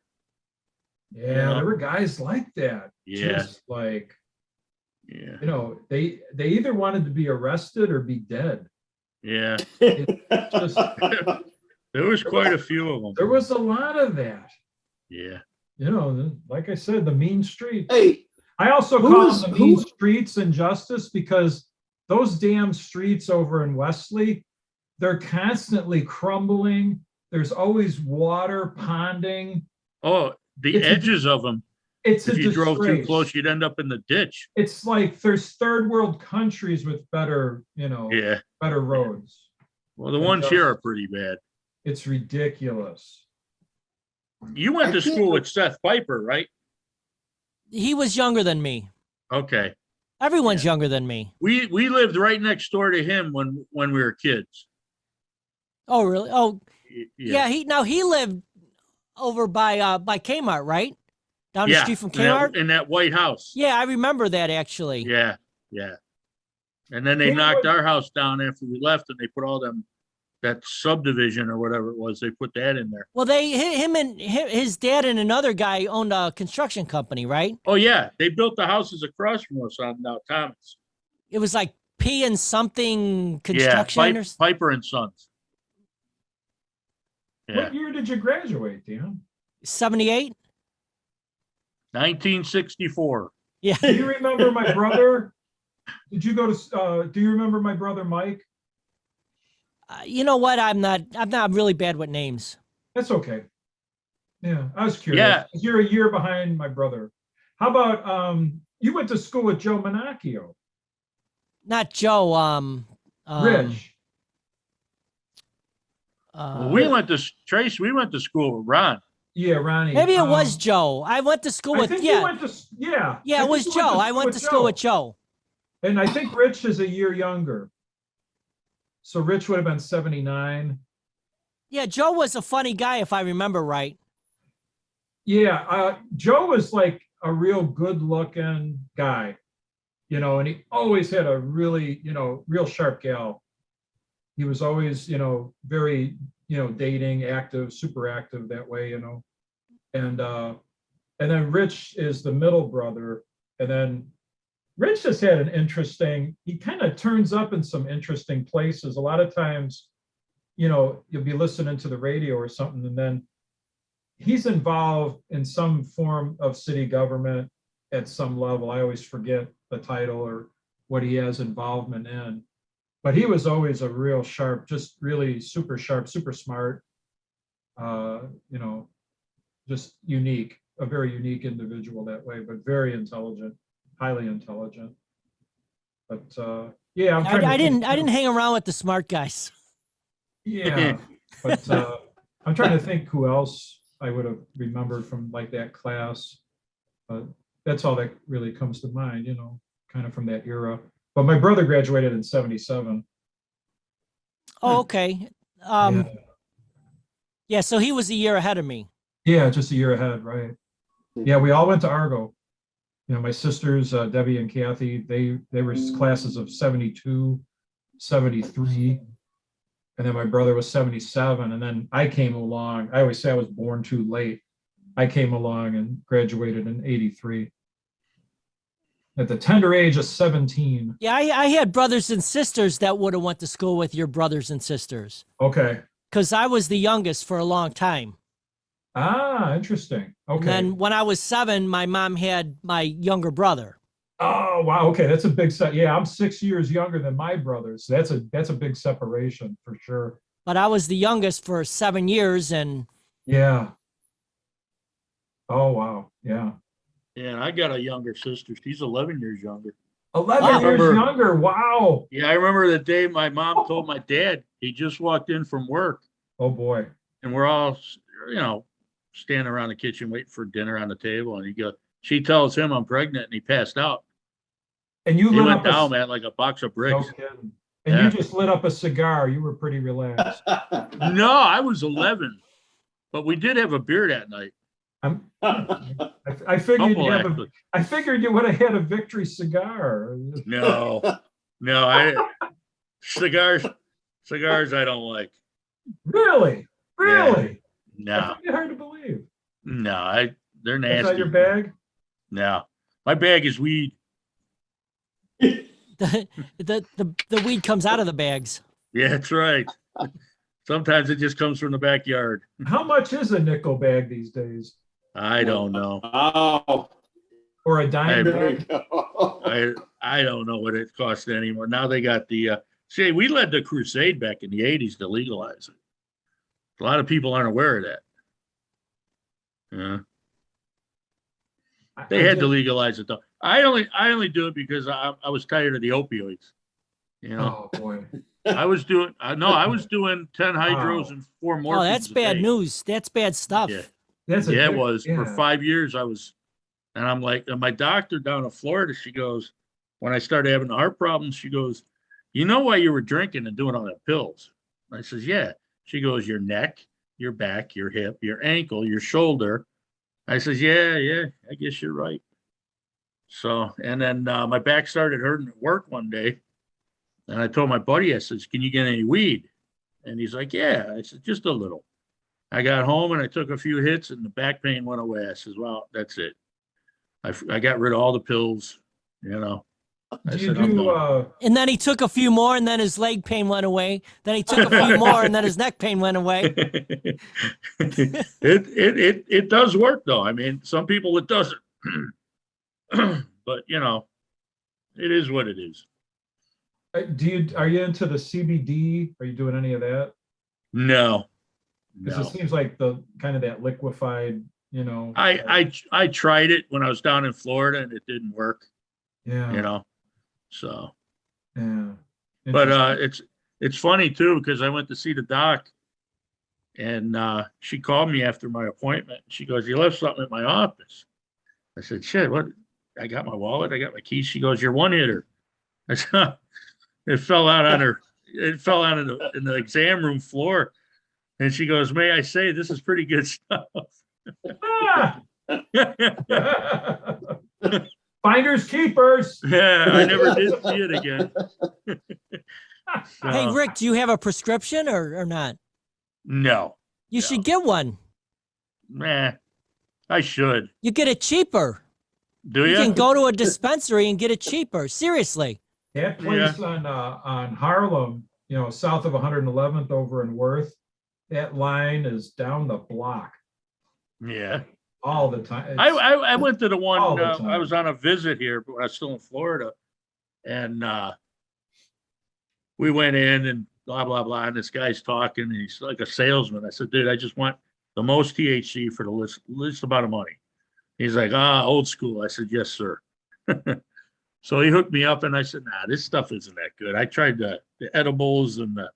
Yeah, know? there were guys like that. Yeah. Just like, Yeah. you know, they either wanted to be arrested or be dead. Yeah. Just, There was quite a few of them. there was a lot of that. Yeah. You know, like I said, the mean streets. Hey, I also Who call is- them the mean who- streets injustice because those damn streets over in Wesley, they're constantly crumbling. There's always water ponding. Oh, the It's a- edges of them. It's If a you drove too disgrace. close, you'd end up in the ditch. It's like there's third world countries with better, you know, Yeah. better roads. Well, the And ones just- here are pretty bad. It's ridiculous. You went I to can't school re- with Seth Piper, right? He was younger than me. Okay. Everyone's younger than me. We lived right next door to him when we were kids. Oh, really? Oh, Yeah. yeah. He lived over by Kmart, right? Down the Yeah, street from in that- Kmart. in that White House. Yeah, I remember that actually. Yeah, yeah. And then they He knocked was- our house down after we left, and they put all that subdivision or whatever it was. They put that in there. Well, his dad and another guy owned a construction company, right? Oh yeah, they built the houses across from us on Thomas. It was like P and something Yeah, construction or Piper and Sons. Yeah, What year did you graduate, Dan? 78. 1964. Yeah. Do you remember my brother? Did you go to, do you remember my brother Mike? You know what? I'm not really bad with names. That's okay. Yeah, I was curious. Yeah. You're a year behind my brother. How about, you went to school with Joe Menacchio, Not Joe. Rich. Well, we went to Trace. We went to school with Ron. Yeah, Ronnie. Maybe it was Joe. I went to school I with think you yeah. went to, yeah. Yeah, I it was think you Joe. I went to school with Joe. And I think Rich is a year younger. So Rich would have been 79. Yeah, Joe was a funny guy if I remember right. Yeah, Joe was like a real good looking guy, you know, and he always had a really, you know, real sharp gal. He was always, you know, very, you know, dating, active, super active that way, you know. And then Rich is the middle brother. And then Rich just had an interesting, he kind of turns up in some interesting places. A lot of times, you know, you'll be listening to the radio or something, and then he's involved in some form of city government at some level. I always forget the title or what he has involvement in. But he was always a real sharp, just really super sharp, super smart, you know, just unique, a very unique individual that way, but very intelligent, highly intelligent. But yeah, I'm trying to I think- didn't hang around with the smart guys. Yeah, but I'm trying to think who else I would have remembered from like that class. But that's all that really comes to mind, you know, kind of from that era. But my brother graduated in 77. Oh, okay. Yeah, so he was a year ahead of me. Yeah, just a year ahead, right? Yeah, we all went to Argo. You know, my sisters, Debbie and Kathy, they were classes of 72, 73. And then my brother was 77. And then I came along. I always say I was born too late. I came along and graduated in 83. At the tender age of 17. Yeah, I had brothers and sisters that would have went to school with your brothers and sisters Okay. because I was the youngest for a long time. Ah, interesting. And Okay. then when I was 7, my mom had my younger brother. Oh, wow. Okay. That's a big set. Yeah, I'm 6 years younger than my brothers. So that's a big separation for sure. But I was the youngest for 7 years, and Yeah. Oh, wow. Yeah. Yeah, and I got a younger sister. She's 11 years younger. 11 Wow. years Remember- younger. Wow. Yeah, I remember the day my mom told my dad he just walked in from work, Oh, boy. and we're all, you know, standing around the kitchen waiting for dinner on the table, and she tells him I'm pregnant, and he passed out. And you He lit went up down, man, like a box of no bricks. kidding. And Yeah. you just lit up a cigar. You were pretty relaxed. No, I was 11, but we did have a beer that night. I figured Couple, you'd have actually. I figured you would have had a victory cigar. No, cigars, I don't like. Really? Really? I No, find it hard to believe. no, they're That's nasty. not your bag? No, my bag is weed. The weed comes out of the bags. Yeah, that's right. Sometimes it just comes from the backyard. How much is a nickel bag these days? I don't know. Oh, Or a dime there you bag? go. I don't know what it costs anymore. Now they got the see, we led the crusade back in the 80s to legalize it. A lot of people aren't aware of that. Yeah. They had to legalize it though. I only do it because I was tired of the opioids. You know, Oh boy. I was doing 10 hydros and 4 morphines. Oh, that's a bad day. news. That's bad stuff. Yeah. That's Yeah, it addictive. was for Yeah. 5 years. And I'm like, and my doctor down in Florida, she goes, when I started having the heart problems, she goes, you know why you were drinking and doing all that pills? I says, yeah. She goes, your neck, your back, your hip, your ankle, your shoulder. I says, yeah, I guess you're right. So, and then my back started hurting at work one day. And I told my buddy, I says, can you get any weed? And he's like, yeah. I said, just a little. I got home and I took a few hits and the back pain went away. I says, well, that's it. I got rid of all the pills, you know. I Do you said, I'm do done. And then he took a few more, and then his leg pain went away. Then he took a few more, and then his neck pain went away. It does work though. I mean, some people it doesn't. But you know, it is what it is. are you into the CBD? Are you doing any of that? No. Because it seems like the kind of that liquefied, you know. I tried it when I was down in Florida and it didn't work, Yeah. you know. So, Yeah. but it's funny too because I went to see the doc and she called me after my appointment. She goes, you left something at my office. I said, shit, what? I got my wallet, I got my keys. She goes, you're one hitter. I said, it fell out on her. It fell out in the exam room floor. And she goes, may I say, this is pretty good stuff. Ah! Finders keepers. Yeah, I never did see it again. Hey, Rick, do you have a prescription or not? No. You should get one. Nah, I should. You get it cheaper. Do You you? can go to a dispensary and get it cheaper. Seriously. That place on Harlem, you know, south of 111th over in Worth, that line is down the block Yeah. all the time. I went to the one, all the time. I was on a visit here, but I was still in Florida. And we went in and blah, blah, blah. And this guy's talking and he's like a salesman. I said, dude, I just want the most THC for the least amount of money. He's like, old school. I said, yes, sir. So he hooked me up and I said, nah, this stuff isn't that good. I tried the edibles and the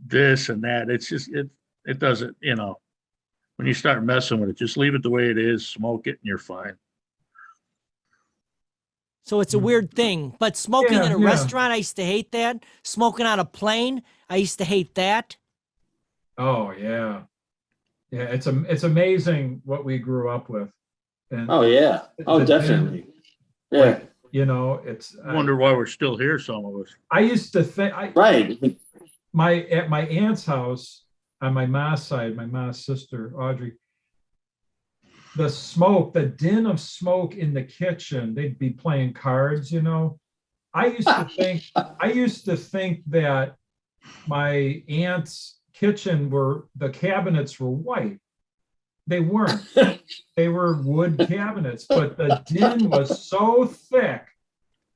this and that. It's just, it doesn't, you know, when you start messing with it, just leave it the way it is, smoke it and you're fine. So it's a weird thing. But smoking in a Yeah. restaurant, I used to hate that. Smoking on a plane, I used to hate that. Oh yeah. Yeah, it's amazing what we grew up with. And Oh, yeah. Oh, definitely. Yeah, you know, it's I wonder why we're still here, some of us. I used to think right. at my aunt's house on my mom's side, my mom's sister, Audrey, the smoke, the din of smoke in the kitchen, they'd be playing cards, you know. I used to think that my aunt's kitchen the cabinets were white. They weren't. They were wood cabinets, but the din was so thick.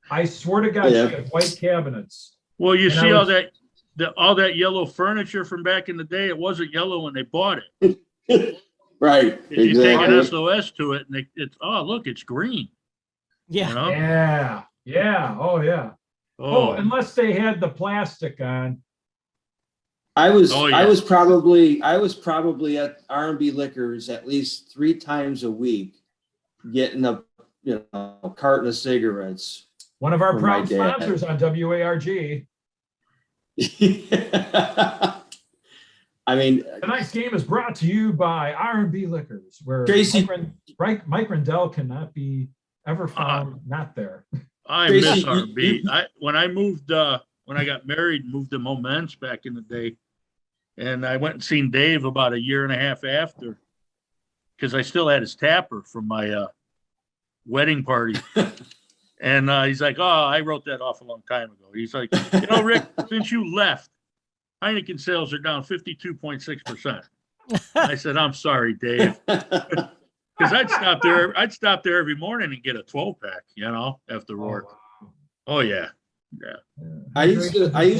I swear to God, she had white cabinets. Well, you And see I all that yellow furniture from back in the day, it wasn't yellow when they bought it. Right. If you take an Exactly. SOS to it and it's, oh, look, it's green. Yeah. You know? Yeah. Yeah. Oh, yeah. Oh, unless they had the plastic on. I was Oh, yeah. I was probably at R&B Liquors at least 3 times a week getting a carton of cigarettes. One of our For my proud dad. sponsors on WARG. I mean, Tonight's game is brought to you by R&B Liquors, where Tracy- Mike Rendell cannot be ever found not there. I Tracy, miss you- R&B. When I moved, when I got married, moved to Moments back in the day, and I went and seen Dave about a year and a half after, because I still had his tapper from my wedding party. And he's like, "Oh, I wrote that off a long time ago." He's like, "You know, Rick, since you left, Heineken sales are down 52.6%." I said, "I'm sorry, Dave." Because I'd stop there every morning and get a 12-pack, you know, after work. Oh yeah. I used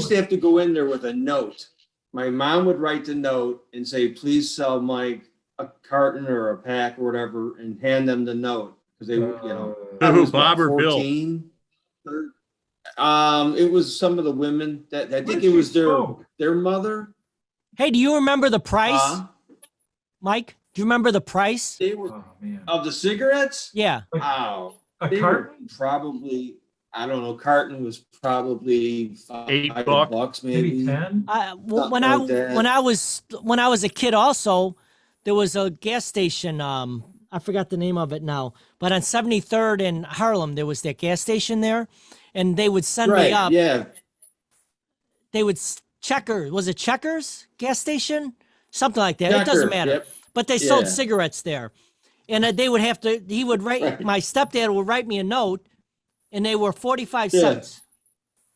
to have to go in there with a note. My mom would write the note and say, please sell Mike a carton or a pack or whatever, and hand them the note. Because they were, I was, Bob or Bill? 14. It was some of the women that I think it was their mother. Hey, do you remember the price, Uh, Mike? Do you remember the price? they were Oh, man. of the cigarettes. Yeah. Wow. A They were carton? probably, I don't know, carton was probably $5 Maybe maybe. 10? When like that. when I was a kid, also there was a gas station. I forgot the name of it now, but on 73rd in Harlem, there was that gas station there, and they would send me up. Yeah. They would was it Checkers gas station? Something like that. It doesn't Checker, matter. yep. But they sold Yeah. cigarettes there. And they would have to, he would write, Right. my stepdad would write me a note, and they were 45 Yeah. cents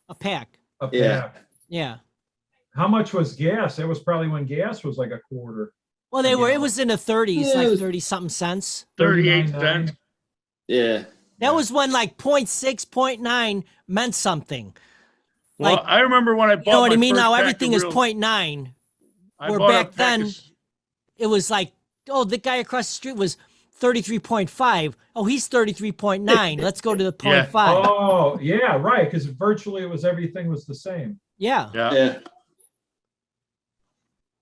a pack. A Yeah. pack. Yeah. How much was gas? That was probably when gas was like a quarter. Well, it Yeah. was in the 30s, Yeah, it like was- 30 something cents. 38 39.9. cents. Yeah. That was when like 0.6, 0.9 meant something. Well, Like, I remember when I bought You know what I my mean? first Now pack of everything is real- 0.9. I where bought a back pack then- of- It was like, oh, the guy across the street was 33.5. Oh, he's 33.9. Let's go to the Yeah. 0.5. Oh, yeah, right. Because virtually everything was the same. Yeah. yeah, Yeah.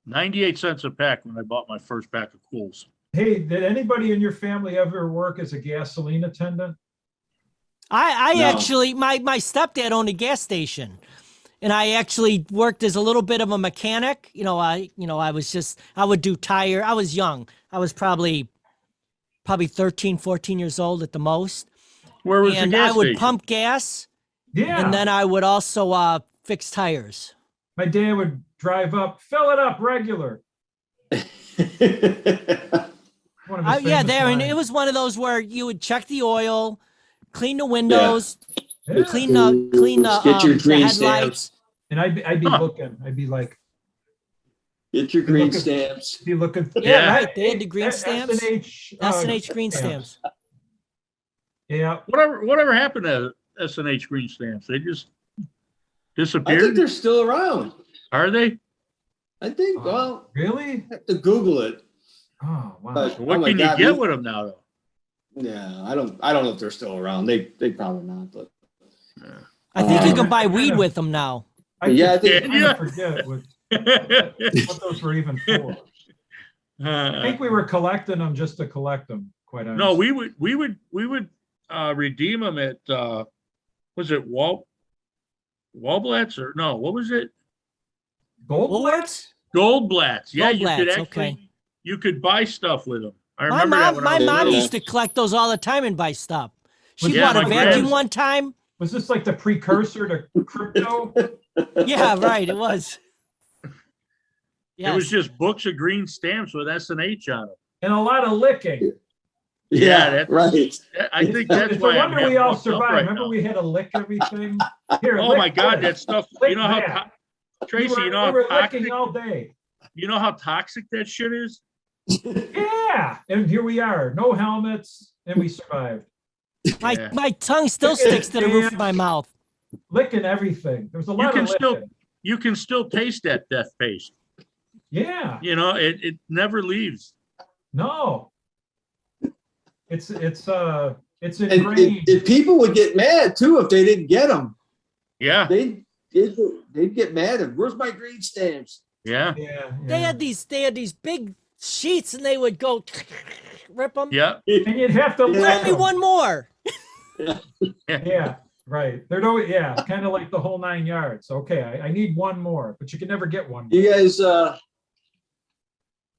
98 cents a pack when I bought my first pack of Cools. Hey, did anybody in your family ever work as a gasoline attendant? I No. actually, my stepdad owned a gas station, and I actually worked as a little bit of a mechanic. I would do tire. I was young. I was probably 13, 14 years old at the most. Where was the And gas I would station? pump gas, Yeah. and then I would also fix tires. My dad would drive up, fill it up regular. One of his Yeah, famous there, and lines. it was one of those where you would check the oil, clean the windows, Yeah. clean the Get your the green headlights. And I'd be Huh. looking. I'd be like, Get your green Look at- stamps. be looking. Yeah, Yeah. right. They had the green stamps. S&H, S&H green stamps. Yeah. Whatever happened to S&H green stamps? They just I think disappeared. they're still around. Are they? I think, well, Really? I have to Google it. Oh, wow. But- What Oh my can God, you get we- with them now, though? Yeah, I don't know if they're still around. They probably not, but I think you can buy weed with them now. Yeah, I think- kind of forget what those were even for. I think we were collecting them just to collect them, quite honestly. No, we would redeem them at was it Wallblatts or no? What was it? Gold Woolworths? Goldblatts. Yeah, you could Goldblatts, actually okay. you could buy stuff with them. I My remember that mom, when my I was mom little. used to collect those all the time and buy stuff. She Yeah, bought a my vacuum friends- one time. Was this like the precursor to crypto? Yeah, right. It was. It was Yes. just books of green stamps with S&H on them. And a lot of licking. Yeah, that's- right. I think that's It's a why I'm wonder we all fucked up survived. right Remember now. we had to lick everything? Here, Oh lick my God, this. that stuff. Lick You know how that. Tracy, we you know were how toxic. licking all day. You know how toxic that shit is. Yeah, and here we are, no helmets, and we survived. Yeah. My tongue still sticks to the roof of my mouth. Licking everything. There was a You lot can of licking. still you can still taste that death paste. Yeah, You know, it never leaves. no. It's And ingrained. if people would get mad too if they didn't get them. Yeah, They'd get mad. Where's my green stamps? yeah, Yeah, They yeah. had these big sheets, and they would go rip them. yeah. And you'd have to Yeah. Throw lick me them. one more. Yeah, Right. They're always, yeah, kind of like the whole 9 yards. Okay, I need one more, but you can never get one. You guys,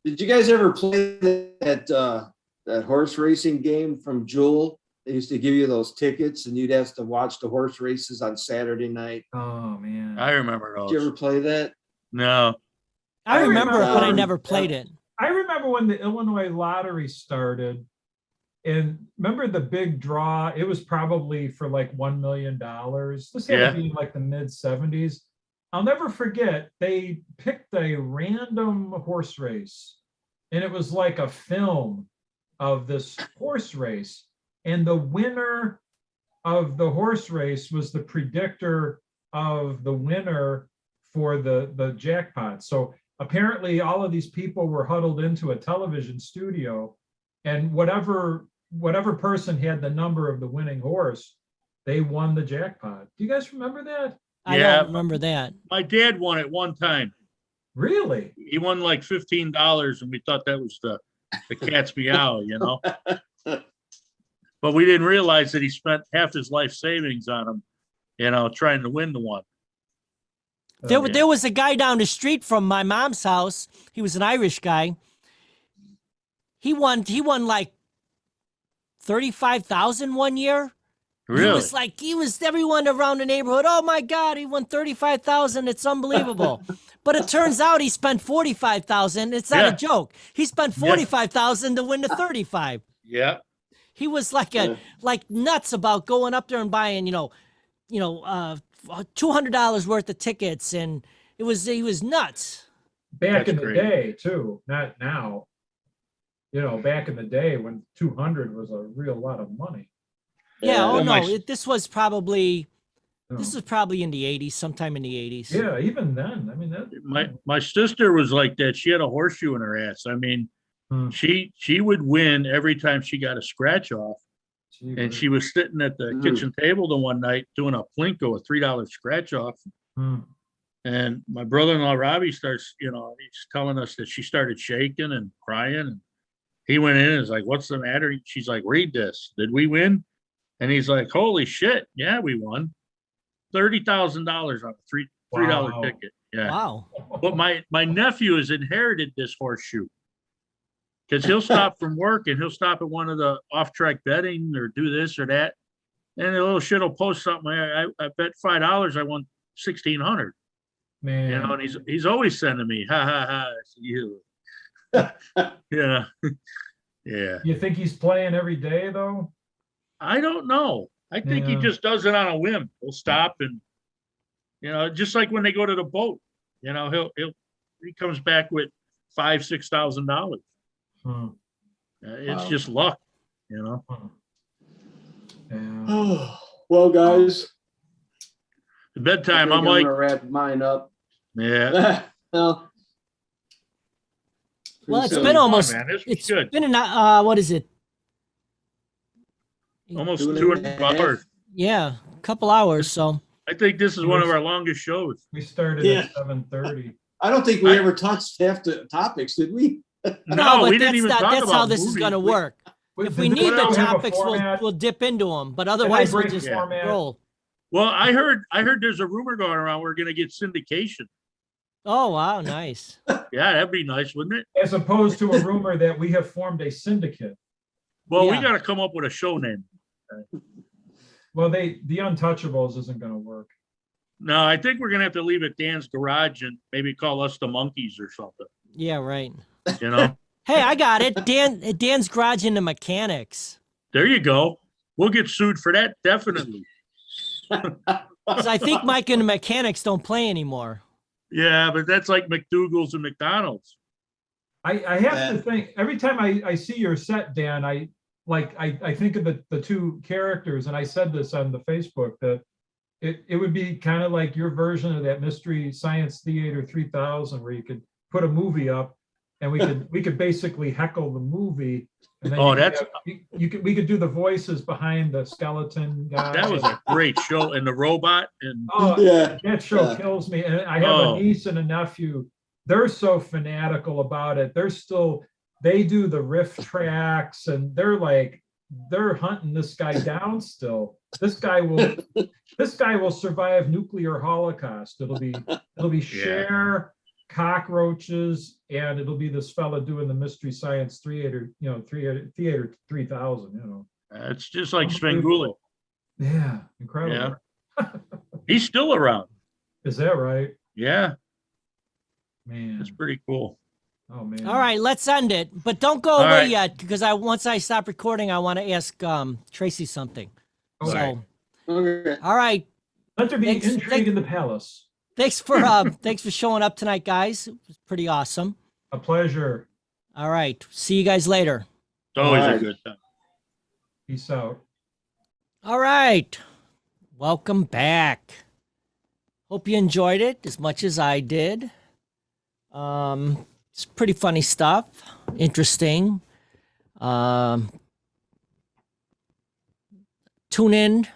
did you guys ever play that horse racing game from Jewel? They used to give you those tickets and you'd have to watch the horse races on Saturday night. Oh, man. I remember Did you ever those. play that? No, I remember it, but I um, never played it. I remember when the Illinois lottery started, and remember the big draw, it was probably for like $1 million. This had Yeah. to be in like the mid 70s. I'll never forget, they picked a random horse race, and it was like a film of this horse race. And the winner of the horse race was the predictor of the winner for the jackpot. So apparently all of these people were huddled into a television studio, and whatever person had the number of the winning horse, they won the jackpot. Do you guys remember that? I Yeah. don't remember that. my dad won it one time. Really? He won like $15, and we thought that was the cat's meow, you know. But we didn't realize that he spent half his life savings on him, you know, trying to win the one. There, Oh, there was a guy down the street from my mom's house. He was an Irish guy. He won like 35,000 one year. Really? He was everyone around the neighborhood. Oh my God, he won 35,000. It's unbelievable. But it turns out he spent 45,000. It's not Yeah. a joke. He spent 45,000 to win the 35. Yeah. He was like nuts about going up there and buying, $200 worth of tickets, and he was nuts. back That's in the great. day too, not now. Back in the day when 200 was a real lot of money. Yeah. Oh Well, my no, s- this was probably you this know. was probably in the 80s, sometime in the 80s. Yeah, even then. I mean, that My sister was like that. She had a horseshoe in her ass. I mean, Hmm. she would win every time she got a scratch off. gee And whiz. she was sitting at the Mm. kitchen table the one night doing a Plinko, a $3 scratch off. Hmm. And my brother-in-law Robbie starts, he's telling us that she started shaking and crying. And he went in and was like, "What's the matter?" She's like, "Read this. Did we win?" And he's like, "Holy shit. Yeah, we won. $30,000 on a $3 Wow. ticket." Yeah. Wow. But my nephew has inherited this horseshoe because he'll stop from work and he'll stop at one of the off-track betting or do this or that, and the little shit will post something. I bet $5 I won 1,600. Man. And he's always sending me ha ha ha. It's you. Yeah, yeah. You think he's playing every day though? I don't know. I think he Yeah. just does it on a whim. He'll stop and just like when they go to the boat. He comes back with $5,000-6,000. Hmm. It's Wow. just luck, Yeah. Well, guys, Bedtime. I I'm think like, gonna wrap mine up. yeah. Well, Well, it's pretty been soon. almost man, this was it's good. been what is it? Almost 2 and 2 a half. hours. Yeah, a couple hours. So I think this is one of our longest shows. We started Yeah. at 7:30. I don't think we ever touched half the topics, did we? No, but we didn't even talk that's how about this is movies. going to work. If we Did need the have a topics, format? we'll dip into them. But Can I otherwise, we'll break just format? roll. Well, I heard there's a rumor going around we're going to get syndication. Oh wow, nice. Yeah, that'd be nice, wouldn't it? As opposed to a rumor that we have formed a syndicate. Well, Yeah. we got to come up with a show name. Well, the Untouchables isn't going to work. No, I think we're going to have to leave it Dan's Garage and maybe call us the Monkeys or something. Yeah, right. You know, Hey, I got it. Dan's Garage into Mechanics. there you go. We'll get sued for that, definitely. 'Cause I think Mike and the Mechanics don't play anymore. Yeah, but that's like McDougal's and McDonald's. I have to think, every time I see your set, Dan, I think of the two characters, and I said this on the Facebook, that it would be kind of like your version of that Mystery Science Theater 3000, where you could put a movie up and we could basically heckle the movie. And then Oh, you could that's- have- we could do the voices behind the skeleton guy. That was a great show. And the robot and Oh, Yeah. that show Yeah. kills me. And I have Oh. a niece and a nephew. They're so fanatical about it. They do the riff tracks, and they're hunting this guy down still. This guy will survive nuclear holocaust. It'll be Cher, cockroaches, and it'll be this fella doing the Mystery Science Theater, Theater 3000, It's just like Svengoolie. Yeah, incredible. Yeah. He's still around. Is that right? Yeah, Man. it's pretty cool. Oh man. All right, let's end it. But don't go All away right. yet, because once I stop recording, I want to ask Okay. Tracy something. Okay. So, Okay. all right. Let there be Thanks- intrigue thank- in the palace. Thanks for showing up tonight, guys. It was pretty awesome. A pleasure. All right. See you guys later. It's always All a right. good time. Peace out. All right. Welcome back. Hope you enjoyed it as much as I did. It's pretty funny stuff. Interesting. Tune in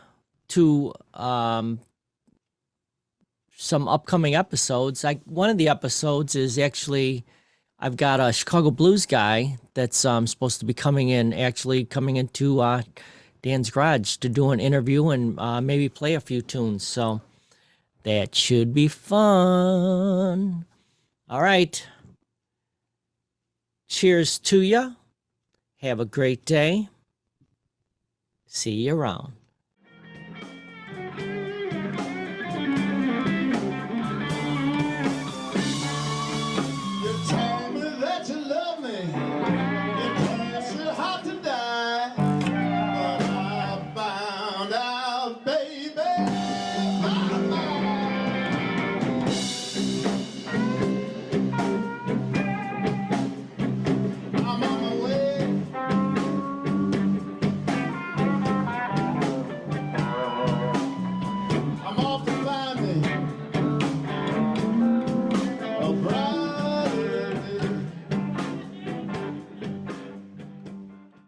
to some upcoming episodes. One of the episodes is actually I've got a Chicago blues guy that's supposed to be coming into Dan's garage to do an interview and maybe play a few tunes. So that should be fun. All right. Cheers to you. Have a great day. See you around.